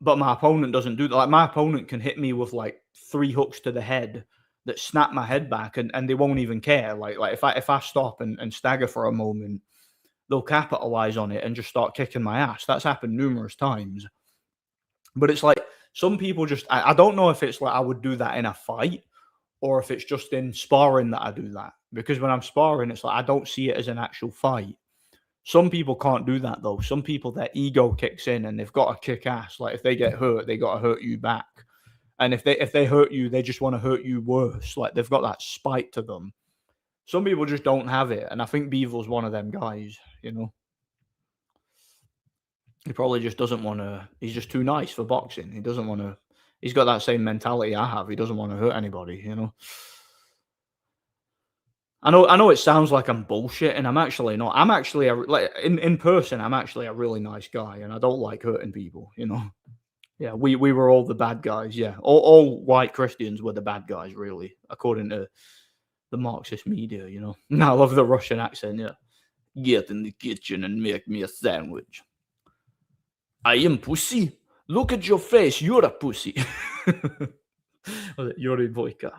But my opponent doesn't do that. Like my opponent can hit me with like 3 hooks to the head that snap my head back, and they won't even care. Like if I stop and stagger for a moment, they'll capitalize on it and just start kicking my ass. That's happened numerous times. But it's like some people just I don't know if it's like I would do that in a fight or if it's just in sparring that I do that. Because when I'm sparring, it's like I don't see it as an actual fight. Some people can't do that though. Some people, their ego kicks in and they've got to kick ass. Like if they get hurt, they got to hurt you back. And if they hurt you, they just want to hurt you worse. Like they've got that spite to them. Some people just don't have it, and I think Beevil's one of them guys. You know, he probably just doesn't want to. He's just too nice for boxing. He doesn't want to. He's got that same mentality I have. He doesn't want to hurt anybody. You know. I know it sounds like I'm bullshit, and I'm actually not. I'm actually like in person. I'm actually a really nice guy, and I don't like hurting people. You know. Yeah, we were all the bad guys. Yeah, all white Christians were the bad guys, really, according to the Marxist media. You know. I love the Russian accent. Yeah, get in the kitchen and make me a sandwich. I am pussy. Look at your face. You're a pussy. Yuri Boyka.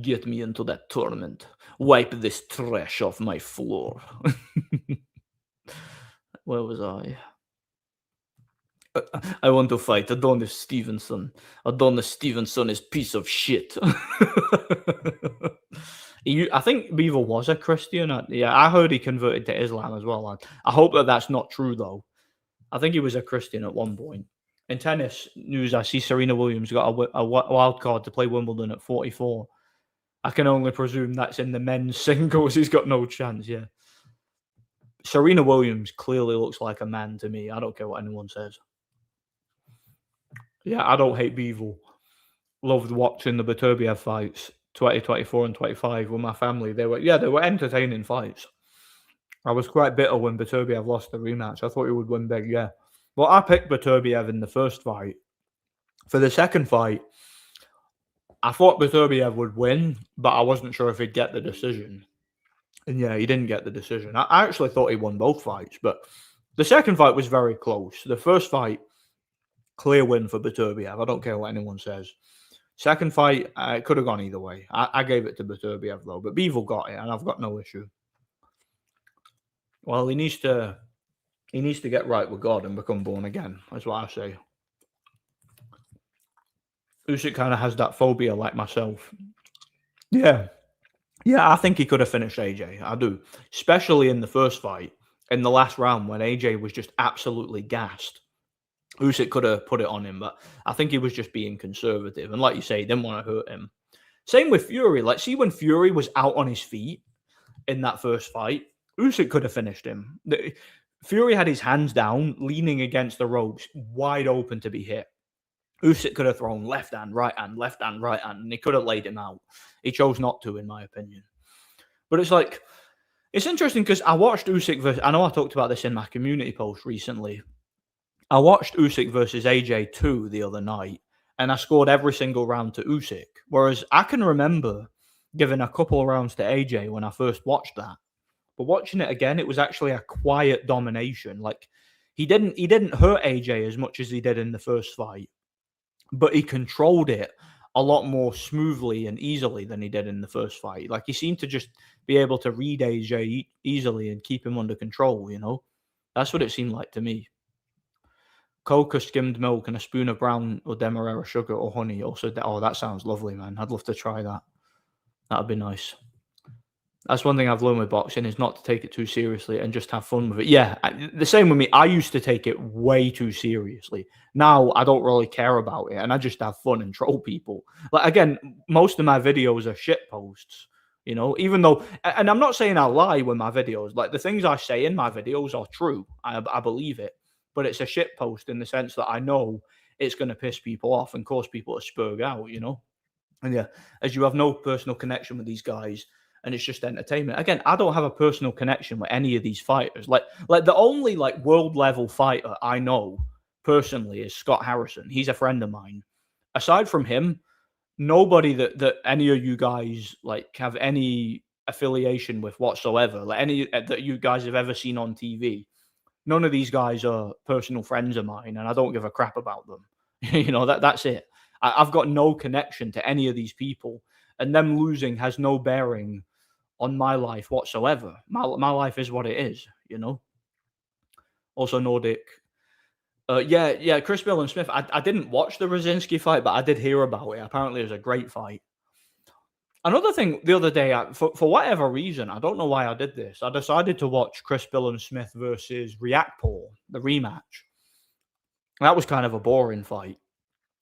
Get me into that tournament. Wipe this trash off my floor. Where was I? I want to fight Adonis Stevenson. Adonis Stevenson is piece of shit. I think Beaver was a Christian. I heard he converted to Islam as well. I hope that's not true, though. I think he was a Christian at one point. In tennis news, I see Serena Williams got a wild card to play Wimbledon at 44. I can only presume that's in the men's singles. He's got no chance, yeah. Serena Williams clearly looks like a man to me. I don't care what anyone says. Yeah, I don't hate Beevil. Loved watching the Beterbiev fights, 2024 and 25 with my family. They were entertaining fights. I was quite bitter when Beterbiev lost the rematch. I thought he would win big, yeah. Well, I picked Beterbiev in the first fight. For the second fight, I thought Beterbiev would win, but I wasn't sure if he'd get the decision. And yeah, he didn't get the decision. I actually thought he won both fights, but the second fight was very close. The first fight, clear win for Beterbiev. I don't care what anyone says. Second fight, it could have gone either way. I gave it to Beterbiev though, but Bivol got it, and I've got no issue. Well, he needs to get right with God and become born again. That's what I say. Usyk kind of has that phobia like myself. Yeah. Yeah, I think he could have finished AJ. I do. Especially in the first fight. In the last round when AJ was just absolutely gassed. Usyk could have put it on him, but I think he was just being conservative. And like you say, he didn't want to hurt him. Same with Fury. Like, see when Fury was out on his feet in that first fight, Usyk could have finished him. Fury had his hands down, leaning against the ropes, wide open to be hit. Usyk could have thrown left hand, right hand, and he could have laid him out. He chose not to, in my opinion. But it's like, it's interesting because I watched Usyk versus, I know I talked about this in my community post recently. I watched Usyk versus AJ 2 the other night, and I scored every single round to Usyk. Whereas I can remember giving a couple of rounds to AJ when I first watched that. But watching it again, it was actually a quiet domination. Like, he didn't hurt AJ as much as he did in the first fight. But he controlled it a lot more smoothly and easily than he did in the first fight. Like, he seemed to just be able to read AJ easily and keep him under control, you know? That's what it seemed like to me. Coca, skimmed milk, and a spoon of brown or demerara sugar or honey. Also, oh, that sounds lovely, man. I'd love to try that. That'd be nice. That's one thing I've learned with boxing is not to take it too seriously and just have fun with it. Yeah, the same with me. I used to take it way too seriously. Now I don't really care about it and I just have fun and troll people. Like, again, most of my videos are shit posts, you know, even though, and I'm not saying I lie with my videos. Like, the things I say in my videos are true. I believe it, but it's a shit post in the sense that I know it's going to piss people off and cause people to spurg out, you know? And yeah, as you have no personal connection with these guys, and it's just entertainment. Again, I don't have a personal connection with any of these fighters. Like the only like world level fighter I know personally is Scott Harrison. He's a friend of mine. Aside from him, nobody that any of you guys like have any affiliation with whatsoever, like any that you guys have ever seen on TV. None of these guys are personal friends of mine, and I don't give a crap about them. You know, that's it. I've got no connection to any of these people, and them losing has no bearing on my life whatsoever. My life is what it is, you know. Also, Nordic. Chris Millen Smith. I didn't watch the Rosinski fight, but I did hear about it. Apparently, it was a great fight. Another thing, the other day, for whatever reason, I don't know why I did this. I decided to watch Chris Billum-Smith versus Riakporhe, the rematch. That was kind of a boring fight,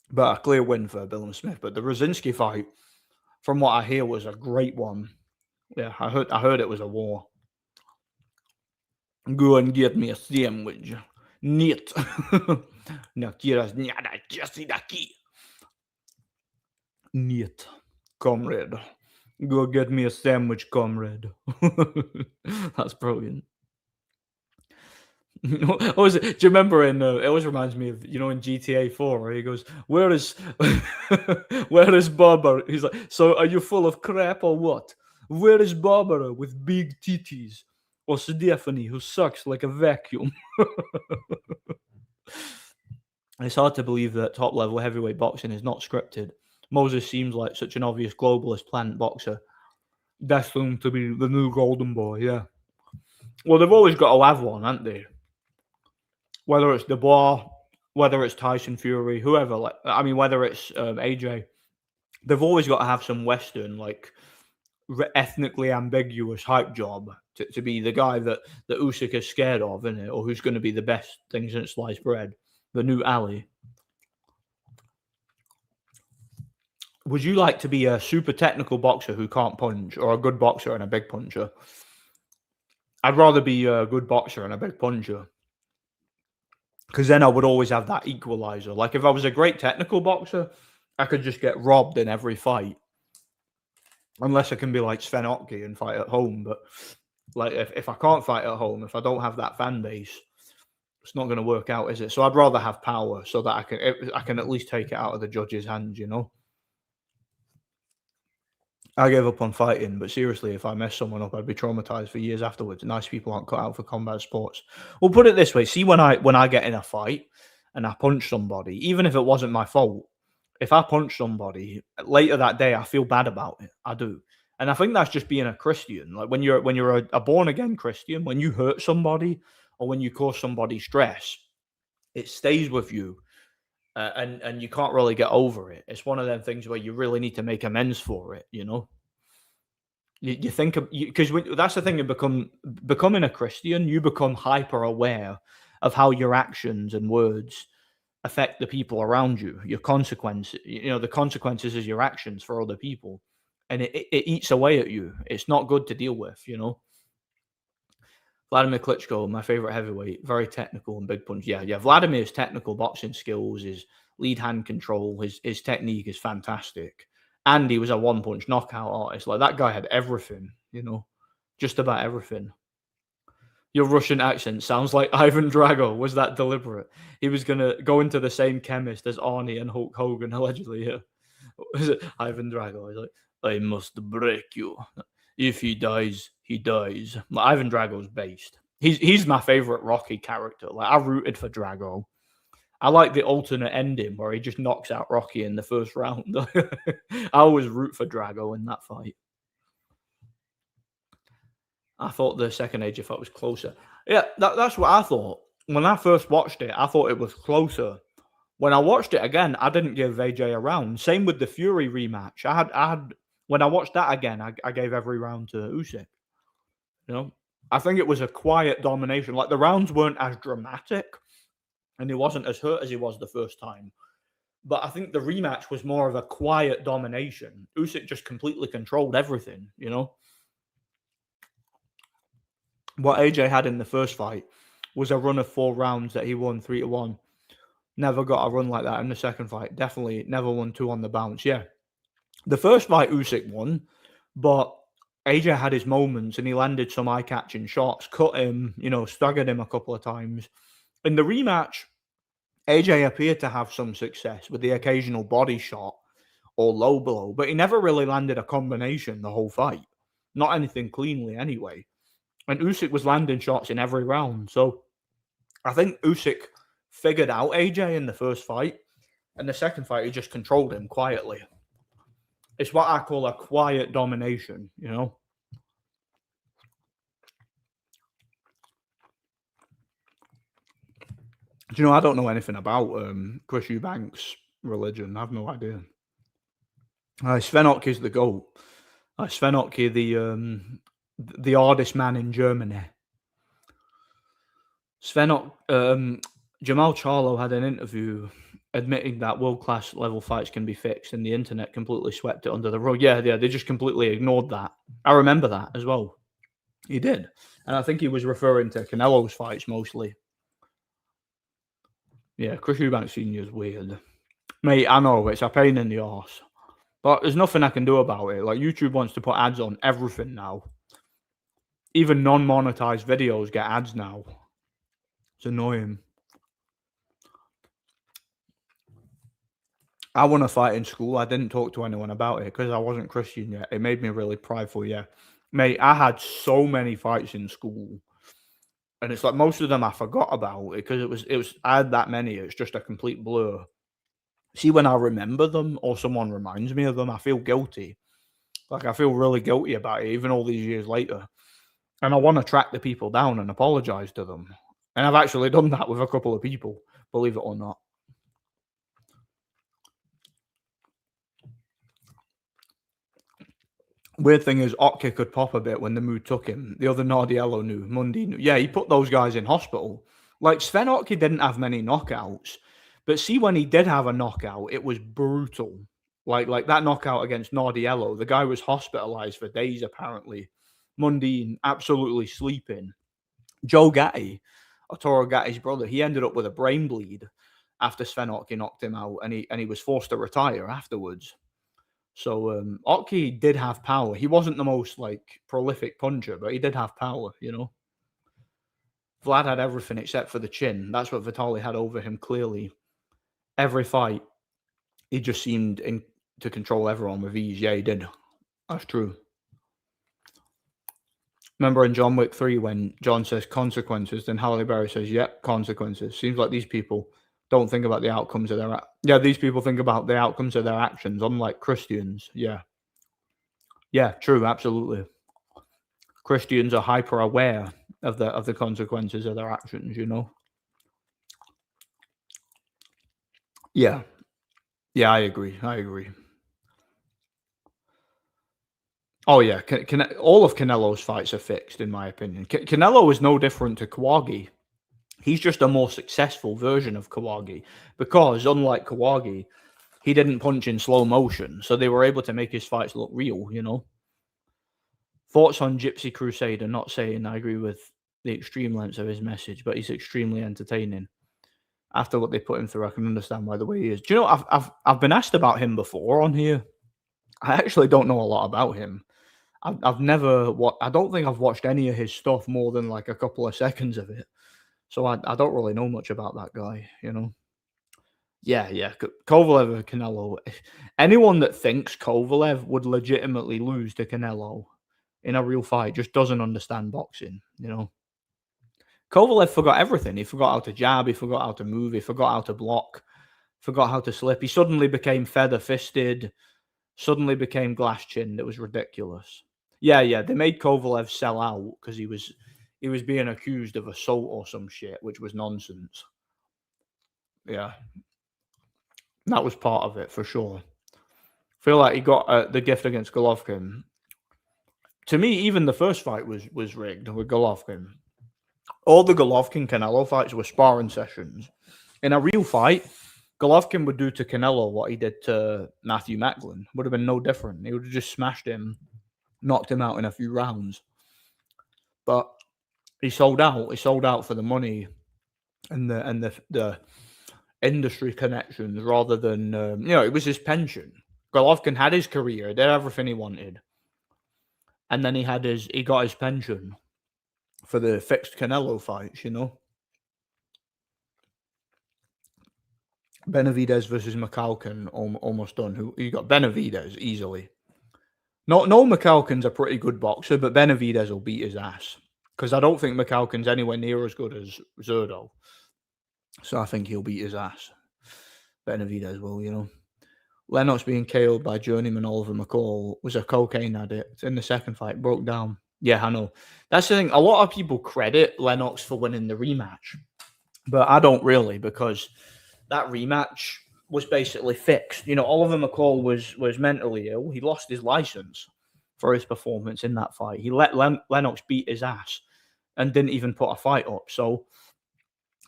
but a clear win for Billum-Smith. But the Rosinski fight, from what I hear, was a great one. Yeah, I heard it was a war. Go and get me a sandwich. Нет. Nakira zniada часы daki. Нет, comrade. Go get me a sandwich, comrade. That's brilliant. What was it? Do you remember in? It always reminds me of in GTA 4 where he goes, "Where is, where is Barbara?" He's like, "So are you full of crap or what? Where is Barbara with big titties, or Stephanie who sucks like a vacuum?" It's hard to believe that top level heavyweight boxing is not scripted. Moses seems like such an obvious globalist plant boxer, destined to be the new golden boy. Yeah. Well, they've always got to have one, haven't they? Whether it's Dubois, whether it's Tyson Fury, whoever, whether it's AJ, they've always got to have some Western, ethnically ambiguous hype job to be the guy that Usyk is scared of, isn't it? Or who's going to be the best thing since sliced bread, the new Ali. Would you like to be a super technical boxer who can't punch, or a good boxer and a big puncher? I'd rather be a good boxer and a big puncher, because then I would always have that equalizer. Like if I was a great technical boxer, I could just get robbed in every fight. Unless I can be like Sven Ottke and fight at home. But like if I can't fight at home, if I don't have that fan base, it's not going to work out, is it? So I'd rather have power so that I can at least take it out of the judge's hands, I gave up on fighting, but seriously, if I messed someone up, I'd be traumatized for years afterwards. Nice people aren't cut out for combat sports. Well, put it this way: see, when I get in a fight and I punch somebody, even if it wasn't my fault, if I punch somebody later that day, I feel bad about it. I do, and I think that's just being a Christian. Like when you're a born again Christian, when you hurt somebody or when you cause somebody stress, it stays with you. And you can't really get over it. It's one of them things where you really need to make amends for it, You think because that's the thing of becoming a Christian, you become hyper aware of how your actions and words affect the people around you. Your consequences, the consequences is your actions for other people, and it eats away at you. It's not good to deal with, Vladimir Klitschko, my favorite heavyweight, very technical and big punch. Yeah. Vladimir's technical boxing skills, his lead hand control, his technique is fantastic. And he was a one-punch knockout artist. Like that guy had everything, just about everything. Your Russian accent sounds like Ivan Drago. Was that deliberate? He was going to go into the same chemist as Arnie and Hulk Hogan, allegedly. Yeah. Is it Ivan Drago? He's like, I must break you. If he dies, he dies. Like, Ivan Drago's based. He's my favorite Rocky character. Like I rooted for Drago. I like the alternate ending where he just knocks out Rocky in the first round. I always root for Drago in that fight. I thought the second AJ fight was closer. Yeah, that's what I thought. When I first watched it, I thought it was closer. When I watched it again, I didn't give AJ a round. Same with the Fury rematch. I had when I watched that again, I gave every round to Usyk. I think it was a quiet domination. Like the rounds weren't as dramatic, and he wasn't as hurt as he was the first time. But I think the rematch was more of a quiet domination. Usyk just completely controlled everything. What AJ had in the first fight was a run of 4 rounds that he won 3-1. Never got a run like that in the second fight. Definitely never won 2 on the bounce. Yeah. The first fight, Usyk won, but AJ had his moments and he landed some eye-catching shots, cut him, staggered him a couple of times. In the rematch, AJ appeared to have some success with the occasional body shot or low blow, but he never really landed a combination the whole fight. Not anything cleanly anyway. And Usyk was landing shots in every round. So I think Usyk figured out AJ in the first fight. And the second fight, he just controlled him quietly. It's what I call a quiet domination, Do I don't know anything about Chris Eubanks' religion. I have no idea. Sven Ottke is the GOAT. Sven Ottke, the hardest man in Germany. Jamal Charlo had an interview admitting that world-class level fights can be fixed, and the internet completely swept it under the rug. Yeah, they just completely ignored that. I remember that as well. He did. And I think he was referring to Canelo's fights mostly. Yeah, Chris Eubank Sr. is weird. Mate, I know, it's a pain in the arse. But there's nothing I can do about it. Like, YouTube wants to put ads on everything now. Even non-monetized videos get ads now. It's annoying. I won a fight in school. I didn't talk to anyone about it because I wasn't Christian yet. It made me really prideful, yeah. Mate, I had so many fights in school. And it's like most of them I forgot about because I had that many. It's just a complete blur. See, when I remember them or someone reminds me of them, I feel guilty. Like, I feel really guilty about it, even all these years later. And I want to track the people down and apologize to them. And I've actually done that with a couple of people, believe it or not. Weird thing is, Ottke could pop a bit when the mood took him. The other Nardiello knew, Mundy knew. Yeah, he put those guys in hospital. Like, Sven Ottke didn't have many knockouts. But see, when he did have a knockout, it was brutal. Like that knockout against Nardiello, the guy was hospitalized for days, apparently. Mundine absolutely sleeping. Joe Gatti, Arturo Gatti's brother, he ended up with a brain bleed after Sven Ottke knocked him out, and he was forced to retire afterwards. So Ottke did have power. He wasn't the most prolific puncher, but he did have power, you know. Vlad had everything except for the chin. That's what Vitali had over him clearly. Every fight, he just seemed to control everyone with ease. Yeah, he did. That's true. Remember in John Wick 3 when John says consequences, then Halle Berry says, yep, consequences. Seems like these people don't think about the outcomes of their... Yeah, these people think about the outcomes of their actions, unlike Christians. Yeah. Yeah, true, absolutely. Christians are hyper aware of the consequences of their actions, you know? Yeah. Yeah, I agree. Oh, yeah. All of Canelo's fights are fixed, in my opinion. Canelo is no different to Kawagi. He's just a more successful version of Kawagi because, unlike Kawagi, he didn't punch in slow motion, so they were able to make his fights look real, you know? Thoughts on Gypsy Crusader? Not saying I agree with the extreme lengths of his message, but he's extremely entertaining. After what they put him through, I can understand why the way he is. Do you know, I've been asked about him before on here. I actually don't know a lot about him. I've never I don't think I've watched any of his stuff more than like a couple of seconds of it. So I don't really know much about that guy, you know. Yeah. Kovalev and Canelo. Anyone that thinks Kovalev would legitimately lose to Canelo in a real fight just doesn't understand boxing, you know. Kovalev forgot everything. He forgot how to jab. He forgot how to move. He forgot how to block. Forgot how to slip. He suddenly became feather-fisted. Suddenly became glass-chinned. It was ridiculous. Yeah. They made Kovalev sell out because he was being accused of assault or some shit, which was nonsense. Yeah. That was part of it, for sure. Feel like he got the gift against Golovkin. To me, even the first fight was rigged with Golovkin. All the Golovkin-Canelo fights were sparring sessions. In a real fight, Golovkin would do to Canelo what he did to Matthew Macklin. Would have been no different. He would have just smashed him, knocked him out in a few rounds. But he sold out. He sold out for the money and the industry connections rather than it was his pension. Golovkin had his career, did everything he wanted, and then he got his pension for the fixed Canelo fights, you know. Benavidez versus McCalkin, almost done. You got Benavidez easily. No, McCalkin's a pretty good boxer, but Benavidez will beat his ass because I don't think McCalkin's anywhere near as good as Zurdo. So I think he'll beat his ass. Benavidez will, you know. Lennox being KO'd by journeyman Oliver McCall was a cocaine addict in the second fight, broke down. Yeah, I know. That's the thing. A lot of people credit Lennox for winning the rematch, but I don't really because that rematch was basically fixed. You know, Oliver McCall was mentally ill. He lost his license for his performance in that fight. He let Lennox beat his ass and didn't even put a fight up. So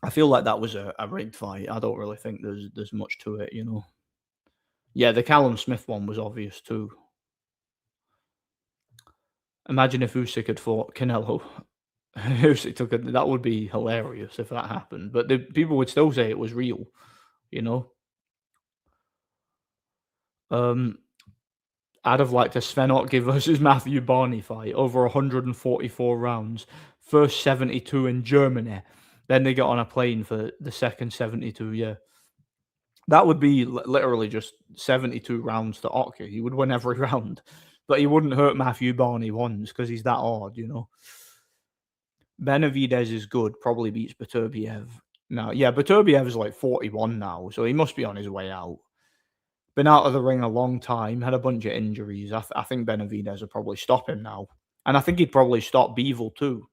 I feel like that was a rigged fight. I don't really think there's much to it, you know. Yeah, the Callum Smith one was obvious too. Imagine if Usyk had fought Canelo. Usyk took it. That would be hilarious if that happened. But the people would still say it was real, you know. I'd have liked a Sven Otke versus Matthew Barney fight over 144 rounds. First 72 in Germany. Then they get on a plane for the second 72. Yeah. That would be literally just 72 rounds to Otke. He would win every round. But he wouldn't hurt Matthew Barney once because he's that hard, you know. Benavidez is good. Probably beats Beterbiev. Now, yeah, Beterbiev is like 41 now. So he must be on his way out. Been out of the ring a long time, had a bunch of injuries. I think Benavidez will probably stop him now. And I think he'd probably stop Bivol too.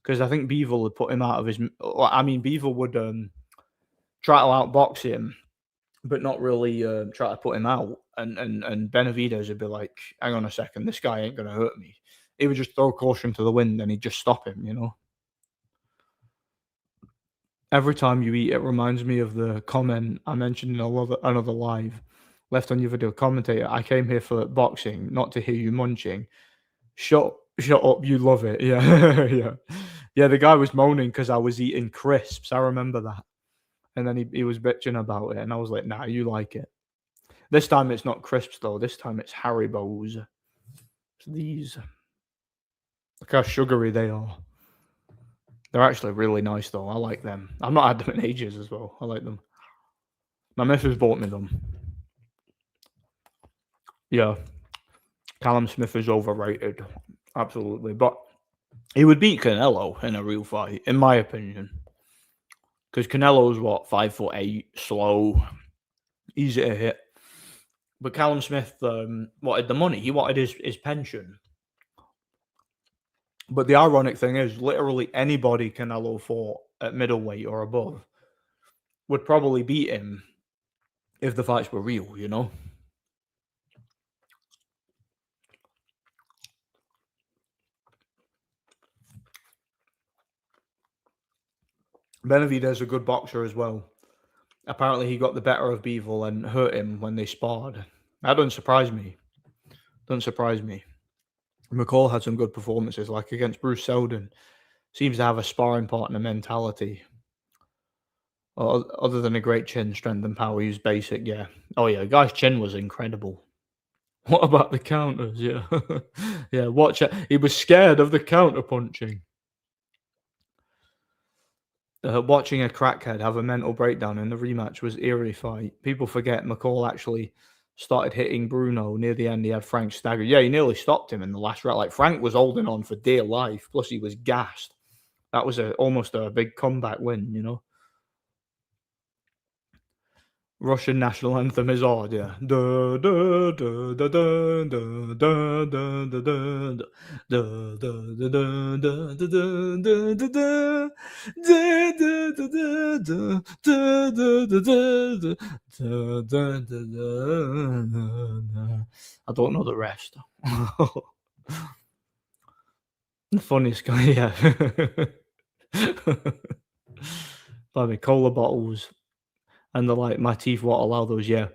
Because I think Bivol would put him out of his... I mean, Bivol would try to outbox him, but not really try to put him out. And Benavidez would be like, hang on a second, this guy ain't going to hurt me. He would just throw caution to the wind and he'd just stop him, you know? Every time you eat, it reminds me of the comment I mentioned in another live. Left on your video commentator, I came here for boxing, not to hear you munching. Shut up, you love it. Yeah, yeah. The guy was moaning because I was eating crisps. I remember that. And then he was bitching about it, and I was like, nah, you like it. This time it's not crisps though. This time it's Haribo's. It's these. Look how sugary they are. They're actually really nice though. I like them. I've not had them in ages as well. I like them. My missus bought me them. Yeah, Callum Smith is overrated, absolutely. But he would beat Canelo in a real fight, in my opinion. Because Canelo's 5'8", slow, easy to hit. But Callum Smith wanted the money. He wanted his pension. But the ironic thing is, literally anybody Canelo fought at middleweight or above would probably beat him if the fights were real, you know? Benavidez is a good boxer as well. Apparently, he got the better of Bivol and hurt him when they sparred. That doesn't surprise me. McCall had some good performances, like against Bruce Seldon. Seems to have a sparring partner mentality. Other than a great chin, strength, and power, he's basic, yeah. Oh, yeah, guy's chin was incredible. What about the counters? Yeah. Yeah, watch it. He was scared of the counter punching. Watching a crackhead have a mental breakdown in the rematch was eerie fight. People forget McCall actually started hitting Bruno near the end. He had Frank staggered. Yeah, he nearly stopped him in the last round. Like, Frank was holding on for dear life. Plus, he was gassed. That was almost a big comeback win, you know. Russian national anthem is odd, yeah. I don't know the rest. The funniest guy, yeah. By the cola bottles. And they're like, my teeth won't allow those, yeah.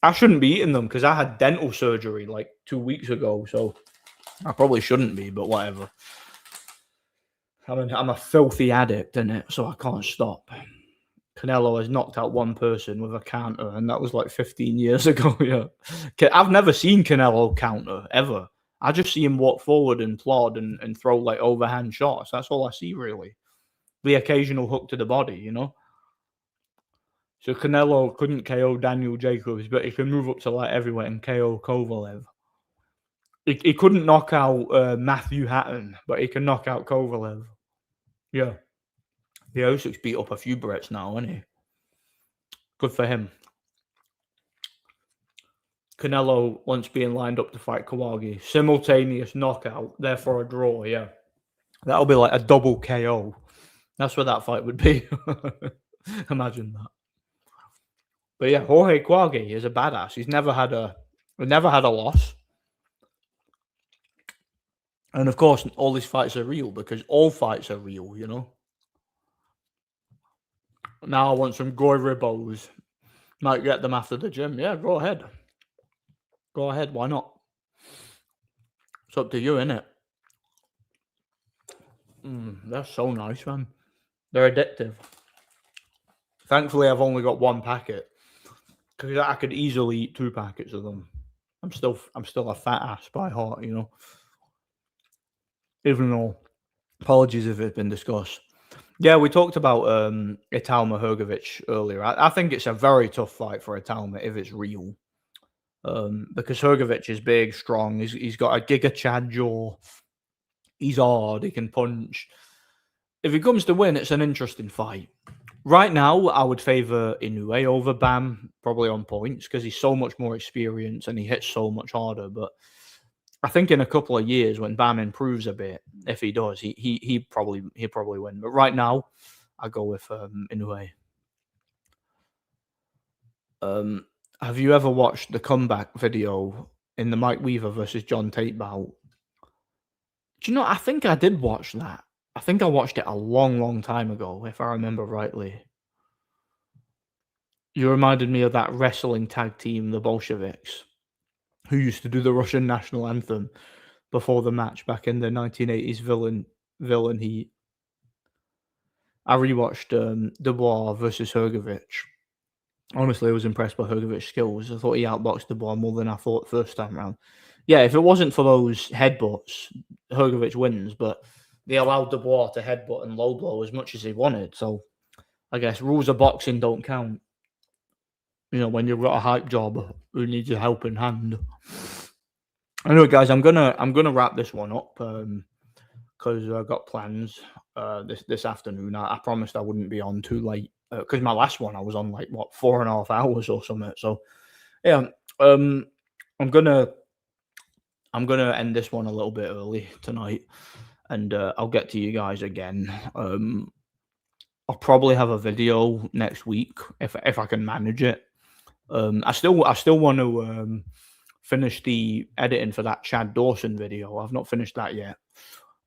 I shouldn't be eating them because I had dental surgery like 2 weeks ago, so I probably shouldn't be, but whatever. I'm a filthy addict in it, so I can't stop. Canelo has knocked out one person with a counter, and that was like 15 years ago, yeah. I've never seen Canelo counter, ever. I just see him walk forward and plod and throw like overhand shots. That's all I see, really. The occasional hook to the body, you know? So Canelo couldn't KO Daniel Jacobs, but he can move up to light heavyweight and KO Kovalev. He couldn't knock out Matthew Hatton, but he can knock out Kovalev. Yeah. Yeah, Usyk's beat up a few Brits now, isn't he? Good for him. Canelo once being lined up to fight Kawagi. Simultaneous knockout, therefore a draw, yeah. That'll be like a double KO. That's what that fight would be. Imagine that. But yeah, Jorge Kawagi is a badass. He's never had a loss. And of course, all these fights are real because all fights are real, you know. Now I want some goy ribos. Might get them after the gym. Yeah, go ahead. Go ahead. Why not? It's up to you, innit? That's so nice, man. They're addictive. Thankfully, I've only got one packet because I could easily eat 2 packets of them. I'm still a fat ass by heart, you know. Even though, apologies if it's been discussed. Yeah, we talked about Italma Hrgovic earlier. I think it's a very tough fight for Italma if it's real. Because Hrgovic is big, strong. He's got a Giga Chad jaw. He's hard. He can punch. If he comes to win, it's an interesting fight. Right now, I would favour Inoue over Bam, probably on points, because he's so much more experienced and he hits so much harder. But I think in a couple of years, when Bam improves a bit, if he does, he'd probably win. But right now, I go with Inoue. Have you ever watched the comeback video in the Mike Weaver versus John Tate bout? Do you know? I think I did watch that. I think I watched it a long, long time ago, if I remember rightly. You reminded me of that wrestling tag team, the Bolsheviks, who used to do the Russian national anthem before the match back in the 1980s villain heat. I rewatched Dubois versus Hrgovic. Honestly, I was impressed by Hrgovic's skills. I thought he outboxed Dubois more than I thought first time round. Yeah, if it wasn't for those headbutts, Hrgovic wins, but they allowed Dubois to headbutt and low blow as much as he wanted. So I guess rules of boxing don't count. You know, when you've got a hype job who needs a helping hand. Anyway, guys, I'm gonna wrap this one up because I've got plans this afternoon. I promised I wouldn't be on too late because my last one I was on like 4.5 hours or something. So yeah, I'm gonna end this one a little bit early tonight, and I'll get to you guys again. I'll probably have a video next week if I can manage it. I still want to finish the editing for that Chad Dawson video. I've not finished that yet.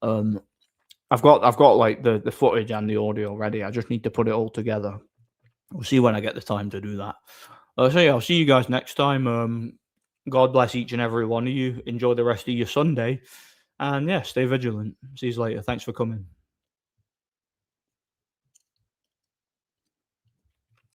I've got like the footage and the audio ready. I just need to put it all together. We'll see when I get the time to do that. So yeah, I'll see you guys next time. God bless each and every one of you. Enjoy the rest of your Sunday. And yeah, stay vigilant. See you later. Thanks for coming.